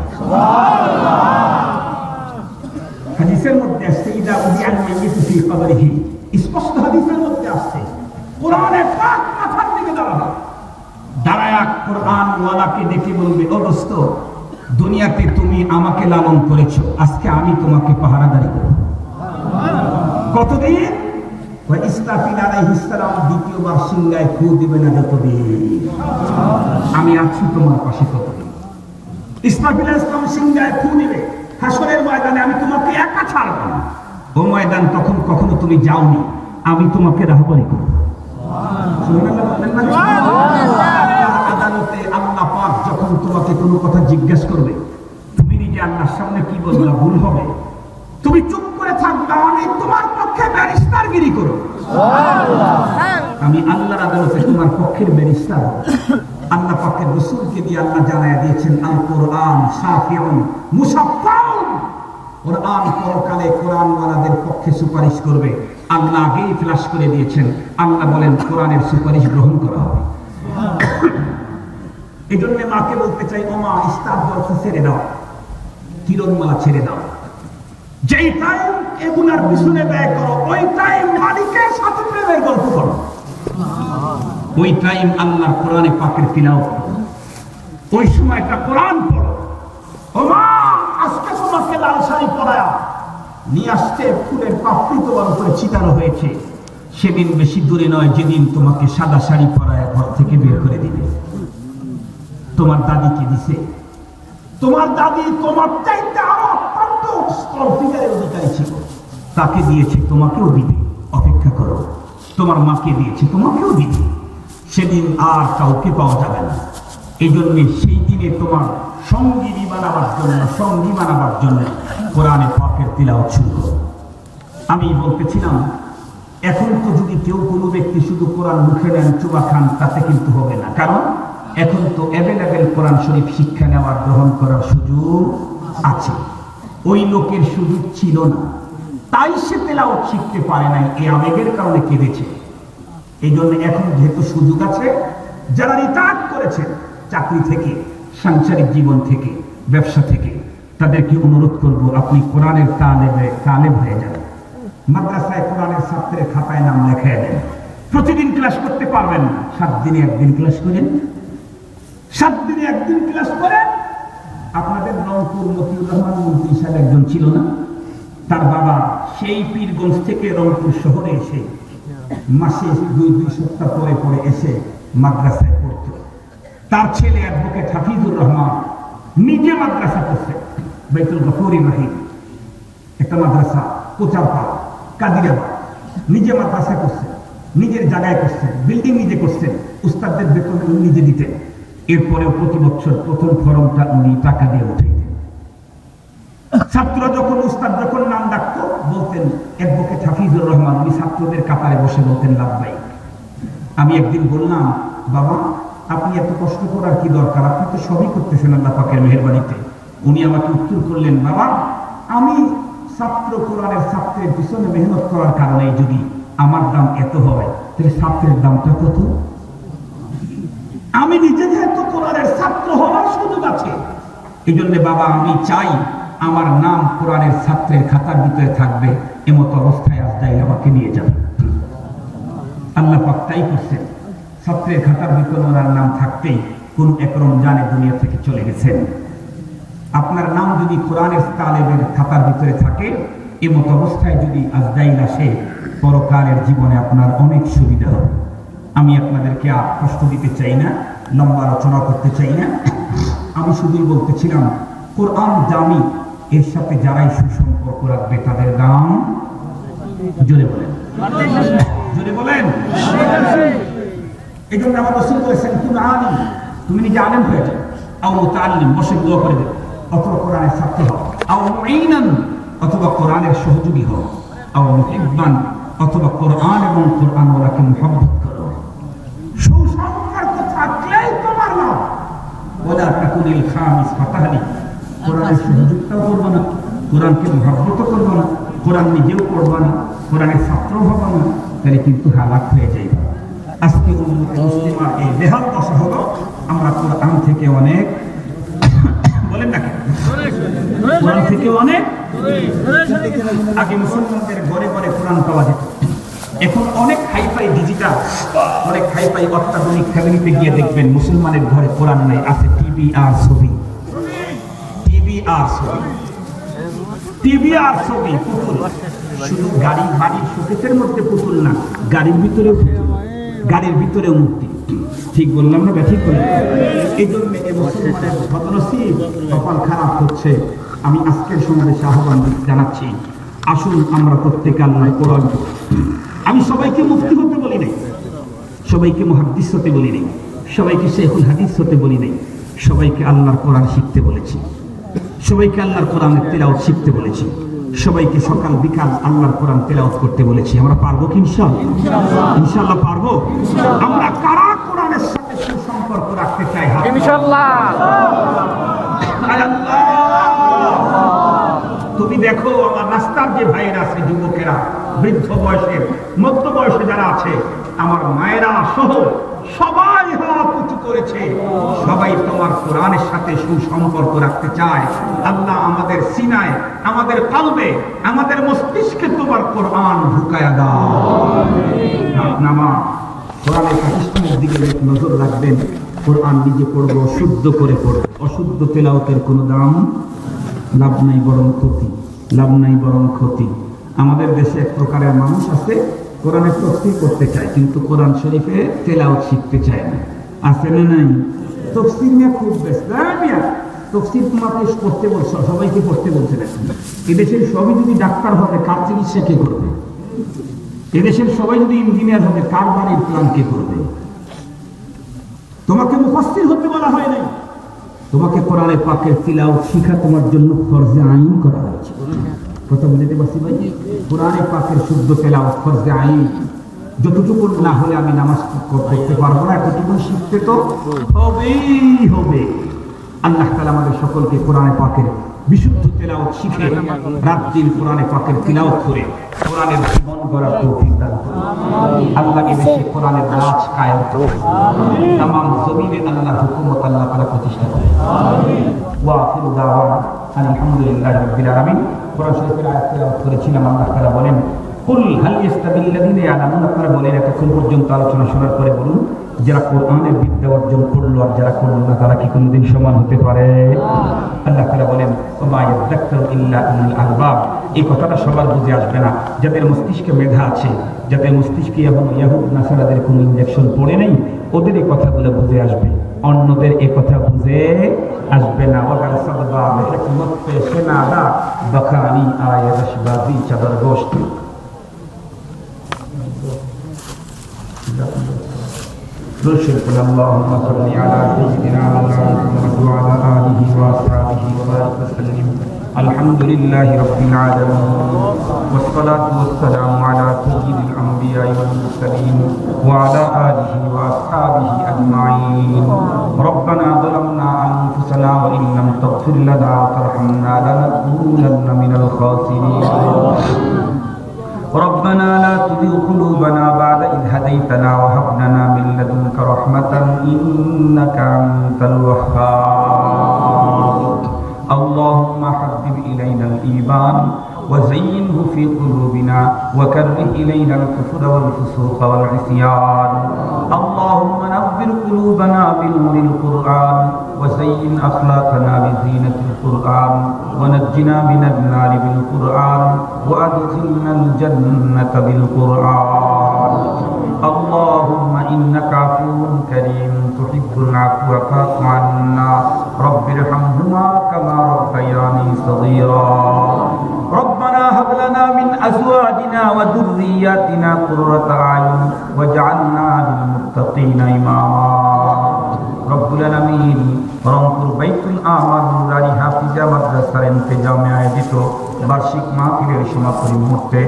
হাদিসের মধ্যে আসছে, ইদা উদিআল মাইয়িতু ফি কবরিহি, স্পষ্ট হাদিসের মধ্যে আসছে, কোরআনে পাক মাথার দিকে দাঁড়াবে। দাঁড়ায়া কোরআন ওয়ালাকে দেখে বলবে, ও দোস্ত, দুনিয়াতে তুমি আমাকে লালন করেছো, আজকে আমি তোমাকে পাহারাদারি করব। কতদিন? ইসরাফিল আলাইহিস সালাম দ্বিতীয়বার সিংহায় ফু দিবে না যতদিন আমি আছি তোমার পাশে ততদিন। ইসরাফিল আলাইহিস সালাম সিংহায় ফু দিবে হাসরের ময়দানে, আমি তোমাকে একা ছাড়ব না। ও ময়দান তখন কখনো তুমি যাওনি, আমি তোমাকে রাহবারি করব। সুবহানাল্লাহ। যখন তোমাকে কোনো কথা জিজ্ঞেস করবে, তুমি নিজে আল্লাহর সামনে কি বলবা? ভুল হবে। তুমি চুপ করে থাকবে, আমি তোমার পক্ষে ব্যারিস্টারগিরি করো। আমি আল্লাহর আদালতে তোমার পক্ষের ব্যারিস্টার। আল্লাহ পাকের রাসূলকে দিয়ে আল্লাহ জানায়া দিয়েছেন, আল কোরআন শাফিউন মুশাফফাউন। কোরআন পরকালে কোরআনওয়ালাদের পক্ষে সুপারিশ করবে। আল্লাহ আগেই ফ্লাশ করে দিয়েছেন। আল্লাহ বলেন কোরআনের সুপারিশ গ্রহণ করা হবে। এই জন্য মাকে বলতে চাই, ও মা, ইস্তার জলসা ছেড়ে দাও, কিরণমালা ছেড়ে দাও। যেই টাইম এগুলার পিছনে ব্যয় করো, ওই টাইম মালিকের সাথে প্রেমের গল্প করো। ওই টাইম আল্লাহর কোরআনে পাকের তিলাওয়াত করো। ওই সময়টা কোরআন পড়ো। ও মা, আজকে তোমাকে লাল শাড়ি পরায়া নিয়ে আসতে ফুলের পাপড়ি তোমার উপরে ছিটানো হয়েছে। সেদিন বেশি দূরে নয় যেদিন তোমাকে সাদা শাড়ি পরায়া ঘর থেকে বের করে দিবে। তোমার দাদি কি দিছে? তোমার দাদি তোমার চাইতে আরো অত্যন্ত স্তরফিকারের অধিকারী ছিল। তাকে দিয়েছে, তোমাকেও দিবে, অপেক্ষা করো। তোমার মাকে দিয়েছে, তোমাকেও দিবে। সেদিন আর কাউকে পাওয়া যাবে না। এই জন্য সেই দিনে তোমার সঙ্গী বানাবার জন্য কোরআনে পাকের তিলাওয়াত শুরু করো। আমি বলতেছিলাম, এখন তো যদি কেউ কোনো ব্যক্তি শুধু কোরআন মুখে নেন, চুবা খান, তাতে কিন্তু হবে না। কারণ এখন তো অ্যাভেলেবেল কোরআন শরীফ শিক্ষা নেওয়ার, গ্রহণ করার সুযোগ আছে। ওই লোকের সুযোগ ছিল না, তাই সে তেলাওয়াত শিখতে পারে নাই। এই আবেগের কারণে কেঁদেছে। এই জন্য এখন যেহেতু সুযোগ আছে, যারা রিটায়ার করেছে চাকরি থেকে, সাংসারিক জীবন থেকে, ব্যবসা থেকে, তাদেরকে অনুরোধ করব, আপনি কোরআনের তালেব হয়ে যান। মাদ্রাসায় কোরআনের ছাত্রের খাতায় নাম লেখায় দেন। প্রতিদিন ক্লাস করতে পারবেন না, 7 দিনে একদিন ক্লাস করেন। 7 দিনে একদিন ক্লাস করেন। আপনাদের রংপুর মতিউর রহমান মন্ত্রী সাহেব একজন ছিল না? তার বাবা সেই পীরগঞ্জ থেকে রংপুর শহরে এসে মাসে 2 সপ্তাহ পরে পরে এসে মাদ্রাসায় পড়ত। তার ছেলে অ্যাডভোকেট হাফিজুর রহমান নিজে মাদ্রাসা করছে। বাইতুল গফুর ইব্রাহিম একটা মাদ্রাসা, কোচারপাড়া, কাদিরাবাদ, নিজে মাদ্রাসা করছে, নিজের জায়গায় করছেন, বিল্ডিং নিজে করছেন, উস্তাদদের বেতন নিজে দিতেন। এরপরেও প্রতি বছর প্রথম ফরমটা উনি টাকা দিয়ে উঠাইতেন। ছাত্র যখন, উস্তাদ যখন নাম ডাকতো, বলতেন অ্যাডভোকেট হাফিজুর রহমান। উনি ছাত্রদের কাতারে বসে বলতেন লাভবাই। আমি একদিন বললাম, বাবা, আপনি এত কষ্ট করার কি দরকার? আপনি তো সবই করতেছেন আল্লাহ পাকের মেহেরবানিতে। উনি আমাকে উত্তর করলেন, বাবা, আমি ছাত্র, কোরআনের ছাত্রের পিছনে মেহনত করার কারণে যদি আমার দাম এত হয়, তাহলে ছাত্রের দামটা কত? আমি নিজে যেহেতু কোরআনের ছাত্র হওয়ার সুযোগ আছে, এই জন্য বাবা আমি চাই আমার নাম কোরআনের ছাত্রের খাতার ভিতরে থাকবে। এমত অবস্থায় আজরাইল আমাকে নিয়ে যাবে। আল্লাহ পাক তাই করছেন। ছাত্রের খাতার ভিতরে ওনার নাম থাকতেই কোন এক রমজানে দুনিয়া থেকে চলে গেছেন। আপনার নাম যদি কোরআনের তালেবের খাতার ভিতরে থাকে, এমত অবস্থায় যদি আজরাইল আসে, পরকালের জীবনে আপনার অনেক সুবিধা হবে। আমি আপনাদেরকে আর কষ্ট দিতে চাই না, লম্বা আলোচনা করতে চাই না। আমি শুধুই বলতেছিলাম, কোরআন দামি, এর সাথে যারাই সুসম্পর্ক রাখবে তাদের দাম, জোরে বলেন, জোরে বলেন। এই জন্য আমার রাসূল বলেছেন, তুমি আলিম, তুমি নিজে আলেম হয়ে যাও, আও মুতাআল্লিম, বসে দোয়া করে দেবে, অথবা কোরআনের ছাত্র হও, আও মুঈনান, অথবা কোরআনের সহযোগী হও, আও মুহিব্বান, অথবা কোরআন এবং কোরআনওয়ালাকে মুহাব্বত করো। সুসম্পর্ক থাকলেই তোমার নাম। ওয়ালা তাকুনিল খামিস ফাতাহলি, কোরআনের সহযোগিতাও করবো না, কোরআনকে মুহাব্বতও করবো না, কোরআন নিজেও পড়বো না, কোরআনের ছাত্রও হবো না, তাহলে কিন্তু হালাক হয়ে যাইবে। আজকে মুসলিমার এই বেহাল দশা হলো, আমরা কোরআন থেকে অনেক, বলেন না, কোরআন থেকে অনেক। আগে মুসলমানদের ঘরে ঘরে কোরআন পাওয়া যেত। এখন অনেক হাইফাই ডিজিটাল, অনেক হাইফাই অত্যাধুনিক ফ্যামিলিতে গিয়ে দেখবেন মুসলমানের ঘরে কোরআন নাই, আছে টিভি আর ছবি, টিভি আর ছবি, টিভি আর ছবি, পুতুল। শুধু বাড়ির শোকেসের মধ্যে পুতুল না, গাড়ির ভিতরেও পুতুল, গাড়ির ভিতরেও মূর্তি। ঠিক বললাম না? ঠিক বললাম। এই জন্য মুসলমানের বদনসিব, কপাল খারাপ হচ্ছে। আমি আজকের সমাবেশে আহ্বান জানাচ্ছি, আসুন আমরা প্রত্যেকে আল্লাহর কোরআন। আমি সবাইকে মুফতি হতে বলি নাই, সবাইকে মুহাদ্দিস হতে বলি নাই, সবাইকে শেখুল হাদিস হতে বলি নাই, সবাইকে আল্লাহর কোরআন শিখতে বলেছি, সবাইকে আল্লাহর কোরআনের তেলাওয়াত শিখতে বলেছি, সবাইকে সকাল বিকাল আল্লাহর কোরআন তেলাওয়াত করতে বলেছি। আমরা পারবো কি ইনশাআল্লাহ? ইনশাআল্লাহ পারবো। আমরা কারা কোরআনের সাথে সুসম্পর্ক রাখতে চাই? ইনশাআল্লাহ। তুমি দেখো আমার রাস্তার যে ভাইয়েরা আছে, যুবকেরা, বৃদ্ধ বয়সের, মধ্য বয়সে যারা আছে, আমার মায়েরা সহ সবাই হাত উঁচু করেছে। সবাই তোমার কোরআনের সাথে সুসম্পর্ক রাখতে চায়। আল্লাহ আমাদের সিনায়, আমাদের কলবে, আমাদের মস্তিষ্কে তোমার কোরআন ঢুকায়া দাও। নামা কোরআনের পাকিস্তানের দিকে নজর রাখবেন। কোরআন নিজে পড়বো, শুদ্ধ করে পড়বো। অশুদ্ধ তেলাওয়াতের কোনো দাম, লাভ নাই বরং ক্ষতি, লাভ নাই বরং ক্ষতি। আমাদের দেশে এক প্রকারের মানুষ আছে, কোরআনের তাফসীর করতে চায় কিন্তু কোরআন শরীফে তেলাওয়াত শিখতে চায় না। আছে না নাই? তাফসীর নিয়ে খুব ব্যস্ত। তাফসীর তোমাকে পড়তে বলছো, সবাইকে পড়তে বলছে না। এদেশের সবাই যদি ডাক্তার হবে, কার চিকিৎসা কে করবে? এদেশের সবাই যদি ইঞ্জিনিয়ার হবে, কার বাড়ির প্ল্যান কে করবে? তোমাকে মুফাসসির হতে বলা হয় নাই, তোমাকে কোরআনে পাকের তিলাওয়াত শিখা তোমার জন্য ফরজে আইন করা হয়েছে। কথা বুঝতে পারছি ভাই? কোরআনে পাকের শুদ্ধ তেলাওয়াত ফরজে আইন। যতটুকু না হলে আমি নামাজ পড়তে পারবো না, এতটুকু শিখতে তো হবেই হবে। আল্লাহ তাআলা আমাদের সকলকে কোরআনে পাকের বিশুদ্ধ তেলাওয়াত শিখে রাত দিন কোরআনে পাকের তিলাওয়াত করে কোরআনের জীবন গড়ার তৌফিক দান করুন। আল্লাহকে বেশি কোরআনের রাজ কায়েম করুন। তামাম জমিনে আল্লাহর হুকুমত আল্লাহ তাআলা প্রতিষ্ঠা করুন। ওয়া আখিরু দাওয়ানা আলহামদুলিল্লাহি রাব্বিল আলামিন। কোরআন শরীফের আয়াত তেলাওয়াত করেছিলাম। আল্লাহ তাআলা বলেন, কুল হাল ইয়াস্তাবিল্লাযিনা ইয়ালামুন। আপনারা বলেন, এতক্ষণ পর্যন্ত আলোচনা শোনার পরে বলুন, যারা কোরআনের বিদ্যা অর্জন করলো আর যারা করলো না, তারা কি কোনোদিন সমান হতে পারে? আল্লাহ তাআলা বলেন, ওমা ইয়াযাক্কারু ইল্লা উলুল আলবাব। এই কথাটা সবার বুঝে আসবে না। যাদের মস্তিষ্কে মেধা আছে, যাদের মস্তিষ্কে এবং ইয়াহুদ নাসারাদের কোনো ইনজেকশন পড়ে নেই, ওদের এই কথাগুলো বুঝে আসবে, অন্যদের এই কথা বুঝে আসবে না। ওয়াগাল সাদবা হিকমত পে সেনাদা বখানি আয়ে রশবাজি চাদর গোশত। اللهم صل على سيدنا محمد وعلى آله وأصحابه وبارك وسلم. الحمد لله رب العالمين، والصلاة والسلام على سيد الأنبياء والمرسلين وعلى آله وأصحابه أجمعين. ربنا ظلمنا أنفسنا وإن لم تغفر لنا وترحمنا لنكونن من الخاسرين. ربنا لا تزغ قلوبنا بعد إذ هديتنا وهب لنا من لدنك رحمة إنك أنت الوهاب. اللهم حبب إلينا الإيمان وزينه في قلوبنا وكره إلينا الكفر والفسوق والعصيان. اللهم نور قلوبنا بنور القرآن وزين أخلاقنا بزينة القرآن ونجنا من النار بالقرآن وأدخلنا الجنة بالقرآن. اللهم إنك عفو كريم تحب العفو فاعف عنا. رب ارحمهما كما ربياني صغيرا. ربنا هب لنا من أزواجنا وذرياتنا قرة أعين واجعلنا للمتقين إماما. رب العالمين রংপুর বাইতুল আমান নুরানি হাফিজা মাদ্রাসার ইন্তেজামে আয়োজিত বার্ষিক মাহফিলের সমাপনী মুহূর্তে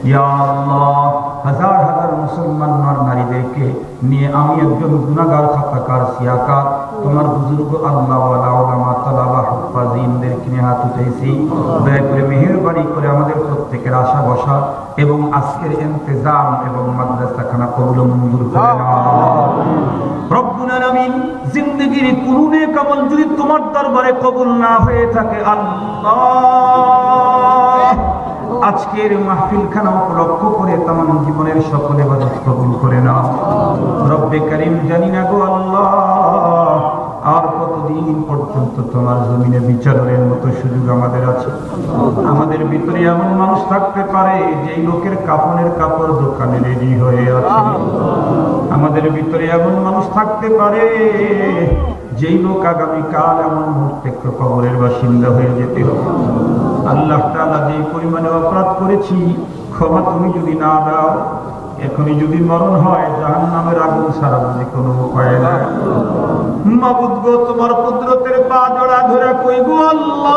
ইয়া আল্লাহ, হাজার হাজার মুসলমান নারীদেরকে নিয়ে আমি একজন গুনাহগার খাতাকার সিয়াকার তোমার বুজুর্গ আল্লাহ ওয়ালা উলামা তালাবা হুফাজিনদেরকে নিয়ে হাত উঠাইছি। দয়া করে মেহেরবানি করে আমাদের প্রত্যেকের আশা বসা এবং আজকের ইন্তেজাম এবং মাদ্রাসাখানা কবুল মঞ্জুর করে নাও। রব্বুল আলামিন, জিন্দেগির কোন নেক আমল যদি তোমার দরবারে কবুল না হয়ে থাকে, আল্লাহ আজকের মাহফিলখানা উপলক্ষ করে তামাম জীবনের সকল ইবাদত কবুল করে নাও। রব্বে কারীম, জানি না গো আল্লাহ আর কতদিন পর্যন্ত তোমার জমিনে বিচারের মতো সুযোগ আমাদের আছে। আমাদের ভিতরে এমন মানুষ থাকতে পারে যেই লোকের কাফনের কাপড় দোকানে রেডি হয়ে আছে। আমাদের ভিতরে এমন মানুষ থাকতে পারে যেই লোক আগামীকাল এমন মুহূর্তে কবরের বাসিন্দা হয়ে যেতে হবে। আল্লাহ তাআলা যে পরিমাণে অপরাধ করেছি, ক্ষমা তুমি যদি না দাও, এখনই যদি মরণ হয় জাহান্নামের আগুন ছাড়া বুঝি কোনো উপায় নাই। মাবুদ গো, তোমার কুদরতের পা জড়া ধরে কই গো আল্লাহ,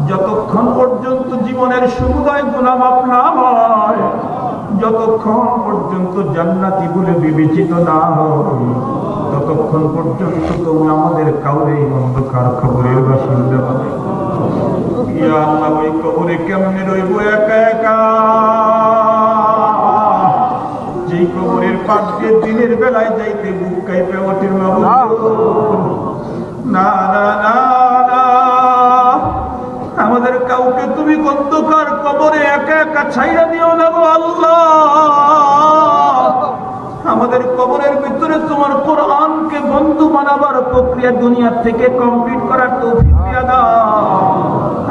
যতক্ষণ পর্যন্ত জীবনের সমুদয় গুনাহ মাফ না হয়, যতক্ষণ পর্যন্ত জান্নাতি বলে বিবেচিত না হয়, ততক্ষণ পর্যন্ত তুমি আমাদের কাউরে অন্ধকার কবরের বাসিন্দা বানাই। ইয়া আল্লাহ, ওই কবরে কেমনে রইব একা একা, যেই কবরের পাশ দিয়ে দিনের বেলায় যাইতে বুক কাঁপে ওঠে। মাবুদ না না না না, আমাদের কাউকে তুমি অন্ধকার কবরে একা একা ছাইরা দিও না গো আল্লাহ। আমাদের কবরের ভিতরে তোমার কোরআনকে বন্ধু বানাবার প্রক্রিয়া দুনিয়া থেকে কমপ্লিট করার তৌফিক দিয়া দাও।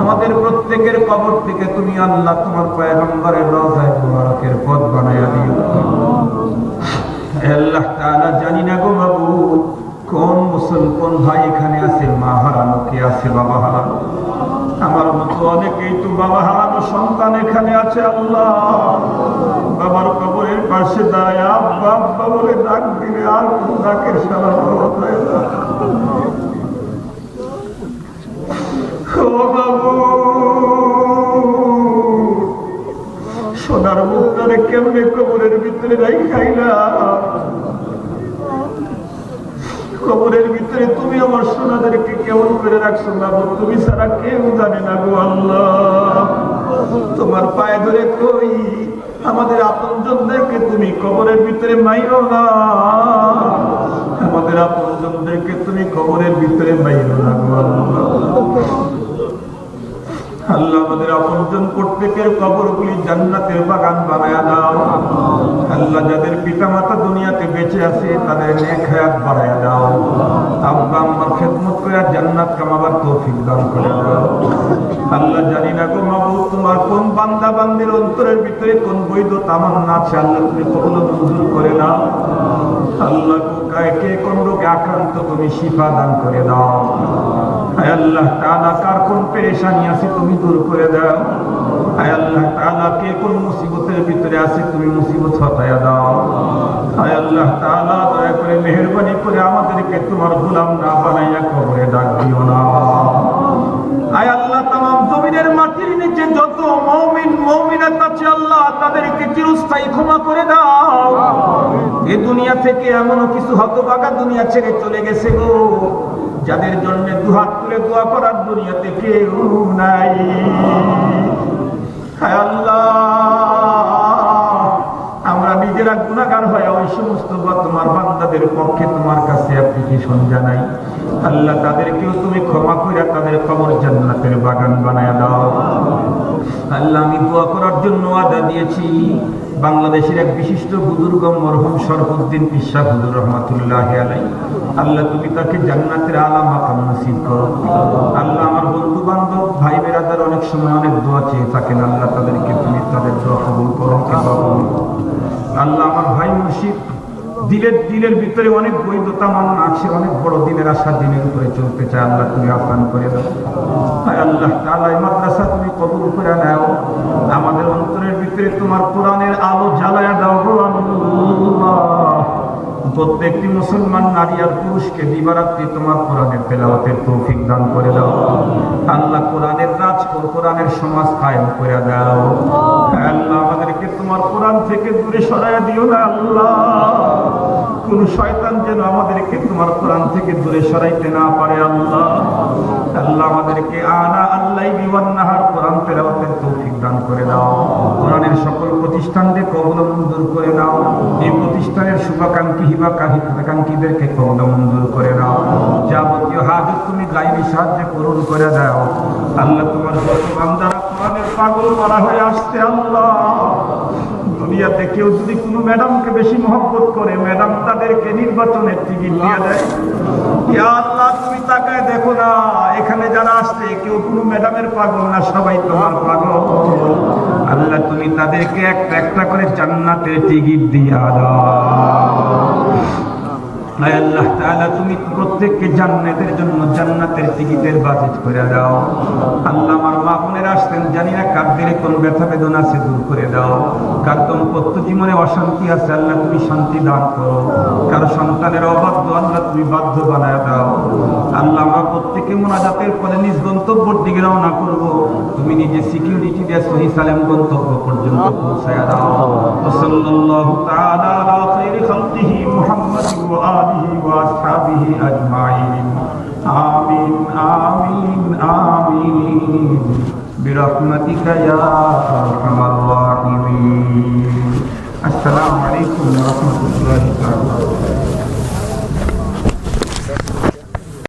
আমাদের প্রত্যেকের কবর থেকে তুমি আল্লাহ তোমার পয়গম্বরের রওজায়ে মুবারকের পথ বানায়া দিও। আল্লাহ তাআলা, জানি না গো মাবুদ, কোন মুসলমান ভাই এখানে আছে মা হারানো, কে আছে বাবা হারানো। আমার মতো অনেকেই তো বাবা হারানো সন্তান এখানে আছে। আল্লাহ, বাবার কবরের পাশে দাঁড়ায় আব্বা আব্বা বলে ডাক দিলে আর কোন ডাকের সারা হয় না। ও বাবু, সোনার মুখটারে কেমনে কবরের ভিতরে যাই খাইলা। কবরের ভিতরে তুমি আমার সোনাদেরকে কেমন করে রাখছো বাবু, তুমি ছাড়া কেউ জানে না গো আল্লাহ। তোমার পায়ে ধরে কই, আমাদের আপনজনদেরকে তুমি কবরের ভিতরে মাইরো না, আমাদের আপনজনদেরকে তুমি কবরের ভিতরে মাইরো না গো আল্লাহ। আল্লাহ, আমাদের আপনজন প্রত্যেকের কবরগুলি জান্নাতের বাগান বানায়া দাও। আল্লাহ, যাদের পিতা মাতা দুনিয়াতে বেঁচে আছে তাদের নেক হায়াত বাড়ায়া দাও। আব্বা আম্মার খেদমত করে জান্নাত কামাবার তৌফিক দান করে দাও। আল্লাহ, জানি না গো মাবুদ, তোমার কোন বান্দা বান্দির অন্তরের ভিতরে কোন বৈধ তামান্না আছে, আল্লাহ তুমি কবুল মঞ্জুর করে দাও। আল্লাহ, কে কোন রোগে আক্রান্ত তুমি শিফা দান করে দাও। আয় আল্লাহ তাআলা, কার কোন পেরেশানি আছে তুমি দূর করে দাও। আয় আল্লাহ তাআলা, কে কোন মুসিবতের ভিতরে আছে তুমি মুসিবত হটায়া দাও। আয় আল্লাহ তাআলা, দয়া করে মেহেরবানি করে আমাদেরকে তোমার গোলাম না বানাইয়া কবরে ডাক দিও না। আয় আল্লাহ, তামাম জমিনের মাটির নিচে যত মুমিন মুমিনাত আছে আল্লাহ, তাদেরকে চিরস্থায়ী ক্ষমা করে দাও। এই দুনিয়া থেকে এমন কিছু হতভাগা দুনিয়া ছেড়ে চলে গেছে গো, যাদের জন্য দুহাত তুলে দোয়া করার দুনিয়াতে কেউ নাই। হায় আল্লাহ, আমরা নিজেরা গুনাহগার হয়ে ওই সমস্ত তোমার বান্দাদের পক্ষে তোমার কাছে অ্যাপ্লিকেশন জানাই। আল্লাহ, তাদেরকেও তুমি ক্ষমা করে তাদের কবর জান্নাতের বাগান বানায়া দাও। আল্লাহ, আমি দোয়া করার জন্য ওয়াদা দিয়েছি, বাংলাদেশের এক বিশিষ্ট বুজুর্গ মরহুম শরফুদ্দিন পিসা হুজুর রহমাতুল্লাহি আলাইহি, আল্লাহ তুমি তাকে জান্নাতের আলা মাকাম নসিব করো। আল্লাহ, আমার বন্ধু বান্ধব ভাই বেরাদার অনেক সময় অনেক দোয়া চেয়ে থাকেন, আল্লাহ তাদেরকে তুমি তাদের দোয়া কবুল করো। আল্লাহ, আমার ভাই মুর্শিদ দিলের ভিতরে অনেক বৈধতা মান আছে, অনেক বড় দিনের আশা দিনের উপরে চলতে চায়, আল্লাহ তুমি আহ্বান করে দাও। আল্লাহ তাআলা, এই মাদ্রাসা তুমি কবুল করে নাও। আমাদের অন্তরের ভিতরে তোমার কোরআনের আলো জ্বালায়া দাও গো আল্লাহ। প্রত্যেকটি মুসলমান নারী আর পুরুষকে দিবারাত্রি তোমার কোরআনের তেলাওয়াতের তৌফিক দান করে দাও। আল্লাহ, কোরআনের রাজ কোরআনের সমাজ কায়েম করে দাও। আল্লাহ, আমাদেরকে তোমার কোরআন থেকে দূরে সরাইয়া দিও না আল্লাহ। কোন শয়তান যেন আমাদেরকে তোমার কোরআন থেকে দূরে সরাইতে না পারে আল্লাহ। আল্লাহ, আমাদেরকে আনা আল্লাইলি ওয়ান নাহার কোরআন তেলাওয়াতের তৌফিক দান করে দাও। কোরআনের সকল প্রতিষ্ঠানকে কবুল মঞ্জুর করে দাও। এই প্রতিষ্ঠানের শুভাকাঙ্ক্ষী হিবাকাঙ্ক্ষীদেরকে কবুল মঞ্জুর করে দাও। যাবতীয় হাজত তুমি গায়বী সাহায্যে পূরণ করে দাও। আল্লাহ, তোমার যত বান্দারা কোরআনের পাগল করা হয়ে আসছে আল্লাহ, দুনিয়াতে কেউ যদি কোনো ম্যাডামকে বেশি মহব্বত করে, ম্যাডাম তাদেরকে নির্বাচনের টিকিট দিয়ে দেয়। ইয়া আল্লাহ, তুমি তাকায় দেখো না, এখানে যারা আসছে কেউ কোনো ম্যাডামের পাগল না, সবাই তোমার পাগল। আল্লাহ, তুমি তাদেরকে একটা একটা করে জান্নাতের টিকিট দিয়া দাও। আয় আল্লাহ তাআলা তুমি প্রত্যেককে জান্নাতের জন্য জান্নাতের টিকিটের বাজেট করে দাও। আল্লাহ আমার মা বোনেরা আসতেন, জানি না কাদের কোন ব্যথা বেদনা আছে দূর করে দাও। কার দাম্পত্য জীবনে অশান্তি আছে আল্লাহ তুমি শান্তি দান করো। কারো সন্তানের অবাধ্য আল্লাহ তুমি বাধ্য বানায় দাও। আল্লাহ আমরা প্রত্যেকে মুনাজাতের পরে নিজ গন্তব্যের দিকে রওনা করব, তুমি নিজে সিকিউরিটি দিয়ে সহি সালাম গন্তব্য পর্যন্ত পৌঁছায় দাও। সাল্লাল্লাহু তাআলা আলা খায়রি খালকিহি মুহাম্মাদিন ওয়া আলিহি ওয়া আসহাবিহি আজমাইন। আমিন আমিন আমিন বিরহমাতিকা ইয়া আরহামার রাহিমিন। আসসালামু আলাইকুম ওয়া রাহমাতুল্লাহি ওয়া বারাকাতুহু।